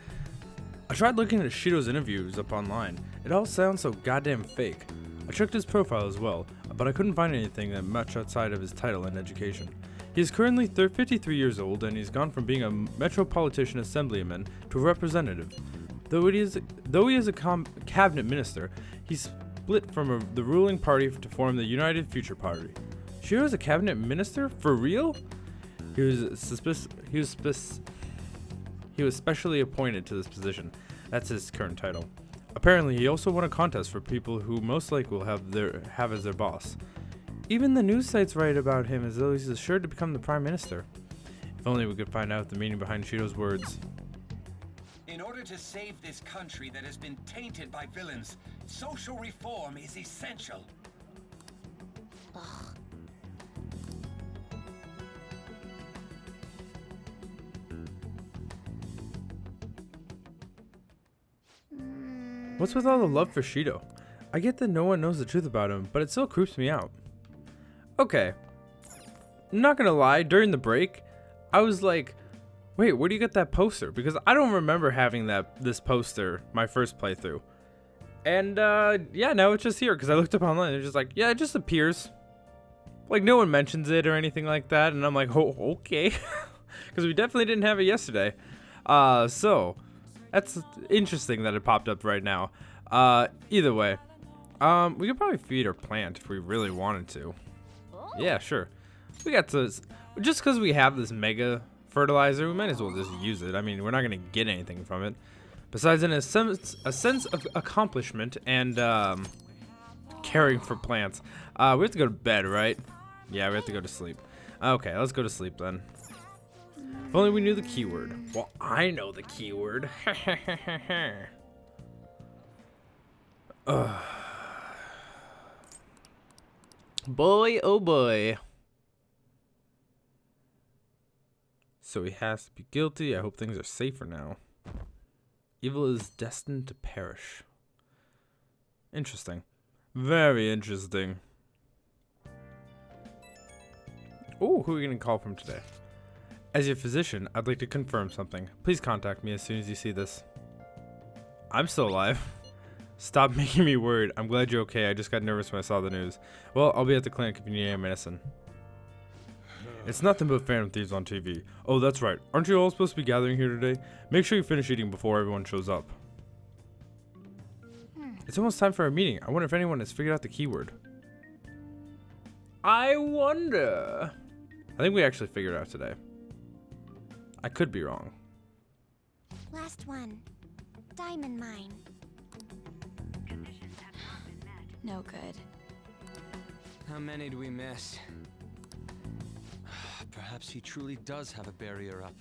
I tried looking at Shido's interviews up online. It all sounds so goddamn fake. I checked his profile as well, but I couldn't find anything that much outside of his title and education. He is currently 53 years old, and he's gone from being a metropolitan assemblyman to a representative. Though he is a cabinet minister, he's split from the ruling party to form the United Future Party. Shiro is a cabinet minister? For real? He was specially appointed to this position. That's his current title. Apparently, he also won a contest for people who most likely will have as their boss. Even the news sites write about him as though he's assured to become the prime minister. If only we could find out the meaning behind Shido's words. In order to save this country that has been tainted by villains, social reform is essential. Ugh. What's with all the love for Shido? I get that no one knows the truth about him, but it still creeps me out. Okay. Not gonna lie, during the break, I was like, wait, where do you get that poster? Because I don't remember having this poster my first playthrough. And yeah, now it's just here because I looked up online and it's just like, yeah, it just appears. Like no one mentions it or anything like that, and I'm like, oh, okay. Because we definitely didn't have it yesterday. So that's interesting that it popped up right now. Either way, we could probably feed our plant if we really wanted to. Yeah, sure. We got to, just because we have this mega fertilizer, we might as well just use it. I mean, we're not going to get anything from it. Besides a sense of accomplishment and caring for plants. We have to go to bed, right? Yeah, we have to go to sleep. Okay, let's go to sleep then. If only we knew the keyword. Well, I know the keyword. Boy, oh boy. So he has to be guilty. I hope things are safer now. Evil is destined to perish. Interesting. Very interesting. Oh, who are we going to call from today? As your physician, I'd like to confirm something. Please contact me as soon as you see this. I'm still alive. Stop making me worried. I'm glad you're okay. I just got nervous when I saw the news. Well, I'll be at the clinic if you need any medicine. It's nothing but Phantom Thieves on TV. Oh, that's right. Aren't you all supposed to be gathering here today? Make sure you finish eating before everyone shows up. It's almost time for our meeting. I wonder if anyone has figured out the keyword. I wonder. I think we actually figured it out today. I could be wrong. Last one. Diamond mine. No good. How many do we miss? Perhaps he truly does have a barrier up.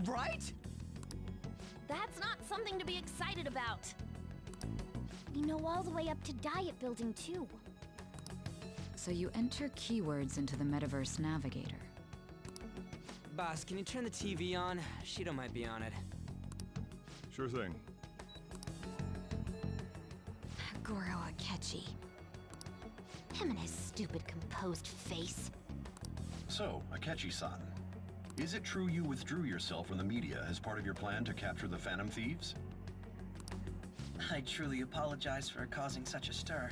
Right? That's not something to be excited about. We know all the way up to Diet Building, too. So you enter keywords into the Metaverse Navigator. Boss, can you turn the TV on? Shido might be on it. Sure thing. Goro Akechi. Him and his stupid composed face. So, Akechi-san, is it true you withdrew yourself from the media as part of your plan to capture the Phantom Thieves? I truly apologize for causing such a stir.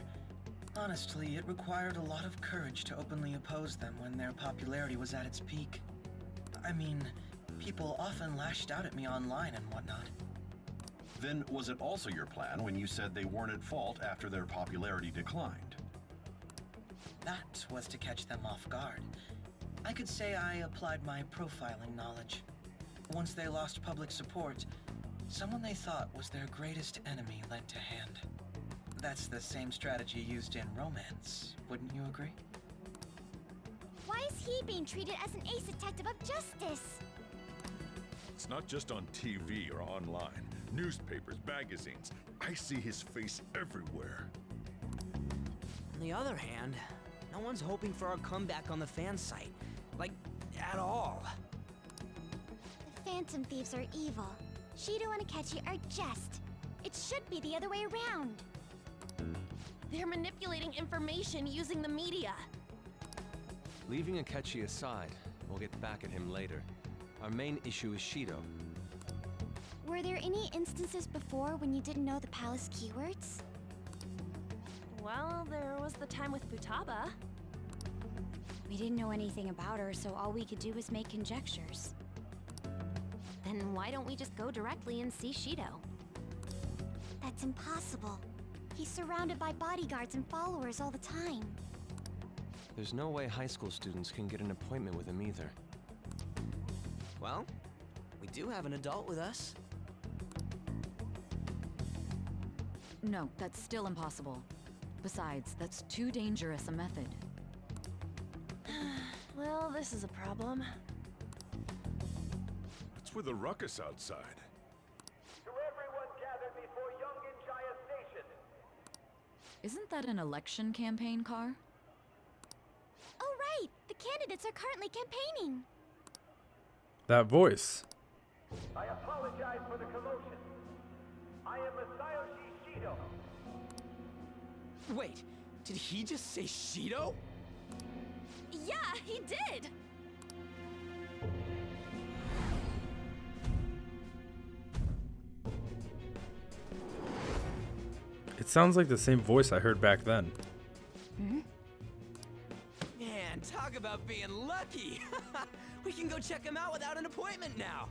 Honestly, it required a lot of courage to openly oppose them when their popularity was at its peak. I mean, people often lashed out at me online and whatnot. Then was it also your plan when you said they weren't at fault after their popularity declined? That was to catch them off guard. I could say I applied my profiling knowledge. Once they lost public support, someone they thought was their greatest enemy lent a hand. That's the same strategy used in romance, wouldn't you agree? Why Why is he being treated as an ace detective of justice? It's not just on TV or online. Newspapers, magazines. I see his face everywhere. On the other hand, no one's hoping for our comeback on the fan site. Like, at all. The Phantom Thieves are evil. Shido and Akechi are just. It should be the other way around. They're manipulating information using the media. Leaving Akechi aside, we'll get back at him later. Our main issue is Shido. Were there any instances before when you didn't know the palace keywords? Well, there was the time with Futaba. We didn't know anything about her, so all we could do was make conjectures. Then why don't we just go directly and see Shido? That's impossible. He's surrounded by bodyguards and followers all the time. There's no way high school students can get an appointment with him either. Well, we do have an adult with us. No, that's still impossible. Besides, that's too dangerous a method. Well, this is a problem. What's with the ruckus outside? To everyone gathered before Yongen-Jaya Station. Isn't that an election campaign car? Oh right! The candidates are currently campaigning! That voice. I apologize for the commotion. I am Masayoshi Shido. Wait, did he just say Shido? Yeah, he did! It sounds like the same voice I heard back then. Man, talk about being lucky! We can go check him out without an appointment now!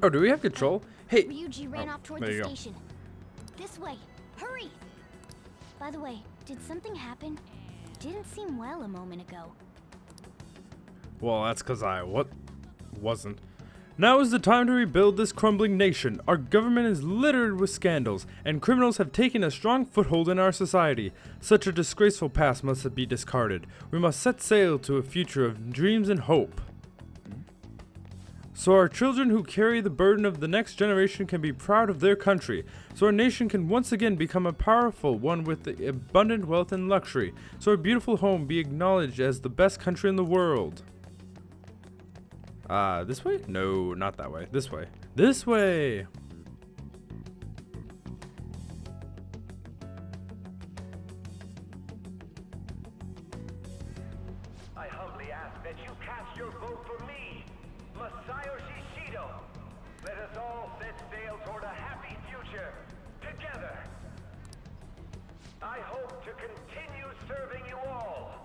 Oh, do we have control? Hey! Ryuji ran off toward there the you go. station. This way! Hurry! By the way, did something happen? Didn't seem well a moment ago. Well, that's because I wasn't. Now is the time to rebuild this crumbling nation. Our government is littered with scandals, and criminals have taken a strong foothold in our society. Such a disgraceful past must be discarded. We must set sail to a future of dreams and hope. So our children who carry the burden of the next generation can be proud of their country. So our nation can once again become a powerful one with abundant wealth and luxury. So our beautiful home be acknowledged as the best country in the world. This way? No, not that way. This way. This way! I humbly ask that you cast your vote for me, Masayoshi Shido. Let us all set sail toward a happy future, together. I hope to continue serving you all.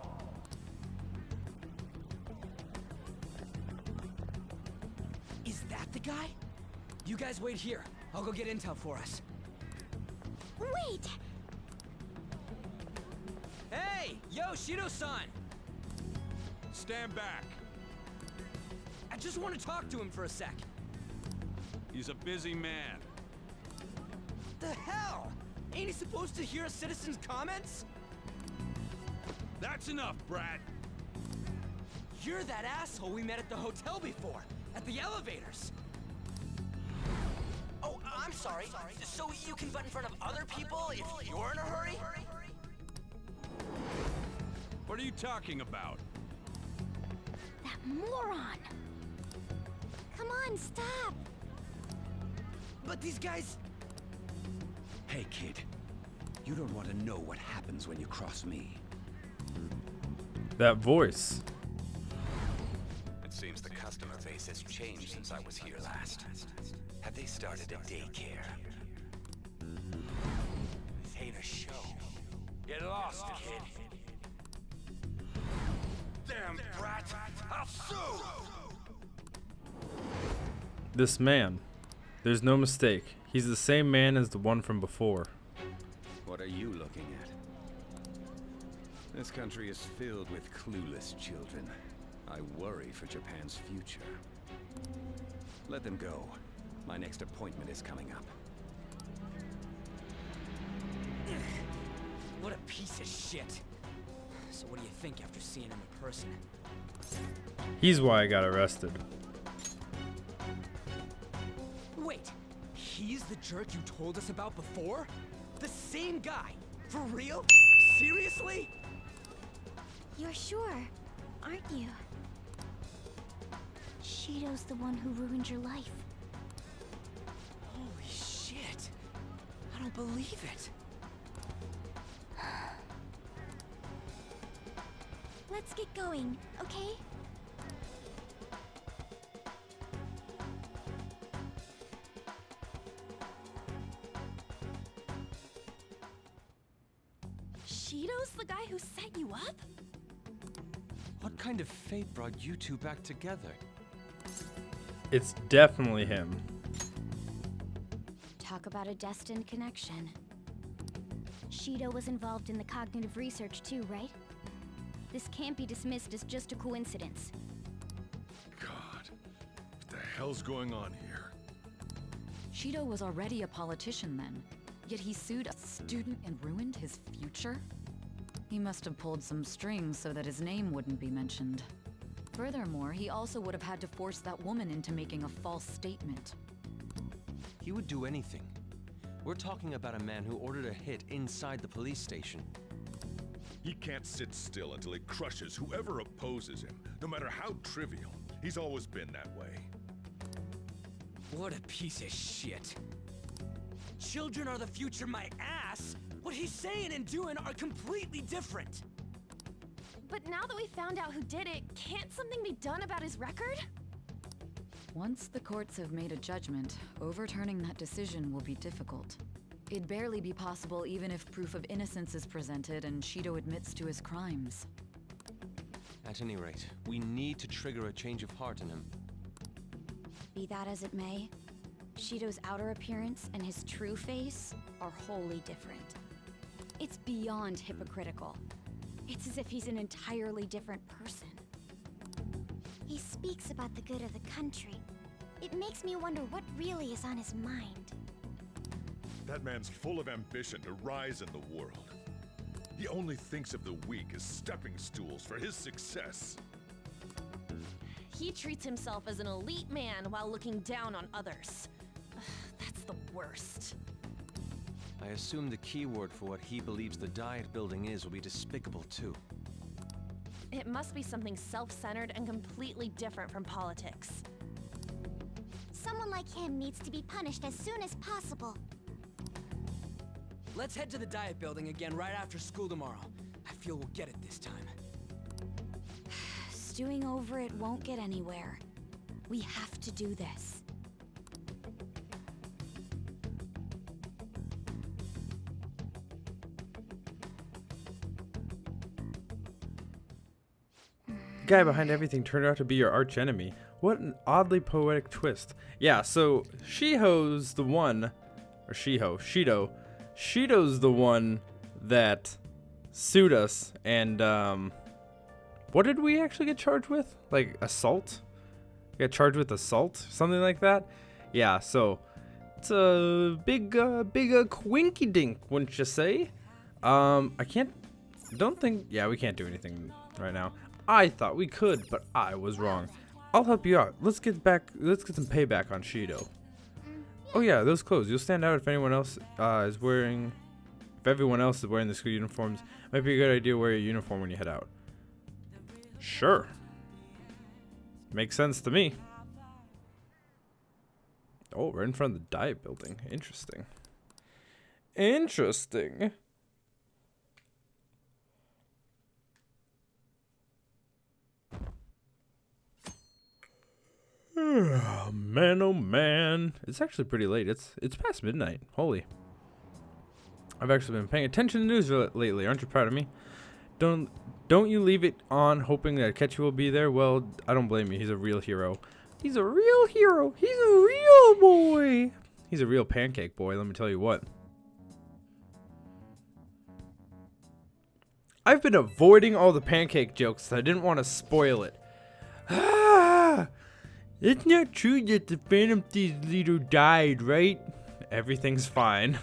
Is that the guy? You guys wait here. I'll go get intel for us. Wait! Hey! Yo, Shido-san! Stand back. I just want to talk to him for a sec. He's a busy man. The hell? Ain't he supposed to hear a citizen's comments? That's enough, Brat. You're that asshole we met at the hotel before, at the elevators. Oh, I'm sorry. So you can butt in front of other people if you're in a hurry? What are you talking about? That moron! Come on, stop! But these guys... Hey, kid. You don't want to know what happens when you cross me. That voice. It seems the customer base has changed since I was here last. Have they started a daycare? This ain't a show. Get lost, kid. Damn brat! I'll sue! This man. There's no mistake. He's the same man as the one from before. What are you looking at? This country is filled with clueless children. I worry for Japan's future. Let them go. My next appointment is coming up. What a piece of shit. So what do you think after seeing him in person? He's why I got arrested. Wait, he's the jerk you told us about before? The same guy? For real? Seriously? You're sure, aren't you? Shido's the one who ruined your life. Holy shit. I don't believe it. Let's get going, okay? Shido's the guy who set you up? What kind of fate brought you two back together? It's definitely him. Talk about a destined connection. Shido was involved in the cognitive research too, right? This can't be dismissed as just a coincidence. God, what the hell's going on here? Shido was already a politician then, yet he sued a student and ruined his future? He must have pulled some strings so that his name wouldn't be mentioned. Furthermore, he also would have had to force that woman into making a false statement. He would do anything. We're talking about a man who ordered a hit inside the police station. He can't sit still until he crushes whoever opposes him, no matter how trivial. He's always been that way. What a piece of shit. Children are the future, my ass! What he's saying and doing are completely different! But now that we found out who did it, can't something be done about his record? Once the courts have made a judgment, overturning that decision will be difficult. It'd barely be possible even if proof of innocence is presented and Shido admits to his crimes. At any rate, we need to trigger a change of heart in him. Be that as it may, Shido's outer appearance and his true face are wholly different. It's beyond hypocritical. It's as if he's an entirely different person. He speaks about the good of the country. It makes me wonder what really is on his mind. That man's full of ambition to rise in the world. He only thinks of the weak as stepping stools for his success. He treats himself as an elite man while looking down on others. That's the worst. I assume the keyword for what he believes the Diet building is will be despicable too. It must be something self-centered and completely different from politics. Someone like him needs to be punished as soon as possible. Let's head to the Diet building again right after school tomorrow. I feel we'll get it this time. Stewing over it won't get anywhere. We have to do this. The guy behind everything turned out to be your arch enemy. What an oddly poetic twist. Yeah, so Shido's the one, or Shido. Shido's the one that sued us, and what did we actually get charged with? Like assault? We got charged with assault, something like that. Yeah, so it's a big quinky dink, wouldn't you say? We can't do anything right now. I thought we could, but I was wrong. I'll help you out. Let's get some payback on Shido. Oh yeah, those clothes. You'll stand out if anyone else is wearing. If everyone else is wearing the school uniforms, might be a good idea to wear your uniform when you head out. Sure. Makes sense to me. Oh, we're in front of the Diet building. Interesting. Interesting. Man, oh man. It's actually pretty late. It's past midnight. Holy. I've actually been paying attention to the news lately. Aren't you proud of me? Don't you leave it on hoping that Akechi will be there? Well, I don't blame you. He's a real hero. He's a real hero. He's a real boy. He's a real pancake boy, let me tell you what. I've been avoiding all the pancake jokes. I didn't want to spoil it. Ah! It's not true that the Phantom Thieves leader died, right? Everything's fine.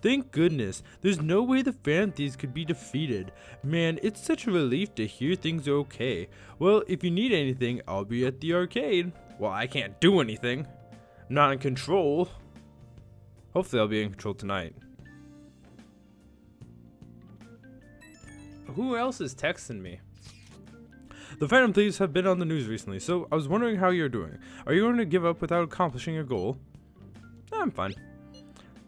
Thank goodness. There's no way the Phantom Thieves could be defeated. Man, it's such a relief to hear things are okay. Well, if you need anything, I'll be at the arcade. Well, I can't do anything. I'm not in control. Hopefully I'll be in control tonight. Who else is texting me? The Phantom Thieves have been on the news recently, so I was wondering how you're doing. Are you going to give up without accomplishing your goal? I'm fine.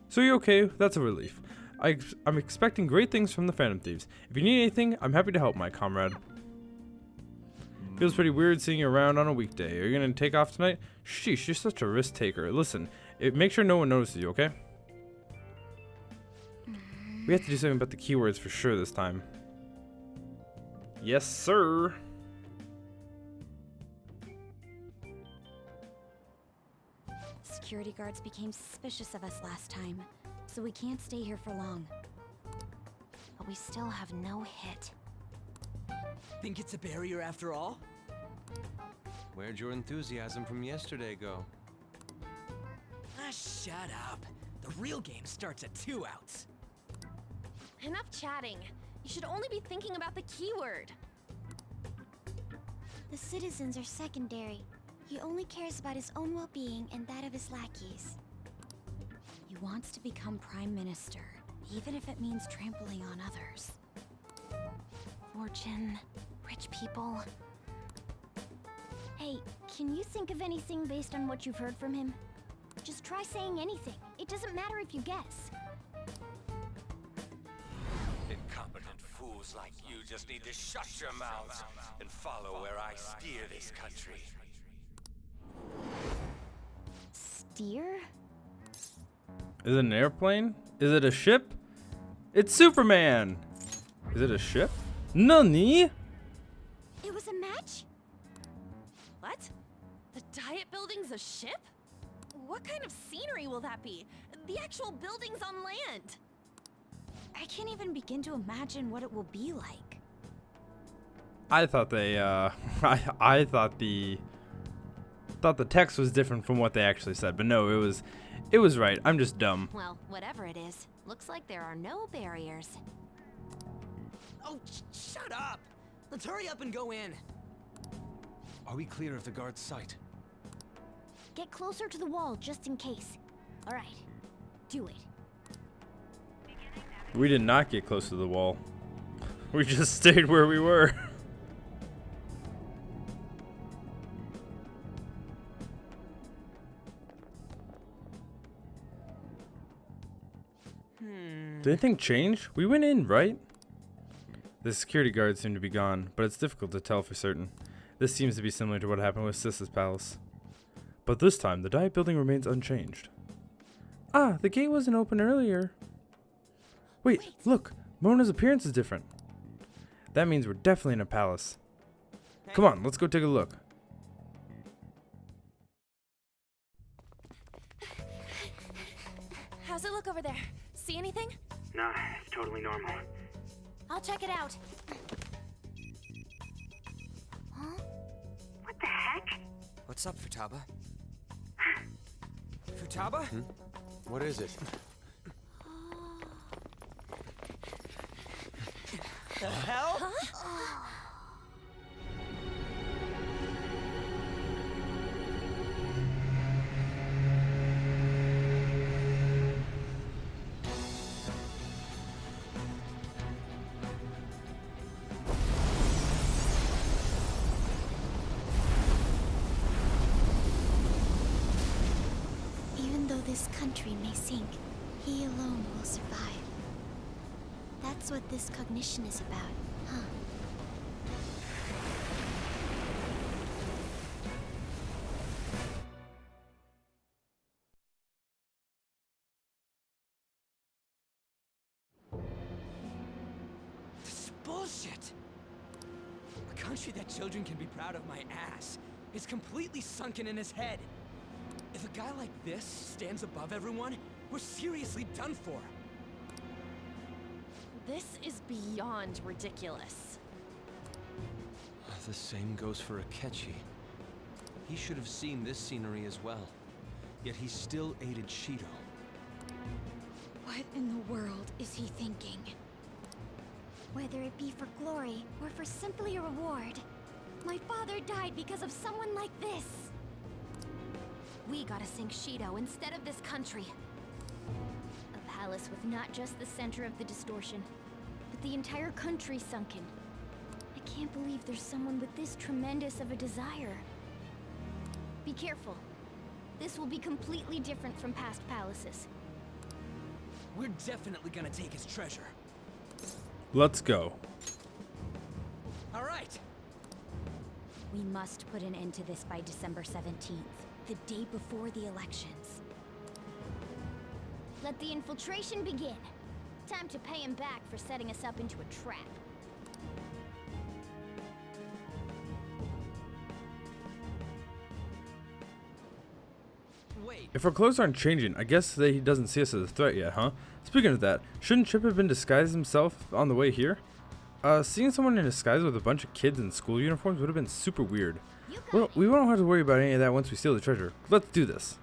So you're okay? That's a relief. I'm expecting great things from the Phantom Thieves. If you need anything, I'm happy to help, my comrade. Feels pretty weird seeing you around on a weekday. Are you going to take off tonight? Sheesh, you're such a risk taker. Listen, make sure no one notices you, okay? We have to do something about the keywords for sure this time. Yes, sir. Security guards became suspicious of us last time, so we can't stay here for long. But we still have no hit. Think it's a barrier after all? Where'd your enthusiasm from yesterday go? Ah, shut up. The real game starts at 2 outs. Enough chatting. You should only be thinking about the keyword. The citizens are secondary. He only cares about his own well-being and that of his lackeys. He wants to become Prime Minister, even if it means trampling on others. Fortune, rich people. Hey, can you think of anything based on what you've heard from him? Just try saying anything. It doesn't matter if you guess. Incompetent fools like you just need to shut your mouths and follow where I steer this country. Steer? Is it an airplane? Is it a ship? It's Superman! Is it a ship? Nani? It was a match? What? The Diet Building's a ship? What kind of scenery will that be? The actual building's on land. I can't even begin to imagine what it will be like. I thought they, I thought the text was different from what they actually said, but no, it was right. I'm just dumb. Well, whatever it is, looks like there are no barriers. Oh, shut up! Let's hurry up and go in. Are we clear of the guard's sight? Get closer to the wall just in case. All right, do it. We did not get close to the wall. We just stayed where we were. Did anything change? We went in, right? The security guards seem to be gone, but it's difficult to tell for certain. This seems to be similar to what happened with Sis's palace. But this time, the Diet Building remains unchanged. Ah, the gate wasn't open earlier. Wait, look! Mona's appearance is different. That means we're definitely in a palace. Come on, let's go take a look. How's it look over there? See anything? Nah, it's totally normal. I'll check it out. Huh? What the heck? What's up, Futaba? Futaba? What is it? The hell? Huh? Even though this country may sink, he alone will survive. That's what this cognition is about, huh? This is bullshit! A country that children can be proud of my ass is completely sunken in his head. If a guy like this stands above everyone, we're seriously done for. This is beyond ridiculous. The same goes for Akechi. He should have seen this scenery as well. Yet he still aided Shido. What in the world is he thinking? Whether it be for glory or for simply a reward, my father died because of someone like this. We gotta sink Shido instead of this country. A palace with not just the center of the distortion, but the entire country sunken. I can't believe there's someone with this tremendous of a desire. Be careful. This will be completely different from past palaces. We're definitely gonna take his treasure. Let's go. All right. We must put an end to this by December 17th, the day before the elections. Let the infiltration begin. Time to pay him back for setting us up into a trap. If our clothes aren't changing, I guess that he doesn't see us as a threat yet, huh? Speaking of that, shouldn't Chip have been disguised himself on the way here? Seeing someone in disguise with a bunch of kids in school uniforms would have been super weird. Well, we won't have to worry about any of that once we steal the treasure. Let's do this.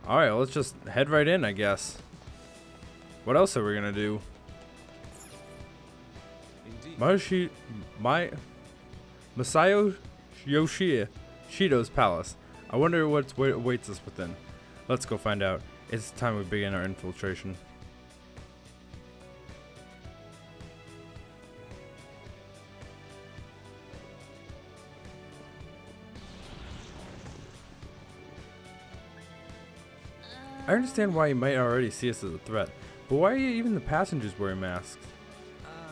Alright, well, let's just head right in, I guess. What else are we gonna do? Masayo Shido's palace. I wonder what awaits us within. Let's go find out. It's time we begin our infiltration. I understand why you might already see us as a threat, but why are even the passengers wearing masks?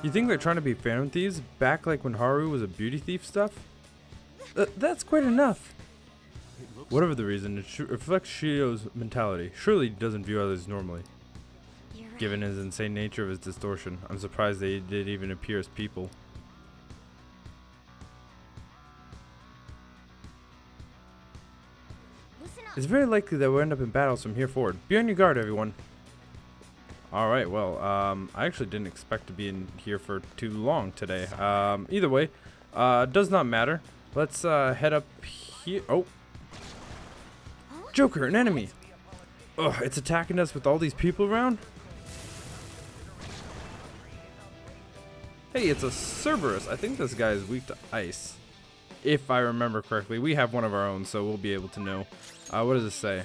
You think they're trying to be phantom thieves, back like when Haru was a beauty thief stuff? That's quite enough. Whatever the reason, it reflects Shido's mentality. Surely he doesn't view others normally. Given his insane nature of his distortion, I'm surprised they did even appear as people. It's very likely that we'll end up in battles from here forward. Be on your guard, everyone. Alright, well, I actually didn't expect to be in here for too long today. Either way, does not matter. Let's head up here. Oh. Joker, an enemy. Ugh, it's attacking us with all these people around? Hey, it's a Cerberus. I think this guy is weak to ice. If I remember correctly. We have one of our own, so we'll be able to know. What does it say?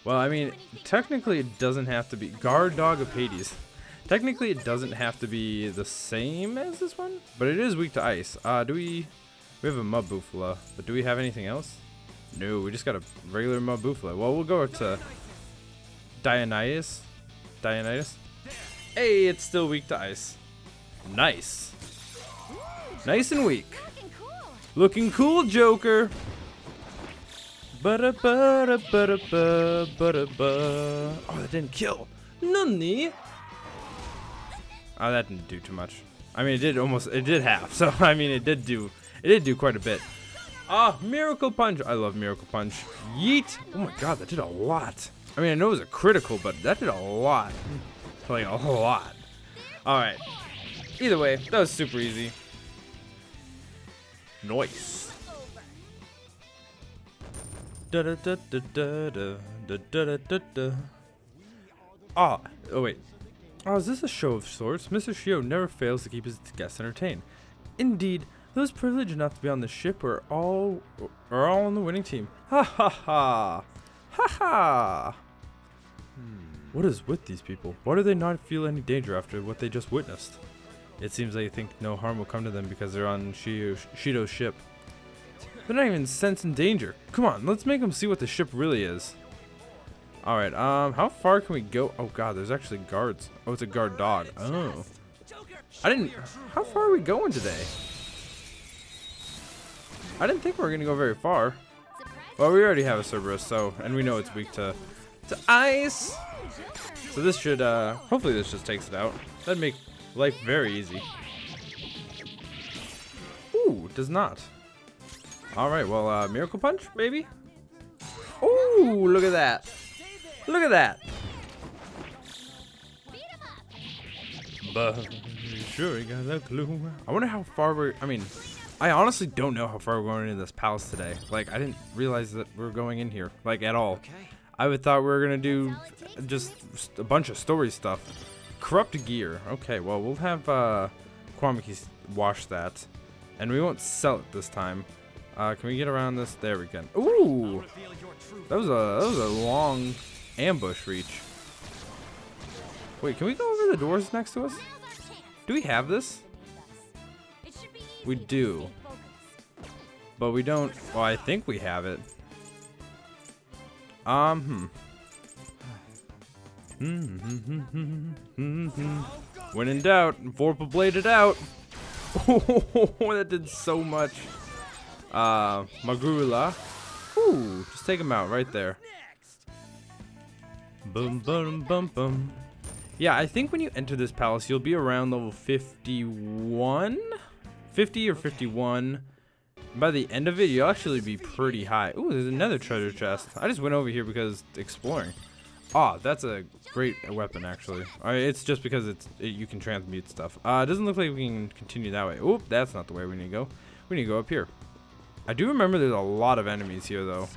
Well, I mean, technically it doesn't have to be. Guard Dog of Hades. Technically it doesn't have to be the same as this one, but it is weak to ice. We have a Mud Bufala, but do we have anything else? No, we just got a regular Mud Bufala. Well, we'll go to Dionysus. Hey, it's still weak to ice. Nice. Nice and weak. Looking cool, Joker. Oh, that didn't kill. Nani? Oh, that didn't do too much. I mean, it did half. So, I mean, it did do quite a bit. Ah, Miracle Punch. I love Miracle Punch. Yeet. Oh my god, that did a lot. I mean, I know it was a critical, but that did a lot. Like, a lot. Alright. Either way, that was super easy. Nice. Ah, oh wait. Oh, is this a show of sorts? Mr. Shido never fails to keep his guests entertained. Indeed, those privileged enough to be on the ship are all on the winning team. Ha ha ha! Ha ha! What is with these people? Why do they not feel any danger after what they just witnessed? It seems they think no harm will come to them because they're on Shido's ship. They're not even sensing danger. Come on, let's make them see what the ship really is. Alright, how far can we go? Oh god, there's actually guards. Oh, it's a guard dog. Oh. How far are we going today? I didn't think we were gonna go very far. Well, we already have a Cerberus, and we know it's weak to ice. So this should, hopefully this just takes it out. That'd make life very easy. Ooh, it does not. Alright, well, Miracle Punch, maybe? Ooh, look at that. Look at that. But sure, you got a clue. I wonder how far we're, I I honestly don't know how far we're going into this palace today. Like, I didn't realize that we were going in here, like, at all. I would thought we were gonna do just a bunch of story stuff. Corrupt gear. Okay, well, we'll have Kwamiki wash that, and we won't sell it this time. Can we get around this? There we go. Ooh, that was a long ambush reach. Wait, can we go over the doors next to us? Do we have this? We do, but we don't. Well, I think we have it. When in doubt, Vorpal bladed out. Oh, that did so much. Magurula. Ooh, just take him out right there. Boom, boom, boom, boom. Yeah, I think when you enter this palace, you'll be around level 51, 50 or 51. By the end of it, you'll actually be pretty high. Ooh, there's another treasure chest. I just went over here because exploring. Ah, that's a great weapon, actually. It's just because you can transmute stuff. It doesn't look like we can continue that way. Oop, that's not the way we need to go. We need to go up here. I do remember there's a lot of enemies here, though.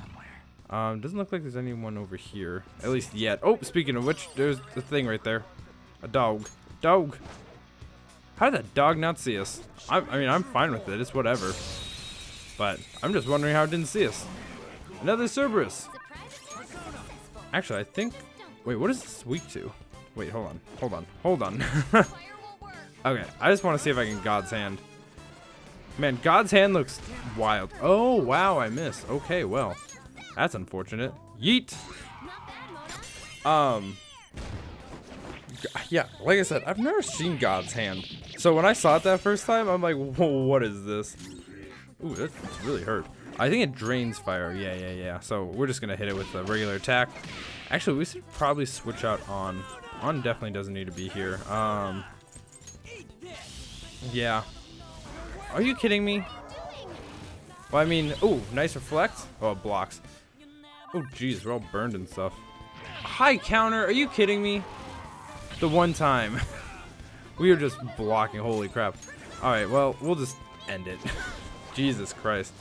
Doesn't look like there's anyone over here, at least yet. Oh, speaking of which, there's the thing right there. A dog. Dog. How did that dog not see us? I mean, I'm fine with it. It's whatever. But I'm just wondering how it didn't see us. Another Cerberus. Actually, I think... Wait, what is this weak to? Wait, hold on. Hold on. Hold on. Okay, I just want to see if I can God's Hand. Man, God's Hand looks wild. Oh, wow, I missed. Okay, well. That's unfortunate. Yeet. Yeah, like I said, I've never seen God's Hand. So when I saw it that first time, I'm like, whoa, what is this? Ooh, that's really hurt. I think it drains fire. Yeah. So we're just going to hit it with a regular attack. Actually, we should probably switch out On. On definitely doesn't need to be here. Yeah. Are you kidding me? Well, I mean, ooh, nice reflect. Oh, it blocks. Oh, jeez, we're all burned and stuff. High counter. Are you kidding me? The one time. We were just blocking. Holy crap. All right, well, we'll just end it. Jesus Christ.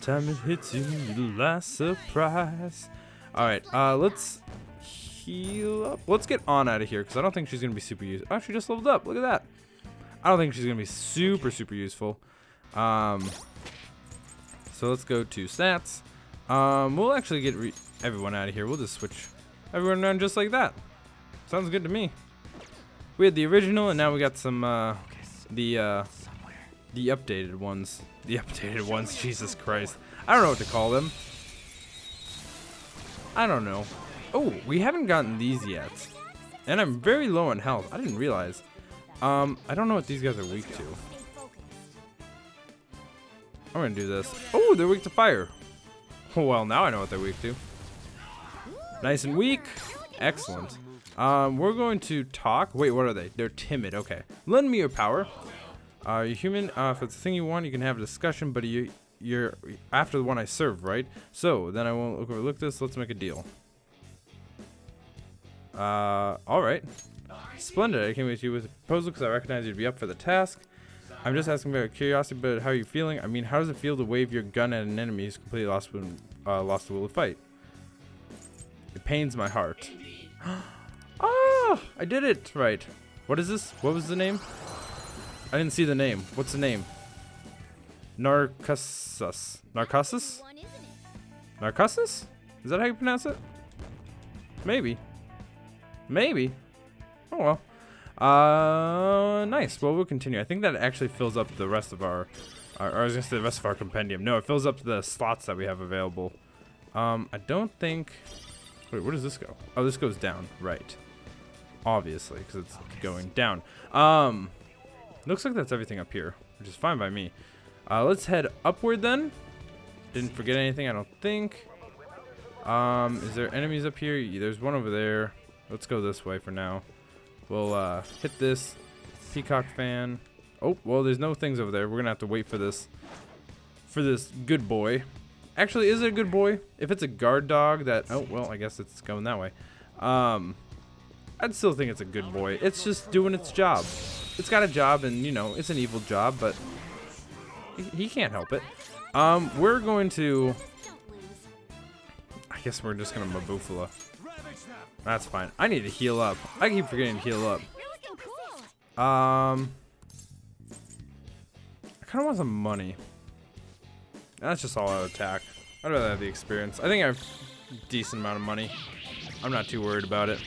Time it hits you, the last surprise. All right, let's heal up. Let's get On out of here because I don't think she's going to be super useful. Oh, she just leveled up. Look at that. I don't think she's going to be super useful. So let's go to stats. We'll actually get everyone out of here. We'll just switch everyone around just like that. Sounds good to me. We had the original, and now we got some the updated ones. The updated ones. Jesus Christ. I don't know what to call them. I don't know. Oh, we haven't gotten these yet, and I'm very low on health. I didn't realize. I don't know what these guys are weak to. I'm gonna do this. Oh, they're weak to fire. Oh, well, now I know what they're weak to. Nice and weak. Excellent. We're going to talk. Wait, what are they? They're timid. Okay. Lend me your power. You're human. If it's the thing you want, you can have a discussion, but you're after the one I serve, right? So, then I won't overlook this. Let's make a deal. Alright. Splendid. I came with you with a proposal because I recognize you'd be up for the task. I'm just asking out of curiosity, but how are you feeling? I mean, how does it feel to wave your gun at an enemy who's completely lost the will to fight? It pains my heart. Ah! I did it! Right. What is this? What was the name? I didn't see the name. What's the name? Narcissus. Narcissus? Narcissus? Is that how you pronounce it? Maybe. Maybe. Oh well. Nice. Well, we'll continue. I think that actually fills up the rest of our I was gonna say the rest of our compendium. No, it fills up the slots that we have available. I don't think... Wait, where does this go? Oh, this goes down. Right. Obviously, because it's going down. Looks like that's everything up here, which is fine by me. Let's head upward then. Didn't forget anything, I don't think. Is there enemies up here? There's one over there. Let's go this way for now. We'll hit this peacock fan. Oh, well, there's no things over there. We're gonna have to wait for this good boy. Actually, is it a good boy? If it's a guard dog that... Oh, well, I guess it's going that way. I'd still think it's a good boy. It's just doing its job. It's got a job, and, you know, it's an evil job, but He can't help it. We're going to... I guess we're just gonna Mabufala. That's fine. I need to heal up. I keep forgetting to heal up. I kind of want some money. That's just all out attack. I'd rather have the experience. I think I have a decent amount of money. I'm not too worried about it.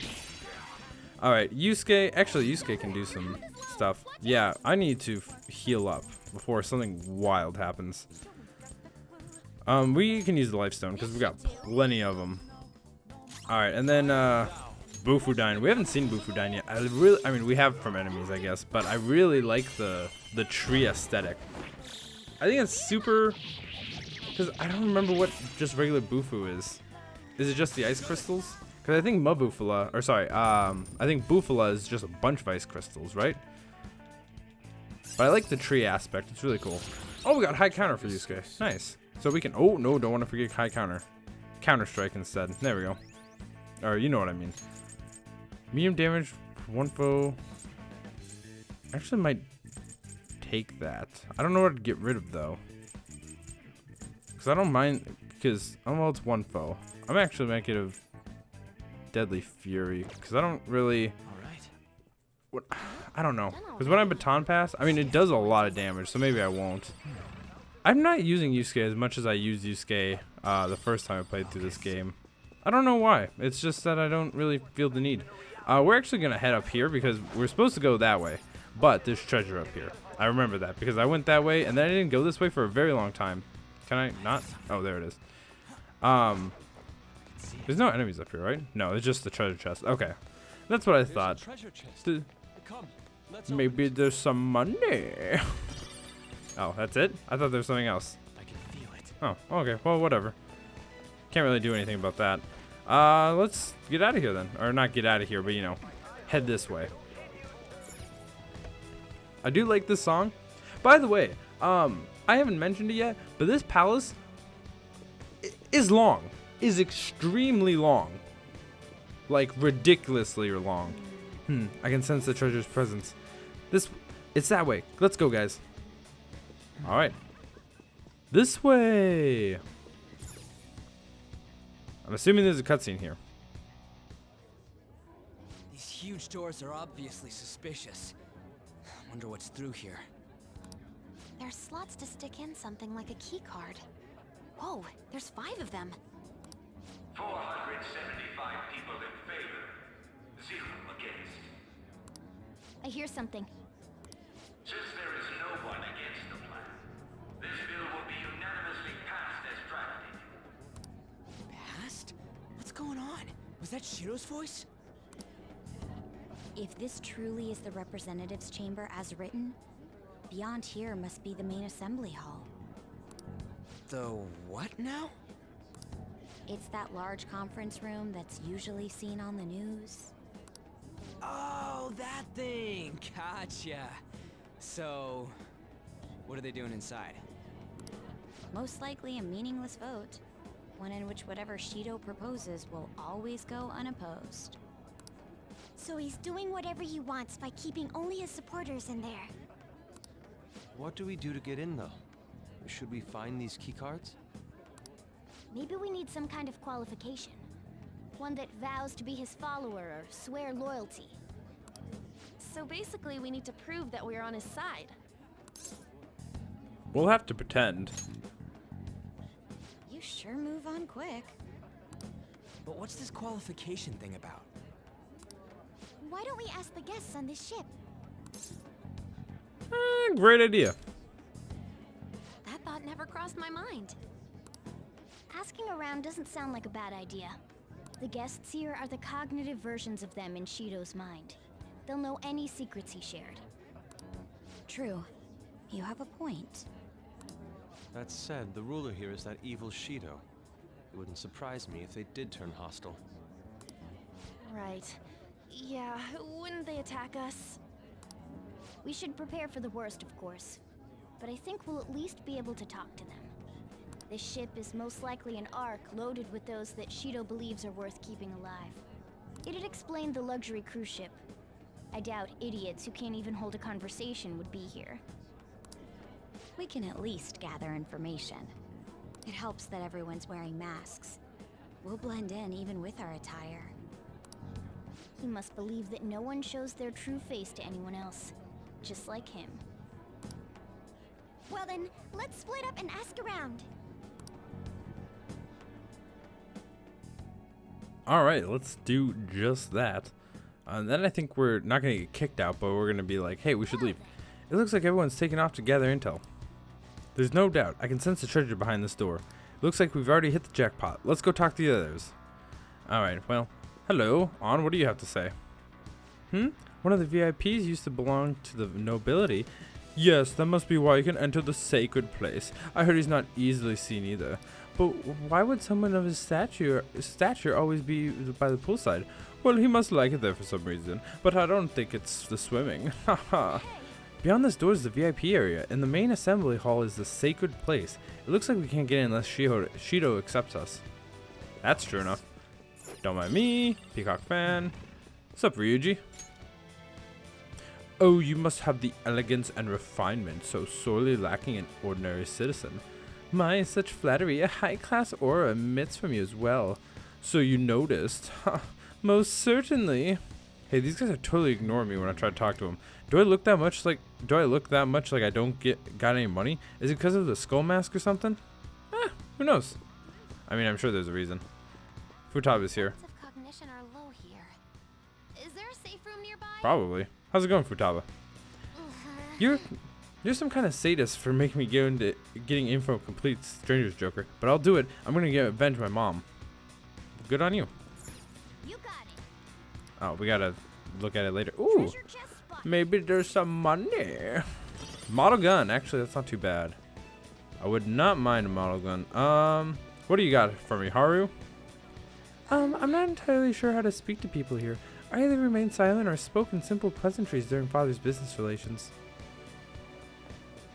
Alright, Yusuke. Actually, Yusuke can do some stuff. Yeah, I need to heal up before something wild happens. We can use the Lifestone because we got plenty of them. Alright, and then Bufudine. We haven't seen Bufudine yet. I mean, we have from enemies, I guess, but I really like the tree aesthetic. I think it's super, because I don't remember what just regular Bufu is. Is it just the ice crystals? Because I think Mabufala, or sorry, I think Bufala is just a bunch of ice crystals, right? But I like the tree aspect. It's really cool. Oh, we got high counter for Yusuke. Nice. So we can, oh no, don't want to forget high counter. Counter strike instead. There we go. Or you know what I mean. Medium damage, one foe. Actually might take that. I don't know what to get rid of though. Because I don't mind, because, oh well, it's one foe. I'm actually making it of Deadly Fury, because I don't really... What, I don't know. Because when I baton pass, I mean, it does a lot of damage, so maybe I won't. I'm not using Yusuke as much as I used Yusuke the first time I played through this game. I don't know why. It's just that I don't really feel the need. We're actually going to head up here because we're supposed to go that way. But there's treasure up here. I remember that because I went that way and then I didn't go this way for a very long time. Can I not? Oh, there it is. There's no enemies up here, right? No, it's just the treasure chest. Okay. That's what I thought. Maybe there's some money. Oh, that's it? I thought there was something else. I can feel it. Oh, okay. Well, whatever. Can't really do anything about that. Let's get out of here then. Or not get out of here, but you know, head this way. I do like this song. By the way, I haven't mentioned it yet, but this palace is long. Is extremely long. Like ridiculously long. I can sense the treasure's presence. It's that way. Let's go, guys. All right. This way. I'm assuming there's a cutscene here. These huge doors are obviously suspicious. Wonder what's through here. There's slots to stick in something like a key card. Whoa, there's 5 of them. 475 people in favor, 0 against. I hear something. Since there is no one against the plan, this bill will be unanimously passed as drafted. Passed? What's going on? Was that Shiro's voice? If this truly is the representatives' chamber as written, beyond here must be the main assembly hall. The what now? It's that large conference room that's usually seen on the news. Oh, that thing! Gotcha. So, what are they doing inside? Most likely a meaningless vote. One in which whatever Shido proposes will always go unopposed. So he's doing whatever he wants by keeping only his supporters in there. What do we do to get in, though? Should we find these keycards? Maybe we need some kind of qualification. One that vows to be his follower or swear loyalty. So basically, we need to prove that we're on his side. We'll have to pretend. You sure move on quick. But what's this qualification thing about? Why don't we ask the guests on this ship? Great idea. That thought never crossed my mind. Asking around doesn't sound like a bad idea. The guests here are the cognitive versions of them in Shido's mind. They'll know any secrets he shared. True. You have a point. That said, the ruler here is that evil Shido. It wouldn't surprise me if they did turn hostile. Right. Yeah, wouldn't they attack us? We should prepare for the worst, of course. But I think we'll at least be able to talk to them. This ship is most likely an ark loaded with those that Shido believes are worth keeping alive. It'd explain the luxury cruise ship. I doubt idiots who can't even hold a conversation would be here. We can at least gather information. It helps that everyone's wearing masks. We'll blend in even with our attire. He must believe that no one shows their true face to anyone else, just like him. Well then, let's split up and ask around. Alright, let's do just that. Then I think we're not going to get kicked out, but we're going to be like, hey, we should leave. It looks like everyone's taking off to gather intel. There's no doubt. I can sense the treasure behind this door. It looks like we've already hit the jackpot. Let's go talk to the others. Alright, well, hello. On, what do you have to say? One of the VIPs used to belong to the nobility. Yes, that must be why you can enter the sacred place. I heard he's not easily seen either. But why would someone of his stature always be by the poolside? Well, he must like it there for some reason, but I don't think it's the swimming. Haha. Beyond this door is the VIP area, and the main assembly hall is the sacred place. It looks like we can't get in unless Shido accepts us. That's true enough. Don't mind me, Peacock fan. What's up, Ryuji? Oh, you must have the elegance and refinement so sorely lacking in ordinary citizen. My, such flattery, a high-class aura emits from you as well. So you noticed. Ha, most certainly. Hey, these guys are totally ignoring me when I try to talk to them. Do I look that much like I don't got any money? Is it because of the skull mask or something? Who knows? I mean, I'm sure there's a reason. Futaba's here. Of cognition are low here. Is there a safe room nearby? Probably. How's it going, Futaba? You're some kind of sadist for making me get into getting info complete strangers, Joker. But I'll do it. I'm gonna avenge my mom. Good on you. You got it. Oh, we gotta look at it later. Ooh, maybe there's some money. Model gun. Actually, that's not too bad. I would not mind a model gun. What do you got for me, Haru? I'm not entirely sure how to speak to people here. I either remain silent or spoke in simple pleasantries during Father's business relations.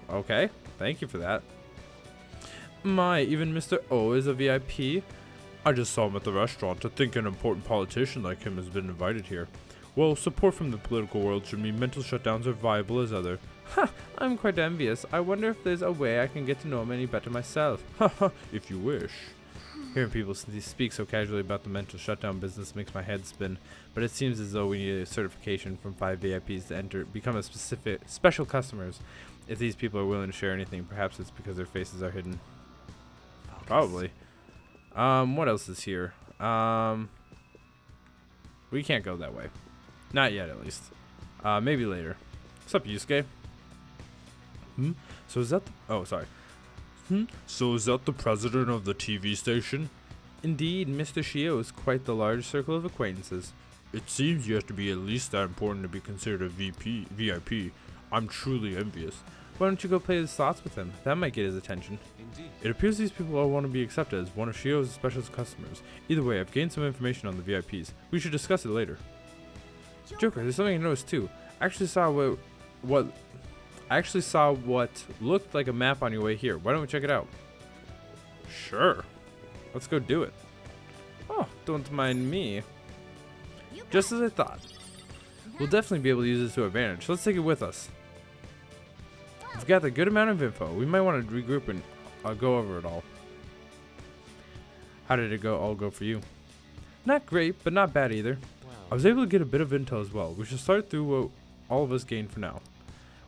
Okay, thank you for that. My, even Mr. O is a VIP? I just saw him at the restaurant to think an important politician like him has been invited here. Well, support from the political world should mean mental shutdowns are viable as other. Ha! I'm quite envious. I wonder if there's a way I can get to know him any better myself. Haha, if you wish. Hearing people speak so casually about the mental shutdown business makes my head spin, but it seems as though we need a certification from 5 VIPs to become a special customers. If these people are willing to share anything, perhaps it's because their faces are hidden. Probably. What else is here? We can't go that way. Not yet, at least. Maybe later. What's up, Yusuke? So is that oh, sorry. So is that the president of the TV station? Indeed, Mr. Shio is quite the large circle of acquaintances. It seems you have to be at least that important to be considered a VIP. I'm truly envious. Why don't you go play the slots with him? That might get his attention. Indeed. It appears these people all want to be accepted as one of Shio's special customers. Either way, I've gained some information on the VIPs. We should discuss it later. Joker, there's something I noticed too. I actually saw what looked like a map on your way here. Why don't we check it out? Sure. Let's go do it. Oh, don't mind me. Just as I thought. We'll definitely be able to use this to our advantage. Let's take it with us. We've got a good amount of info. We might want to regroup and go over it all. How did it all go for you? Not great, but not bad either. I was able to get a bit of intel as well. We should start through what all of us gained for now.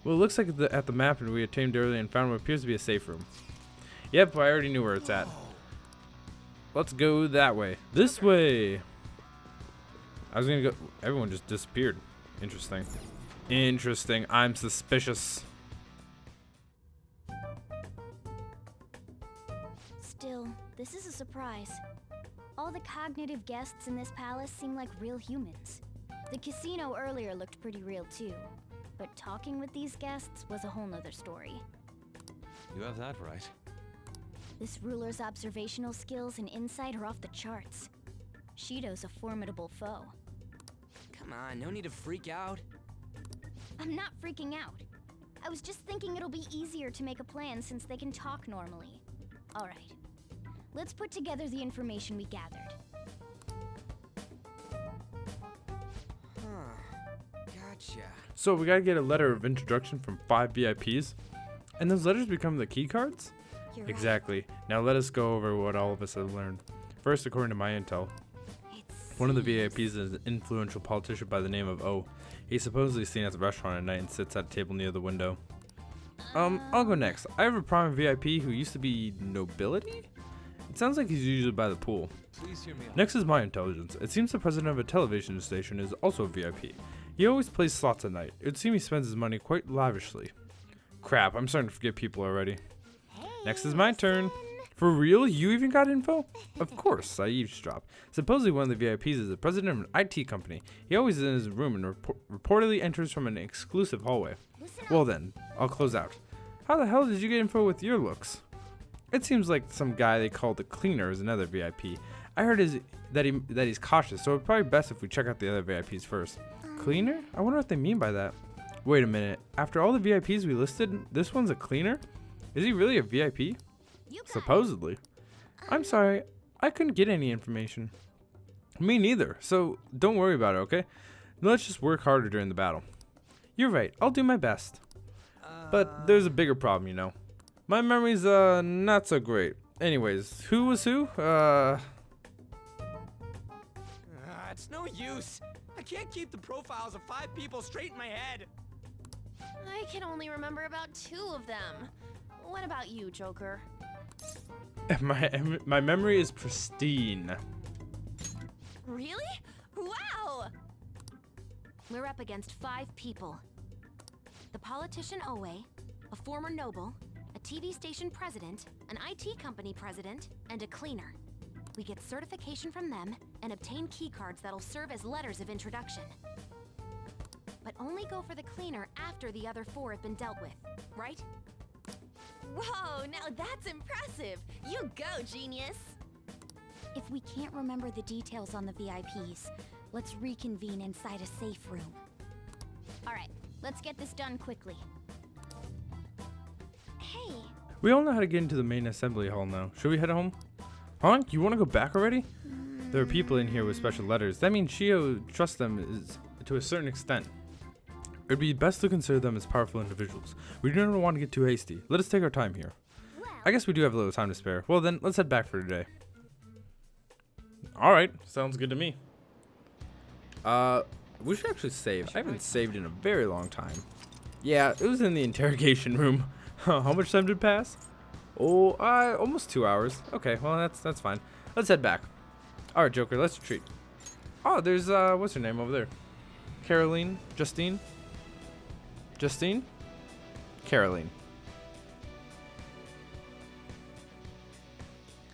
Well, it looks like at the map we obtained earlier and found what appears to be a safe room. Yep, I already knew where it's at. Let's go that way. This way! I was gonna go... Everyone just disappeared. Interesting. Interesting. I'm suspicious. Still, this is a surprise. All the cognitive guests in this palace seem like real humans. The casino earlier looked pretty real too. But talking with these guests was a whole nother story. You have that right. This ruler's observational skills and insight are off the charts. Shido's a formidable foe. Come on, no need to freak out. I'm not freaking out. I was just thinking it'll be easier to make a plan since they can talk normally. Alright, let's put together the information we gathered. Huh, gotcha. So we gotta get a letter of introduction from 5 VIPs. And those letters become the key cards? You're right. Exactly. Now let us go over what all of us have learned. First, according to my intel, one of the VIPs is an influential politician by the name of O. He's supposedly seen at the restaurant at night and sits at a table near the window. I'll go next. I have a prominent VIP who used to be nobility? It sounds like he's usually by the pool. Please hear me out. Next is my intelligence. It seems the president of a television station is also a VIP. He always plays slots at night. It would seem he spends his money quite lavishly. Crap, I'm starting to forget people already. Next is my turn. For real? You even got info? Of course, I eavesdrop. Supposedly one of the VIPs is the president of an IT company. He always is in his room and reportedly enters from an exclusive hallway. Well then, I'll close out. How the hell did you get info with your looks? It seems like some guy they call the cleaner is another VIP. I heard that he's cautious, so it's probably best if we check out the other VIPs first. Cleaner? I wonder what they mean by that. Wait a minute. After all the VIPs we listed, this one's a cleaner? Is he really a VIP? Supposedly. I'm sorry, I couldn't get any information. Me neither, so don't worry about it, okay? Let's just work harder during the battle. You're right, I'll do my best. But there's a bigger problem, you know. My memory's not so great. Anyways, who was who? It's no use. I can't keep the profiles of 5 people straight in my head. I can only remember about 2 of them. What about you, Joker? My memory is pristine. Really? Wow! We're up against 5 people. The politician Owe, a former noble, a TV station president, an IT company president, and a cleaner. We get certification from them and obtain keycards that'll serve as letters of introduction. But only go for the cleaner after the other 4 have been dealt with, right? Whoa, now that's impressive! You go, genius! If we can't remember the details on the VIPs, let's reconvene inside a safe room. Alright, let's get this done quickly. Hey! We all know how to get into the main assembly hall now. Should we head home? Huh? You want to go back already? There are people in here with special letters. That means Shio trusts them to a certain extent. It would be best to consider them as powerful individuals. We do not want to get too hasty. Let us take our time here. I guess we do have a little time to spare. Well then, let's head back for today. Alright, sounds good to me. We should actually save. I haven't saved in a very long time. Yeah, it was in the interrogation room. How much time did pass? Oh, almost 2 hours. Okay, well that's fine. Let's head back. Alright, Joker, let's retreat. Oh, there's what's her name over there? Caroline? Justine? Caroline.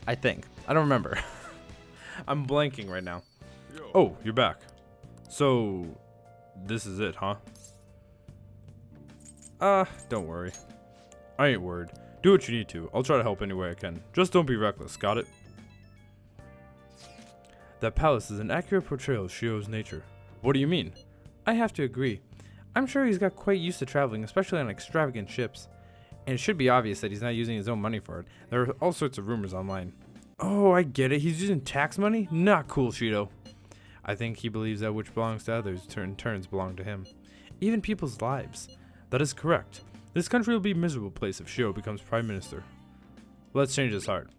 I think. I don't remember. I'm blanking right now. Oh, you're back. So, this is it, huh? Don't worry. I ain't worried. Do what you need to. I'll try to help any way I can. Just don't be reckless, got it? That palace is an accurate portrayal of Shio's nature. What do you mean? I have to agree. I'm sure he's got quite used to traveling, especially on extravagant ships. And it should be obvious that he's not using his own money for it. There are all sorts of rumors online. Oh, I get it. He's using tax money? Not cool, Shido. I think he believes that which belongs to others in turns belong to him. Even people's lives. That is correct. This country will be a miserable place if Shio becomes prime minister. Let's change his heart.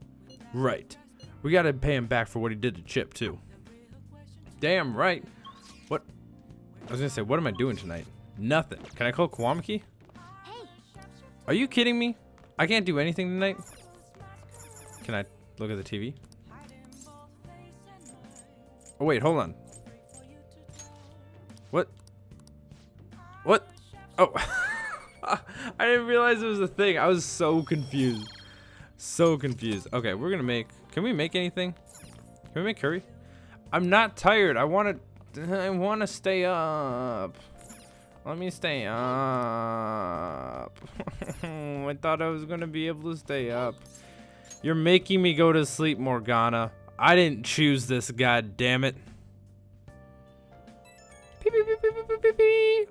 Right. We gotta pay him back for what he did to Chip, too. Damn right. What? I was gonna say, what am I doing tonight? Nothing. Can I call Kwamaki? Are you kidding me? I can't do anything tonight? Can I look at the TV? Oh wait, hold on. What? What? Oh. I didn't realize it was a thing. I was so confused. So confused. Okay, we're gonna make... Can we make anything? Can we make curry? I'm not tired. I wanna stay up. Let me stay up. I thought I was gonna be able to stay up. You're making me go to sleep, Morgana. I didn't choose this, god damn it. Beep, beep, beep, beep, beep, beep, beep.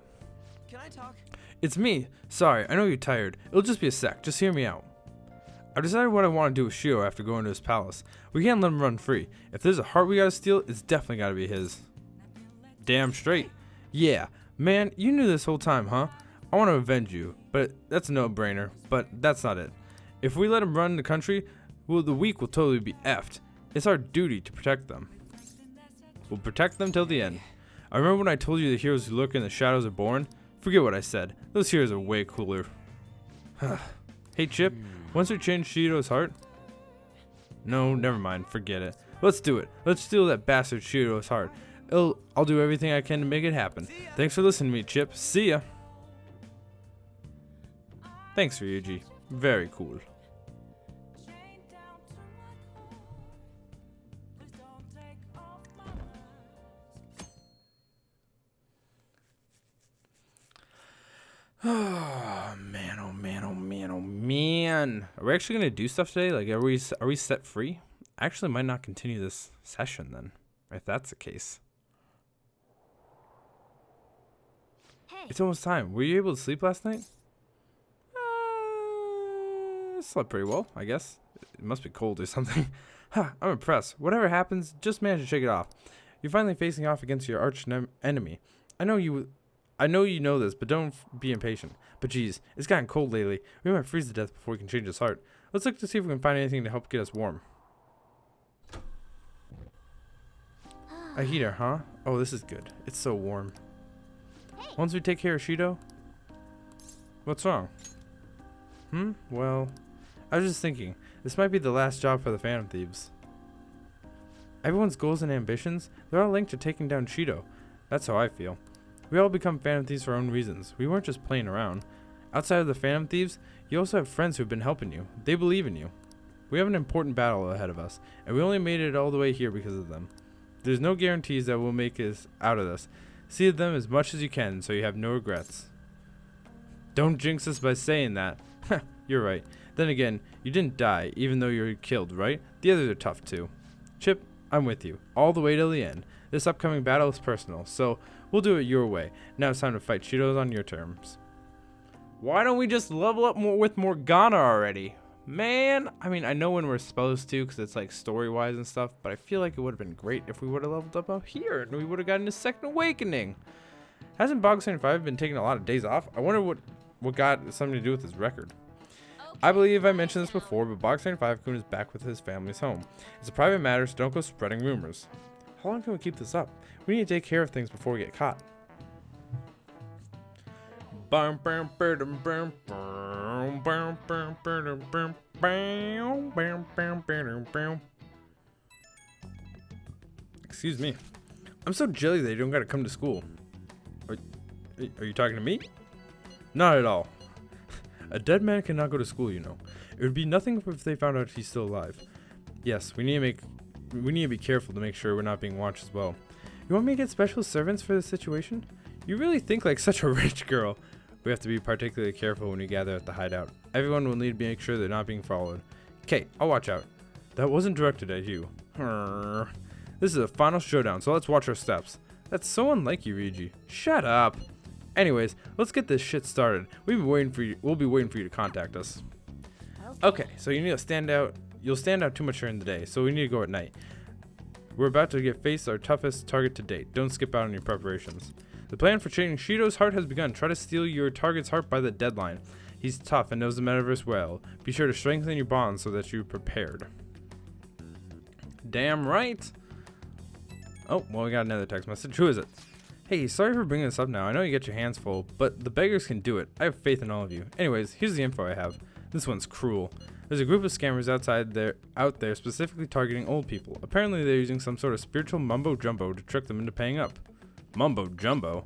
Can I talk? It's me. Sorry, I know you're tired. It'll just be a sec. Just hear me out. I've decided what I want to do with Shio after going to his palace. We can't let him run free. If there's a heart we gotta steal, it's definitely gotta be his. Damn straight. Yeah. Man, you knew this whole time, huh? I want to avenge you, but that's a no-brainer. But that's not it. If we let him run the country, well, the weak will totally be effed. It's our duty to protect them. We'll protect them till the end. I remember when I told you the heroes who lurk in the shadows are born? Forget what I said. Those heroes are way cooler. Hey Chip, once we change Shido's heart? No, never mind. Forget it. Let's do it. Let's steal that bastard Shido's heart. I'll do everything I can to make it happen. Thanks for listening to me, Chip. See ya. Thanks, Ryuji. Very cool. Oh man, oh man, oh man, oh man. Are we actually gonna do stuff today? Like, are we set free? I actually might not continue this session then, if that's the case. Hey. It's almost time. Were you able to sleep last night? Slept pretty well, I guess. It must be cold or something. Ha, I'm impressed. Whatever happens, just manage to shake it off. You're finally facing off against your arch enemy. I know you know this, but don't be impatient. But geez, it's gotten cold lately. We might freeze to death before we can change his heart. Let's look to see if we can find anything to help get us warm. A heater, huh? Oh, this is good. It's so warm. Once we take care of Shido? What's wrong? Well, I was just thinking, this might be the last job for the Phantom Thieves. Everyone's goals and ambitions, they're all linked to taking down Shido. That's how I feel. We all become Phantom Thieves for our own reasons. We weren't just playing around. Outside of the Phantom Thieves, you also have friends who've been helping you. They believe in you. We have an important battle ahead of us, and we only made it all the way here because of them. There's no guarantees that we'll make us out of this. See them as much as you can so you have no regrets. Don't jinx us by saying that. You're right. Then again, you didn't die, even though you were killed, right? The others are tough too. Chip, I'm with you, all the way till the end. This upcoming battle is personal, so we'll do it your way. Now it's time to fight Shido's on your terms. Why don't we just level up more with Morgana already? Man, I mean, I know when we're supposed to, because it's like story-wise and stuff, but I feel like it would have been great if we would have leveled up here, and we would have gotten a second awakening. Hasn't Bog 75 been taking a lot of days off? I wonder what got something to do with his record. I believe I mentioned this before, but Bog 75-kun is back with his family's home. It's a private matter, so don't go spreading rumors. How long can we keep this up? We need to take care of things before we get caught. Excuse me. I'm so jelly they don't gotta come to school. Are you talking to me? Not at all. A dead man cannot go to school, you know. It would be nothing if they found out he's still alive. Yes, we need to be careful to make sure we're not being watched as well. You want me to get special servants for this situation? You really think like such a rich girl. We have to be particularly careful when we gather at the hideout. Everyone will need to make sure they're not being followed. Okay, I'll watch out. That wasn't directed at you. This is a final showdown, so let's watch our steps. That's so unlike you, Ryuji. Shut up. Anyways, let's get this shit started. We'll be waiting for you to contact us. Okay, so you need to stand out. You'll stand out too much during the day, so we need to go at night. We're about to face our toughest target to date. Don't skip out on your preparations. The plan for changing Shido's heart has begun. Try to steal your target's heart by the deadline. He's tough and knows the metaverse well. Be sure to strengthen your bonds so that you're prepared. Damn right. Oh, well, we got another text message. Who is it? Hey, sorry for bringing this up now. I know you get your hands full, but the beggars can do it. I have faith in all of you. Anyways, here's the info I have. This one's cruel. There's a group of scammers out there specifically targeting old people. Apparently they're using some sort of spiritual mumbo jumbo to trick them into paying up. Mumbo jumbo?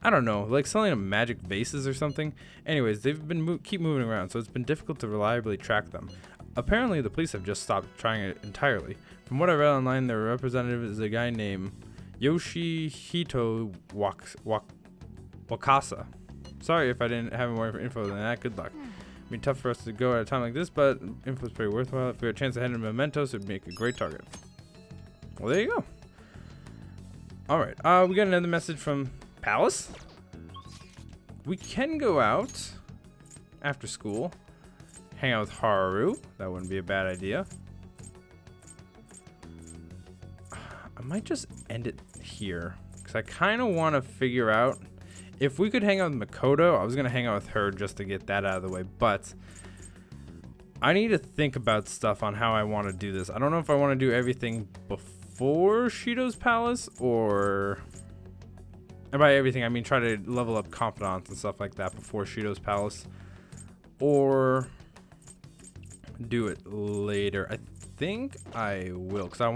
I don't know, like selling them magic vases or something. Anyways, they've been keep moving around, so it's been difficult to reliably track them. Apparently the police have just stopped trying it entirely. From what I read online, their representative is a guy named Yoshihito Wakasa. Sorry if I didn't have more info than that. Good luck. It'd be tough for us to go at a time like this, but info's pretty worthwhile. If we had a chance to head into Mementos, it'd make a great target. Well, there you go. Alright, we got another message from Palace. We can go out after school, hang out with Haru. That wouldn't be a bad idea. I might just end it here, because I kind of want to figure out If we could hang out with Makoto, I was going to hang out with her just to get that out of the way. But I need to think about stuff on how I want to do this. I don't know if I want to do everything before Shido's Palace, or... And by everything, I mean try to level up confidants and stuff like that before Shido's Palace. Or do it later. I think I will, because I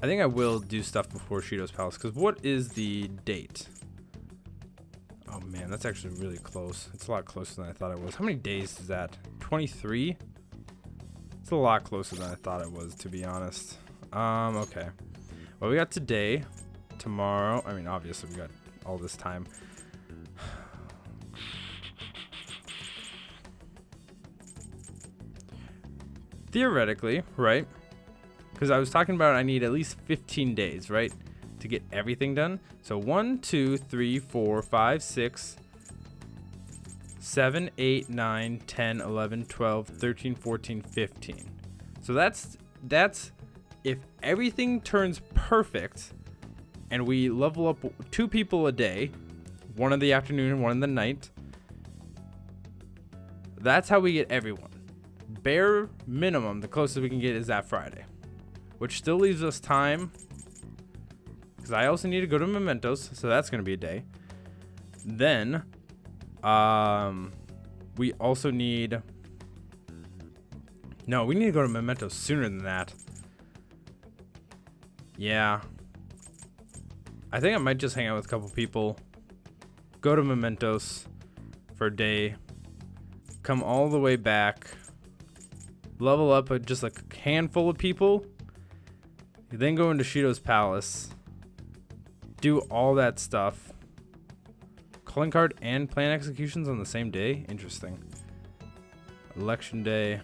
think I will do stuff before Shido's Palace, because what is the date? Oh man, that's actually really close. It's a lot closer than I thought it was. How many days is that? 23? It's a lot closer than I thought it was, to be honest. Okay. Well, we got today, tomorrow. I mean, obviously we got all this time. Theoretically, right? Because I was talking about I need at least 15 days, right? To get everything done. So 1, 2, 3, 4, 5, 6, 7, 8, 9, 10, 11, 12, 13, 14, 15. So that's if everything turns perfect and we level up 2 people a day, one in the afternoon and one in the night. That's how we get everyone. Bare minimum, the closest we can get is that Friday, which still leaves us time, because I also need to go to Mementos, so that's going to be a day. Then we also need we need to go to Mementos sooner than that. Yeah, I think I might just hang out with a couple people, go to Mementos for a day, come all the way back, level up just like a handful of people, then go into Shido's Palace, do all that stuff. Calling card and plan executions on the same day? Interesting. Election day,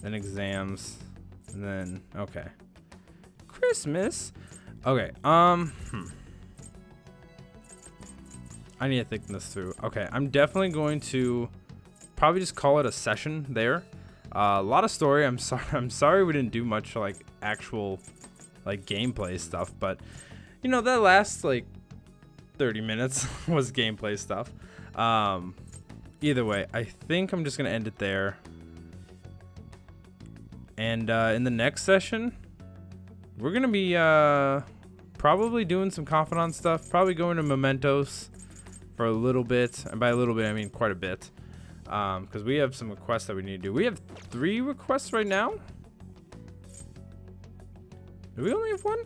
then exams, and then, okay. Christmas? Okay, I need to think this through. Okay, I'm definitely going to probably just call it a session there. A lot of story. I'm sorry we didn't do much like actual like gameplay stuff, but you know, that last like 30 minutes was gameplay stuff. Either way, I think I'm just gonna end it there. And in the next session, we're gonna be probably doing some confidant stuff, probably going to Mementos for a little bit, and by a little bit I mean quite a bit. Because we have some requests that we need to do. We have 3 requests right now. Do we only have 1?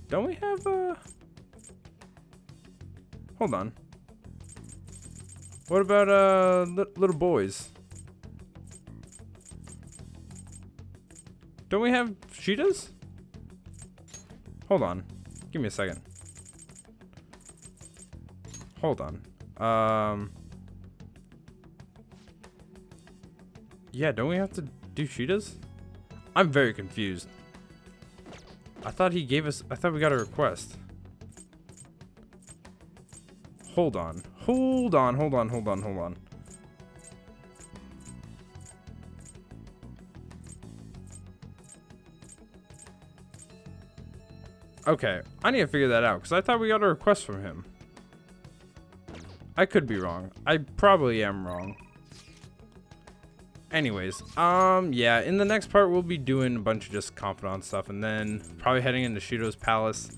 Don't we have hold on. What about little boys? Don't we have Shitas? Hold on. Give me a second. Hold on. Yeah, don't we have to do Shitas? I'm very confused. I thought he gave us, I thought we got a request. Hold on. Hold on. Okay, I need to figure that out, because I thought we got a request from him. I could be wrong. I probably am wrong. Anyways, yeah, in the next part we'll be doing a bunch of just confidant stuff, and then probably heading into Shido's Palace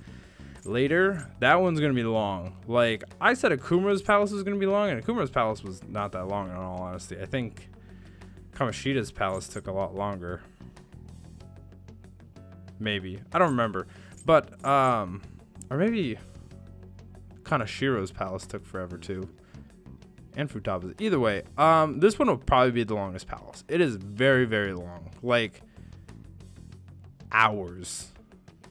later. That one's gonna be long. Like, I said Akumura's Palace was gonna be long, and Akumura's Palace was not that long in all honesty. I think Kamoshida's Palace took a lot longer. Maybe. I don't remember. But, or maybe Kanashiro's Palace took forever too. And Futaba's. Either way, this one will probably be the longest palace. It is very, very long. Like, hours.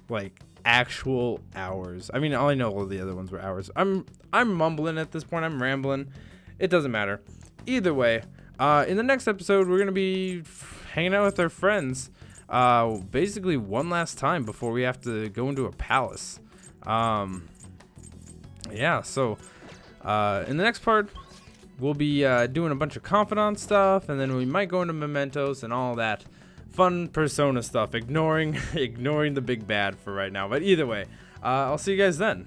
Like, actual hours. I mean, all I know all the other ones were hours. I'm mumbling at this point. I'm rambling. It doesn't matter. Either way, in the next episode, we're going to be hanging out with our friends. Basically one last time before we have to go into a palace. Yeah, so in the next part, we'll be doing a bunch of confidant stuff, and then we might go into Mementos and all that fun Persona stuff, ignoring the big bad for right now. But either way, I'll see you guys then.